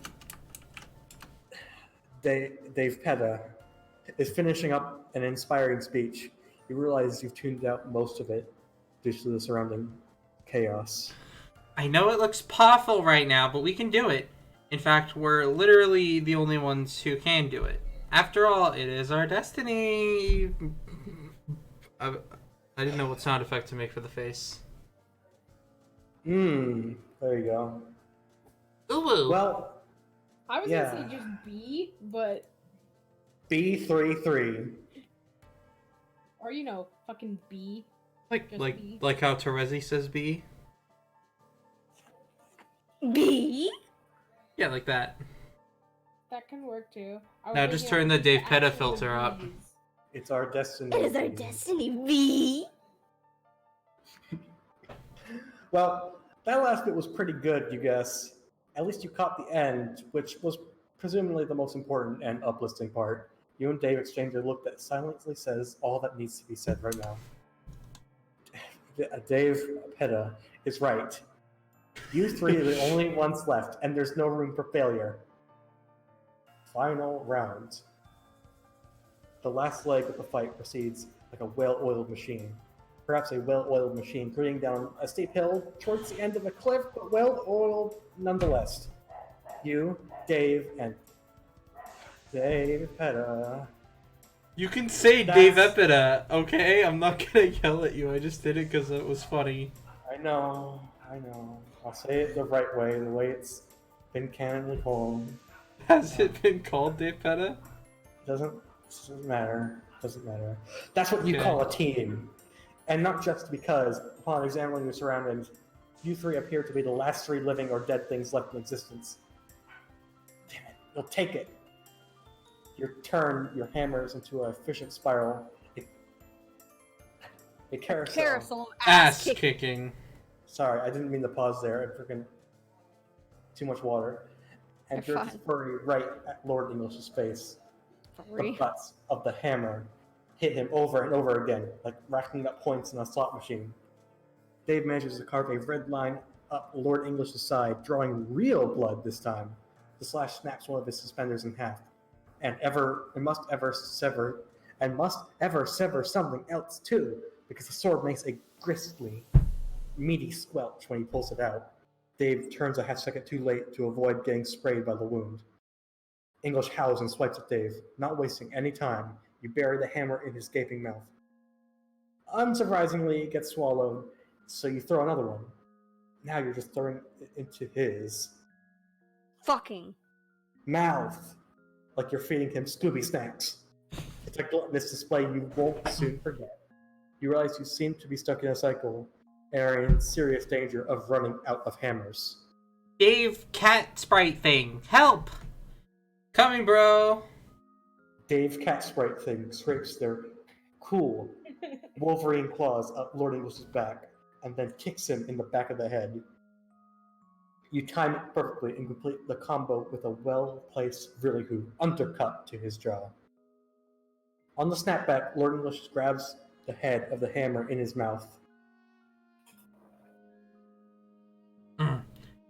Speaker 4: Dave Peta is finishing up an inspiring speech. You realize you've tuned out most of it due to the surrounding chaos.
Speaker 1: I know it looks awful right now, but we can do it. In fact, we're literally the only ones who can do it. After all, it is our destiny. I didn't know what sound effect to make for the face.
Speaker 4: There you go.
Speaker 1: Ooh.
Speaker 4: Well,
Speaker 2: I was
Speaker 4: yeah.
Speaker 2: gonna say just B, but
Speaker 4: B33.
Speaker 2: or fucking B.
Speaker 1: Like
Speaker 2: Just
Speaker 1: like
Speaker 2: B.
Speaker 1: like how Terezi says B?
Speaker 5: B?
Speaker 1: Yeah, like that.
Speaker 2: That can work too. I was
Speaker 1: Now just
Speaker 2: thinking
Speaker 1: turn the
Speaker 2: of
Speaker 1: Dave Peta
Speaker 2: actual
Speaker 1: filter up.
Speaker 2: Bs.
Speaker 4: It's our destiny.
Speaker 5: It is our destiny, B.
Speaker 4: Well, that last bit was pretty good, you guess. At least you caught the end, which was presumably the most important and uplifting part. You and Dave exchange a look that silently says all that needs to be said right now. Dave Peta is right. You three are the only ones left, and there's no room for failure. Final round. The last leg of the fight proceeds like a well-oiled machine. Perhaps a well-oiled machine gritting down a steep hill towards the end of a cliff, but well-oiled nonetheless. You, Dave, and Dave Peta.
Speaker 1: You can say
Speaker 4: That's-
Speaker 1: Dave Epida, okay? I'm not gonna yell at you. I just did it because it was funny.
Speaker 4: I know. I'll say it the right way, the way it's been canonically called.
Speaker 1: Has it been called Dave Peta?
Speaker 4: Doesn't matter. That's what you
Speaker 1: Okay.
Speaker 4: call a team. And not just because, upon examining your surroundings, you three appear to be the last three living or dead things left in existence. Damn it, you'll take it. Your hammers into an efficient spiral. A carousel.
Speaker 3: Carousel
Speaker 1: Ass kicking.
Speaker 4: Sorry, I didn't mean to pause there. I freaking too much water. And
Speaker 3: You're
Speaker 4: you're
Speaker 3: fine.
Speaker 4: furry right at Lord English's face. The
Speaker 3: Sorry.
Speaker 4: butts of the hammer hit him over and over again, like racking up points in a slot machine. Dave manages to carve a red line up Lord English's side, drawing real blood this time. The slash snaps one of his suspenders in half, and must ever sever something else too, because the sword makes a gristly, meaty squelch when he pulls it out. Dave turns a half second too late to avoid getting sprayed by the wound. English howls and swipes at Dave. Not wasting any time, you bury the hammer in his gaping mouth. Unsurprisingly, it gets swallowed, so you throw another one. Now you're just throwing it into his
Speaker 3: Fucking.
Speaker 4: mouth, like you're feeding him Scooby snacks. It's a gluttonous display you won't soon forget. You realize you seem to be stuck in a cycle and are in serious danger of running out of hammers.
Speaker 1: Dave, cat sprite thing, help! Coming, bro.
Speaker 4: Dave Cat Sprite thing scrapes their cool Wolverine claws up Lord English's back and then kicks him in the back of the head. You time it perfectly and complete the combo with a well-placed really hoop undercut to his jaw. On the snapback, Lord English grabs the head of the hammer in his mouth.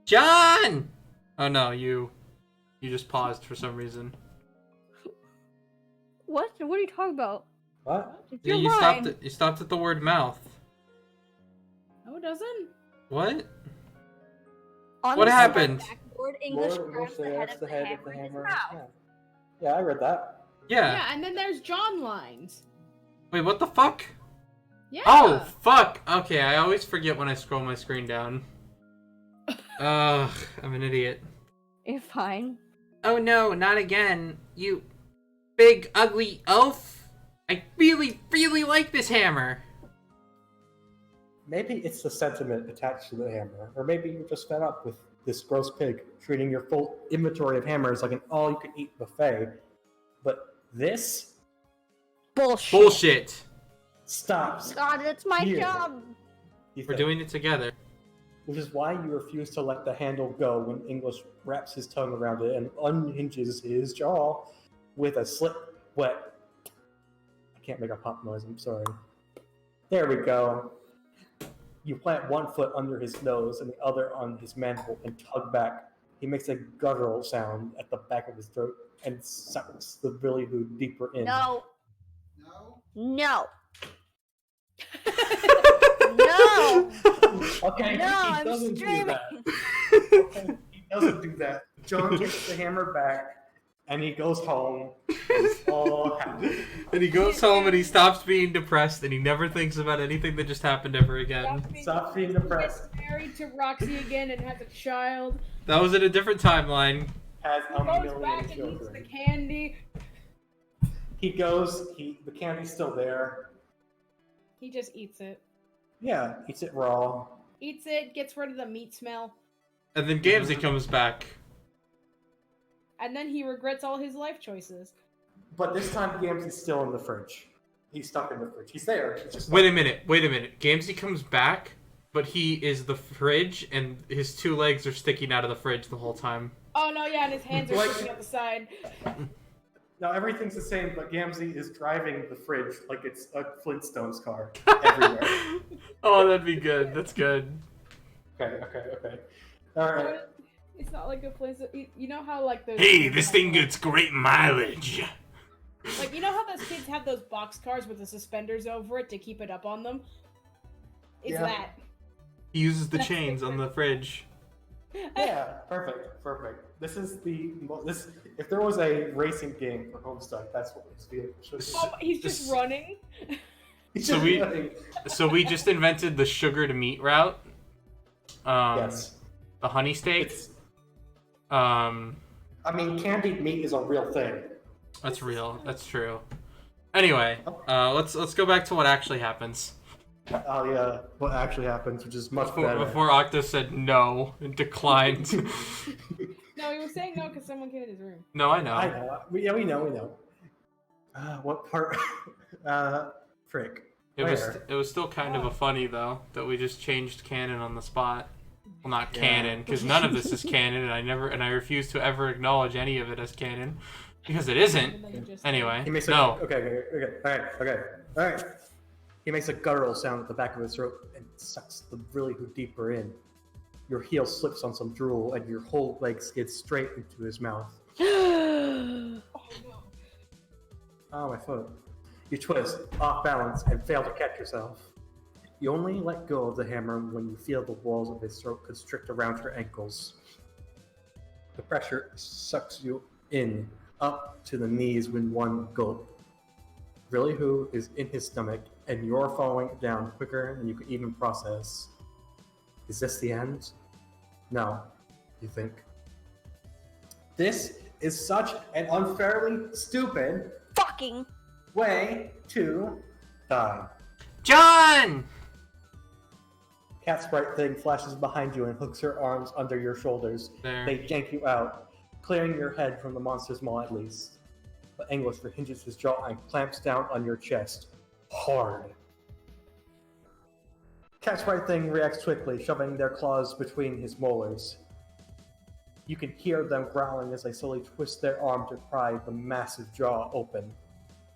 Speaker 1: John! Oh no, you just paused for some reason.
Speaker 3: What? What are you talking about?
Speaker 4: What?
Speaker 3: It's
Speaker 1: Yeah,
Speaker 3: your
Speaker 1: you stopped at the word mouth.
Speaker 2: No, it doesn't.
Speaker 1: What?
Speaker 3: On
Speaker 1: What
Speaker 3: the
Speaker 1: happened?
Speaker 3: Lord English
Speaker 4: Lord
Speaker 3: grabs the head of the hammer in his mouth.
Speaker 4: Yeah, I read that.
Speaker 1: Yeah.
Speaker 2: Yeah, and then there's John lines.
Speaker 1: Wait, what the fuck?
Speaker 2: Yeah.
Speaker 1: Oh, fuck! Okay, I always forget when I scroll my screen down. Ugh, I'm an idiot.
Speaker 3: You're fine.
Speaker 1: Oh no, not again. You big, ugly oaf! I really, really like this hammer!
Speaker 4: Maybe it's the sentiment attached to the hammer, or maybe you're just fed up with this gross pig treating your full inventory of hammers like an all-you-can-eat buffet. But this
Speaker 3: Bullshit.
Speaker 1: Bullshit!
Speaker 4: stops.
Speaker 3: God, it's my
Speaker 4: Here.
Speaker 3: job.
Speaker 1: We're doing it together.
Speaker 4: Which is why you refuse to let the handle go when English wraps his tongue around it and unhinges his jaw with a wet. I can't make a pop noise, I'm sorry. There we go. You plant one foot under his nose and the other on his mandible and tug back. He makes a guttural sound at the back of his throat and sucks the billy hood deeper in.
Speaker 5: No.
Speaker 6: No?
Speaker 5: No. No.
Speaker 4: Okay,
Speaker 5: No,
Speaker 4: he
Speaker 5: I'm
Speaker 4: doesn't do
Speaker 5: streaming.
Speaker 4: that. Okay, he doesn't do that. John takes the hammer back and he goes home. And it's all happy.
Speaker 1: And he goes home and he stops being depressed and he never thinks about anything that just happened ever again.
Speaker 4: Stop being depressed.
Speaker 2: Gets married to Roxy again and has a child.
Speaker 1: That was in a different timeline.
Speaker 4: Has
Speaker 2: He
Speaker 4: a
Speaker 2: goes
Speaker 4: million
Speaker 2: back and eats the
Speaker 4: children.
Speaker 2: candy.
Speaker 4: He goes. The candy's still there.
Speaker 2: He just eats it.
Speaker 4: Yeah, eats it raw.
Speaker 2: Eats it, gets rid of the meat smell,
Speaker 1: And then Gamzee comes back.
Speaker 2: and then he regrets all his life choices.
Speaker 4: But this time, Gamzee's still in the fridge. He's stuck in the fridge. He's there. He's just
Speaker 1: Wait a minute. Gamzee comes back, but he is the fridge and his two legs are sticking out of the fridge the whole time.
Speaker 2: Oh no, yeah, and his hands are
Speaker 4: Like-
Speaker 2: sticking out the side.
Speaker 4: Now everything's the same, but Gamzee is driving the fridge like it's a Flintstones car everywhere.
Speaker 1: Oh, that'd be good. That's good.
Speaker 4: Okay. All right.
Speaker 2: It's not like a place. You know how like those.
Speaker 1: Hey, this thing gets great mileage.
Speaker 2: Like you know how those kids have those box cars with the suspenders over it to keep it up on them. It's
Speaker 4: Yeah.
Speaker 2: that.
Speaker 1: He uses the chains on the fridge.
Speaker 4: Yeah, perfect. This is this. If there was a racing game for Homestuck, that's what this vehicle should be.
Speaker 2: Oh, he's just running.
Speaker 4: He's
Speaker 1: So
Speaker 4: just
Speaker 1: we-
Speaker 4: running.
Speaker 1: So we just invented the sugar to meat route.
Speaker 4: Yes.
Speaker 1: The honey steak.
Speaker 4: It's,
Speaker 1: I
Speaker 4: mean, candied meat is a real thing.
Speaker 1: That's real. That's true. Anyway, let's go back to what actually happens.
Speaker 4: Oh yeah, what actually happens, which is much better.
Speaker 1: Before Octo said no and declined.
Speaker 2: No, he was saying no because someone came in his room.
Speaker 1: No, I know.
Speaker 4: I know. We know. What part? Frick.
Speaker 1: It was
Speaker 4: Where?
Speaker 1: still kind of a funny though that we just changed canon on the spot. Well, not
Speaker 4: Yeah.
Speaker 1: canon because none of this is canon, and I refuse to ever acknowledge any of it as canon because it isn't.
Speaker 2: And then he just-
Speaker 1: Anyway,
Speaker 4: He makes
Speaker 1: no.
Speaker 4: Okay. All right. He makes a guttural sound at the back of his throat and sucks the really hood deeper in. Your heel slips on some drool and your whole leg skids straight into his mouth.
Speaker 2: Oh no.
Speaker 4: Oh, my foot. You twist, off balance, and fail to catch yourself. You only let go of the hammer when you feel the walls of his throat constrict around your ankles. The pressure sucks you in, up to the knees with one gulp. Really, who is in his stomach, and you're falling down quicker than you can even process. Is this the end? No, you think. This is such an unfairly stupid
Speaker 5: Fucking.
Speaker 4: way to die.
Speaker 1: John!
Speaker 4: Cat Sprite thing flashes behind you and hooks her arms under your shoulders.
Speaker 1: There.
Speaker 4: They yank you out, clearing your head from the monster's maw at least. But English hinges his jaw and clamps down on your chest. Hard. Cat Sprite thing reacts quickly, shoving their claws between his molars. You can hear them growling as they slowly twist their arm to pry the massive jaw open.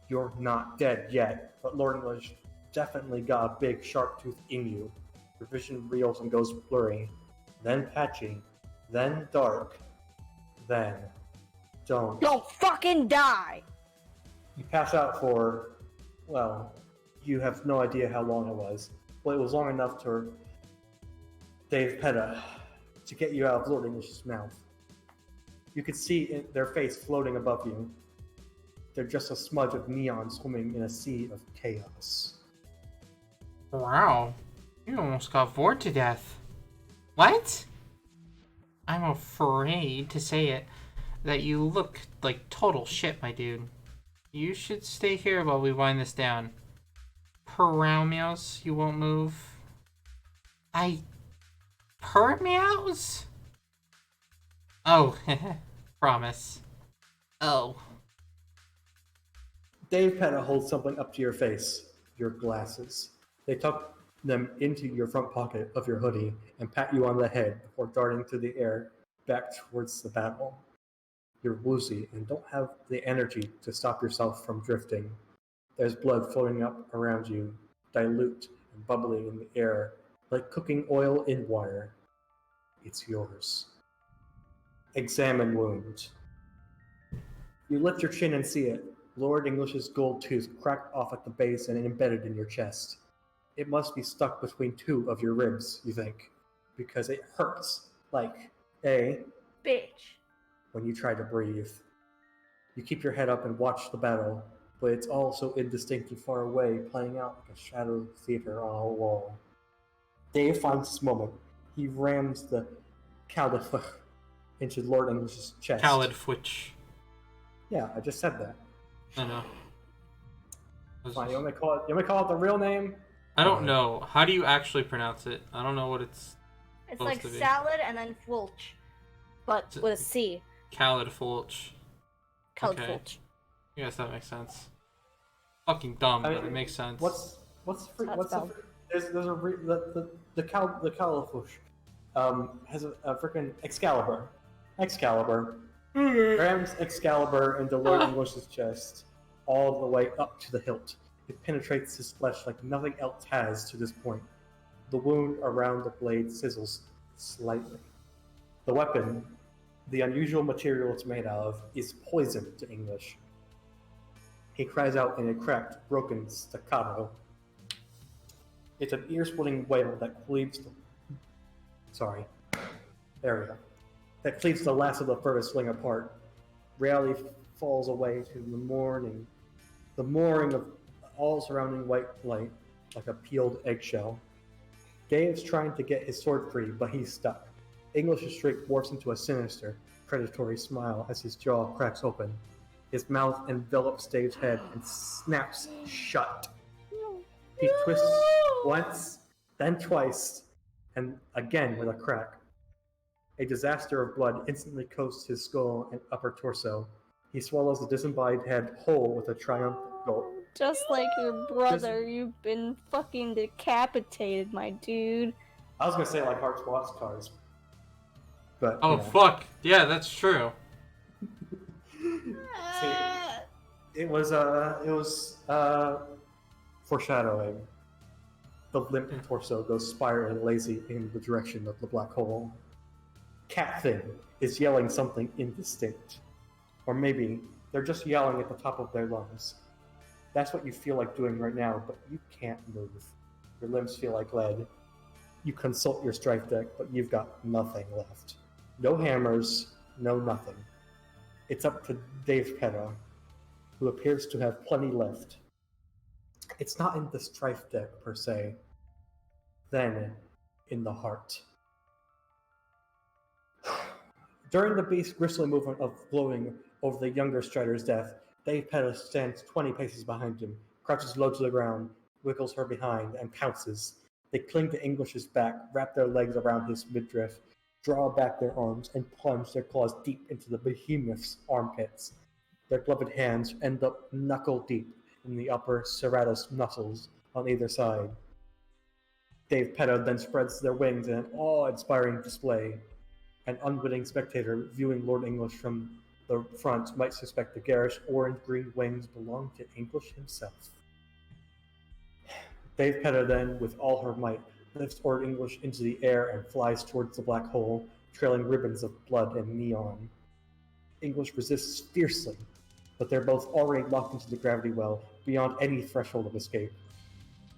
Speaker 4: You're not dead yet, but Lord English definitely got a big sharp tooth in you. Your vision reels and goes blurry, then patchy, then dark, then don't.
Speaker 5: Don't fucking die!
Speaker 4: You pass out for, well, you have no idea how long it was, but it was long enough to Dave Petta to get you out of Lord English's mouth. You could see their face floating above you. They're just a smudge of neon swimming in a sea of chaos.
Speaker 1: Wow. You almost got bored to death. What? I'm afraid to say it, that you look like total shit, my dude. You should stay here while we wind this down. Per meows, you won't move. Per meows? Oh, promise. Oh.
Speaker 4: Dave Petta holds something up to your face, your glasses. They tuck them into your front pocket of your hoodie and pat you on the head before darting through the air back towards the battle. You're woozy and don't have the energy to stop yourself from drifting. There's blood floating up around you, dilute and bubbling in the air, like cooking oil in wire. It's yours. Examine wound. You lift your chin and see it. Lord English's gold tooth cracked off at the base and embedded in your chest. It must be stuck between two of your ribs, you think, because it hurts like a
Speaker 5: Bitch.
Speaker 4: when you try to breathe. You keep your head up and watch the battle, but it's all so indistinct and far away, playing out like a shadow theater on a wall. Dave finds this moment. He rams the califf into Lord English's chest.
Speaker 1: Calidfwitch.
Speaker 4: Yeah, I just said that.
Speaker 1: I know.
Speaker 4: Fine, you want me to call it the real name?
Speaker 1: I don't know. How do you actually pronounce it? I don't know what it's
Speaker 5: It's
Speaker 1: supposed
Speaker 5: like
Speaker 1: to be.
Speaker 5: salad and then fulch. But with a C.
Speaker 1: Calidfwitch.
Speaker 5: Colored
Speaker 1: Okay.
Speaker 5: fulch.
Speaker 1: I guess that makes sense. Fucking dumb,
Speaker 4: I
Speaker 1: but
Speaker 4: mean,
Speaker 1: it makes sense.
Speaker 4: There's the Califush has a freaking Excalibur rams Excalibur into Lord English's chest all the way up to the hilt. It penetrates his flesh like nothing else has to this point. The wound around the blade sizzles slightly. The weapon, the unusual material it's made out of, is poison to English. He cries out in a cracked, broken staccato. It's an ear-splitting wail that cleaves that cleaves the last of the furthest sling apart. Reality falls away to the mooring of all surrounding white light, like a peeled eggshell. Dave's trying to get his sword free, but he's stuck. English's shriek morphs into a sinister, predatory smile as his jaw cracks open. His mouth envelops Dave's head and snaps shut. He twists once, then twice, and again with a crack. A disaster of blood instantly coats his skull and upper torso. He swallows the disembodied head whole with a triumphant gulp.
Speaker 3: Just like your brother, you've been fucking decapitated, my dude.
Speaker 4: I was gonna say like Hearts Watts cars, but
Speaker 1: Oh,
Speaker 4: yeah.
Speaker 1: fuck. Yeah, that's true.
Speaker 4: See, it was foreshadowing. The limp torso goes spiraling lazy in the direction of the black hole. Cat Thing is yelling something indistinct. Or maybe they're just yelling at the top of their lungs. That's what you feel like doing right now, but you can't move. Your limbs feel like lead. You consult your strife deck, but you've got nothing left. No hammers, no nothing. It's up to Dave Petta, who appears to have plenty left. It's not in the strife deck per se, then in the heart. During the beast's grisly movement of gloating over the younger Strider's death, Dave Petta stands 20 paces behind him, crouches low to the ground, wiggles her behind, and pounces. They cling to English's back, wrap their legs around his midriff, draw back their arms, and plunge their claws deep into the behemoth's armpits. Their gloved hands end up knuckle-deep in the upper serratus muscles on either side. Dave Petta then spreads their wings in an awe-inspiring display. An unwitting spectator viewing Lord English from the front might suspect the garish orange-green wings belong to English himself. Dave Petta then, with all her might, lifts Lord English into the air and flies towards the black hole, trailing ribbons of blood and neon. English resists fiercely, but they're both already locked into the gravity well, beyond any threshold of escape.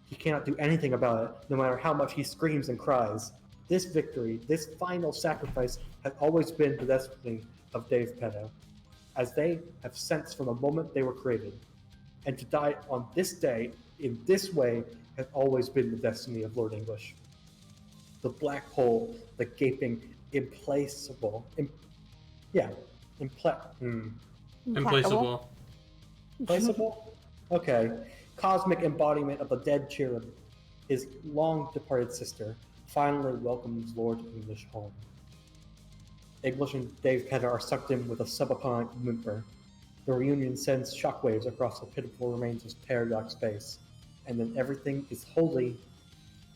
Speaker 4: He cannot do anything about it, no matter how much he screams and cries. This victory, this final sacrifice, has always been the destiny of Dave Petta, as they have sensed from the moment they were created. And to die on this day, in this way, has always been the destiny of Lord English. The black hole, the gaping, implacable,
Speaker 1: Implaceable.
Speaker 4: Implaceable? Okay. Cosmic embodiment of the dead cherub, his long-departed sister, finally welcomes Lord English home. English and Dave Petta are sucked in with a subatomic whimper. The reunion sends shockwaves across the pitiful remains of Paradox space, and then everything is wholly,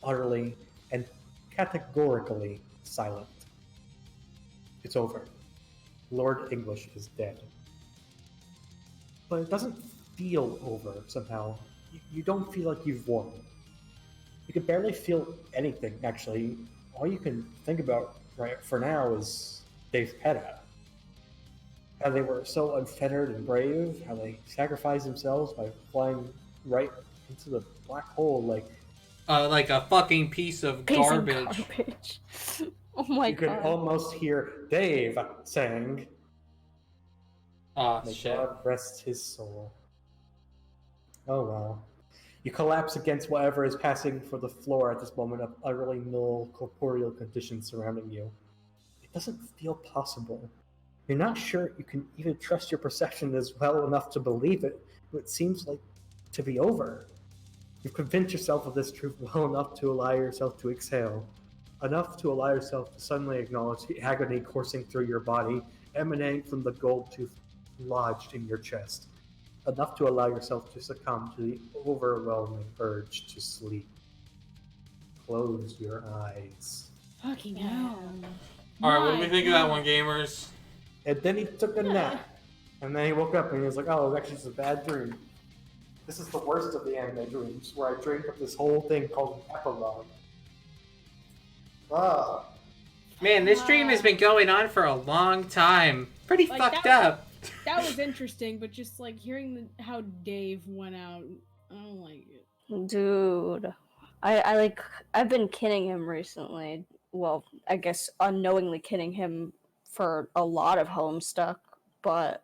Speaker 4: utterly, and categorically silent. It's over. Lord English is dead. But it doesn't feel over somehow. You don't feel like you've won. You can barely feel anything, actually. All you can think about right for now is Dave Petta. How they were so unfettered and brave, how they sacrificed themselves by flying right into the black hole
Speaker 1: like a fucking piece of garbage.
Speaker 3: Oh my
Speaker 4: you
Speaker 3: god.
Speaker 4: can almost hear Dave saying,
Speaker 1: Oh,
Speaker 4: "May
Speaker 1: shit.
Speaker 4: God rest his soul." Oh well. You collapse against whatever is passing for the floor at this moment of utterly null corporeal conditions surrounding you. It doesn't feel possible. You're not sure you can even trust your perception as well enough to believe it, but it seems like to be over. You've convinced yourself of this truth well enough to allow yourself to exhale, enough to allow yourself to suddenly acknowledge the agony coursing through your body, emanating from the gold tooth lodged in your chest, enough to allow yourself to succumb to the overwhelming urge to sleep. Close your eyes.
Speaker 2: Fucking hell.
Speaker 1: Alright, what do we
Speaker 2: My
Speaker 1: think of that
Speaker 2: God.
Speaker 1: one, gamers?
Speaker 4: And then he took a nap. And then he woke up and he was like, oh, it was actually just a bad dream. This is the worst of the anime dreams, where I dreamed of this whole thing called an epilogue. Ah.
Speaker 1: Man, this stream has been going on for a long time. Pretty
Speaker 2: Like,
Speaker 1: fucked
Speaker 2: that-
Speaker 1: up.
Speaker 2: That was interesting, but just like hearing how Dave went out, I don't like it.
Speaker 3: Dude. I've been kidding him recently. Well, I guess unknowingly kidding him for a lot of Homestuck, but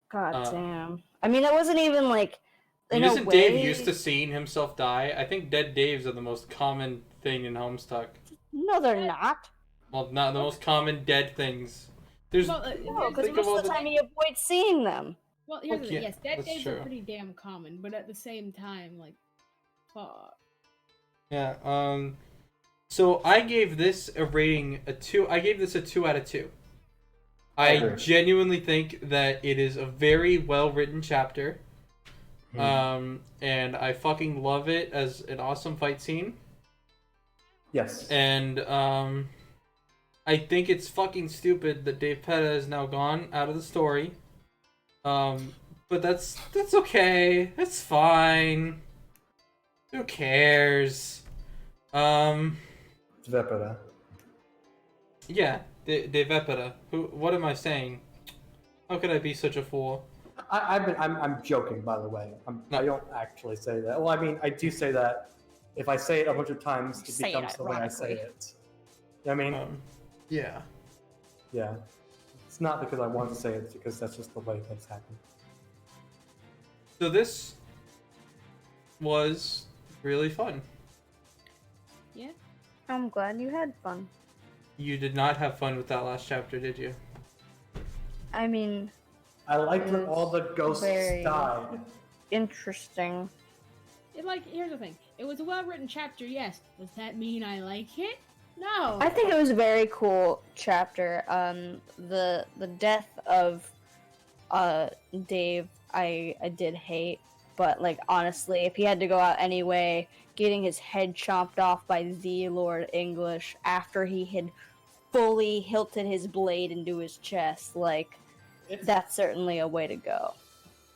Speaker 3: god damn. I mean, it wasn't even like
Speaker 1: I mean,
Speaker 3: in a
Speaker 1: isn't
Speaker 3: way...
Speaker 1: Dave used to seeing himself die? I think dead Daves are the most common thing in Homestuck.
Speaker 3: No, they're not.
Speaker 1: Well, not the most common dead things. There's
Speaker 2: Well,
Speaker 3: No, because
Speaker 1: think of all
Speaker 3: most of the time he avoids seeing them.
Speaker 2: Well, here's the
Speaker 1: Okay,
Speaker 2: thing. Yes, dead
Speaker 1: that's
Speaker 2: days are
Speaker 1: true.
Speaker 2: pretty damn common, but at the same time, like, fuck.
Speaker 1: Yeah, so I gave this a rating a 2. I gave this a 2 out of 2. I
Speaker 4: agree.
Speaker 1: genuinely think that it is a very well written chapter. And I fucking love it as an awesome fight scene.
Speaker 4: Yes.
Speaker 1: And I think it's fucking stupid that Dave Petta is now gone out of the story. But that's okay. That's fine. Who cares?
Speaker 4: Vepera.
Speaker 1: Yeah, Dave Petta. What am I saying? How could I be such a fool?
Speaker 4: I'm joking, by the way. I don't actually say that. Well, I mean, I do say that if I say it a bunch of times, it
Speaker 3: Say it
Speaker 4: becomes the way I say
Speaker 3: ironically.
Speaker 4: it. You know what I mean?
Speaker 1: Yeah.
Speaker 4: Yeah. It's not because I want to say it, it's because that's just the way things happen.
Speaker 1: So this was really fun.
Speaker 2: Yeah.
Speaker 3: I'm glad you had fun.
Speaker 1: You did not have fun with that last chapter, did you?
Speaker 3: I mean,
Speaker 4: I liked when
Speaker 3: It's
Speaker 4: all the ghosts
Speaker 3: very-
Speaker 4: died.
Speaker 3: interesting.
Speaker 2: Here's the thing. It was a well-written chapter, yes. Does that mean I like it? No.
Speaker 3: I think it was a very cool chapter. The death of Dave, I did hate, but like honestly, if he had to go out anyway, getting his head chopped off by the Lord English after he had fully hilted his blade into his chest, like that's certainly a way to go.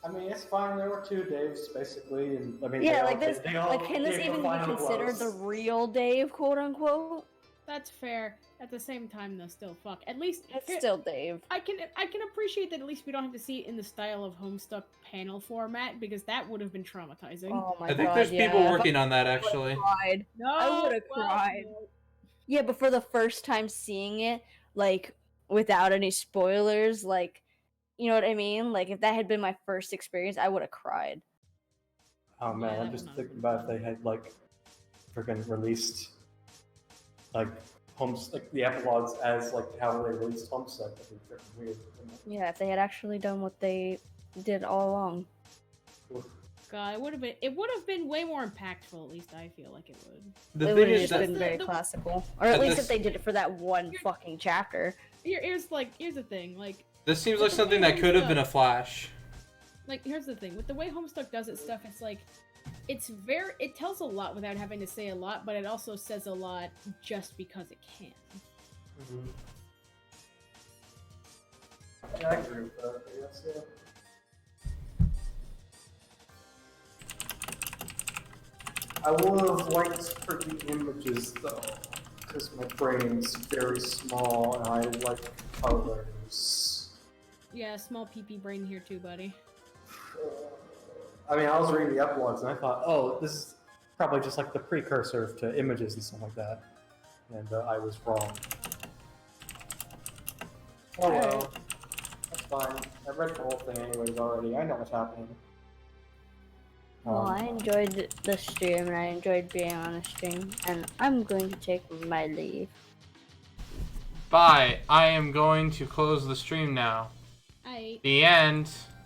Speaker 4: I mean, it's fine. There were 2 Daves, basically, and I mean,
Speaker 3: Yeah,
Speaker 4: they
Speaker 3: like
Speaker 4: all,
Speaker 3: this,
Speaker 4: they all
Speaker 3: like can this
Speaker 4: gave the
Speaker 3: even be
Speaker 4: final
Speaker 3: considered
Speaker 4: blows.
Speaker 3: the real Dave, quote unquote?
Speaker 2: That's fair. At the same time, though, still fuck. At least
Speaker 3: It's still Dave.
Speaker 2: I can appreciate that at least we don't have to see it in the style of Homestuck panel format because that would have been traumatizing.
Speaker 3: Oh my
Speaker 1: I think
Speaker 3: god,
Speaker 1: there's people
Speaker 3: yeah.
Speaker 1: working on that actually.
Speaker 3: Cried.
Speaker 2: No,
Speaker 3: I would've cried. Yeah, but for the first time seeing it, like, without any spoilers, like, you know what I mean? Like, if that had been my first experience, I would have cried.
Speaker 4: Oh man,
Speaker 2: Yeah,
Speaker 4: I'm
Speaker 2: that
Speaker 4: just
Speaker 2: was
Speaker 4: thinking
Speaker 2: not
Speaker 4: about if they had like freaking released like like the epilogues as like how they released Homestuck. That'd be freaking weird.
Speaker 3: Yeah, if they had actually done what they did all along.
Speaker 2: God, it would have been way more impactful. At least I feel like it would.
Speaker 1: The
Speaker 3: It
Speaker 1: thing
Speaker 3: would have
Speaker 1: is
Speaker 3: just
Speaker 1: that
Speaker 3: been very
Speaker 2: the-
Speaker 3: classical. Or at
Speaker 1: at
Speaker 3: least
Speaker 1: this-
Speaker 3: if they did it for that one fucking chapter.
Speaker 2: Here's the thing.
Speaker 1: this seems like
Speaker 2: With the
Speaker 1: something
Speaker 2: way
Speaker 1: that could have been a
Speaker 2: Homestuck-
Speaker 1: flash.
Speaker 2: Here's the thing. With the way Homestuck does its stuff, it's like it tells a lot without having to say a lot, but it also says a lot just because it can.
Speaker 4: Yeah, I agree with that. Yes, yeah. I would have liked pretty images though, because my brain's very small and I like colors.
Speaker 2: Yeah, small PP brain here too, buddy.
Speaker 4: I mean, I was reading the epilogues and I thought, oh, this is probably just like the precursor to images and stuff like that. And I was wrong. Oh well, that's fine. I read the whole thing anyways already. I know what's happening.
Speaker 3: Well, I enjoyed the stream and I enjoyed being on the stream, and I'm going to take my leave.
Speaker 1: Bye. I am going to close the stream now.
Speaker 2: I
Speaker 1: The end.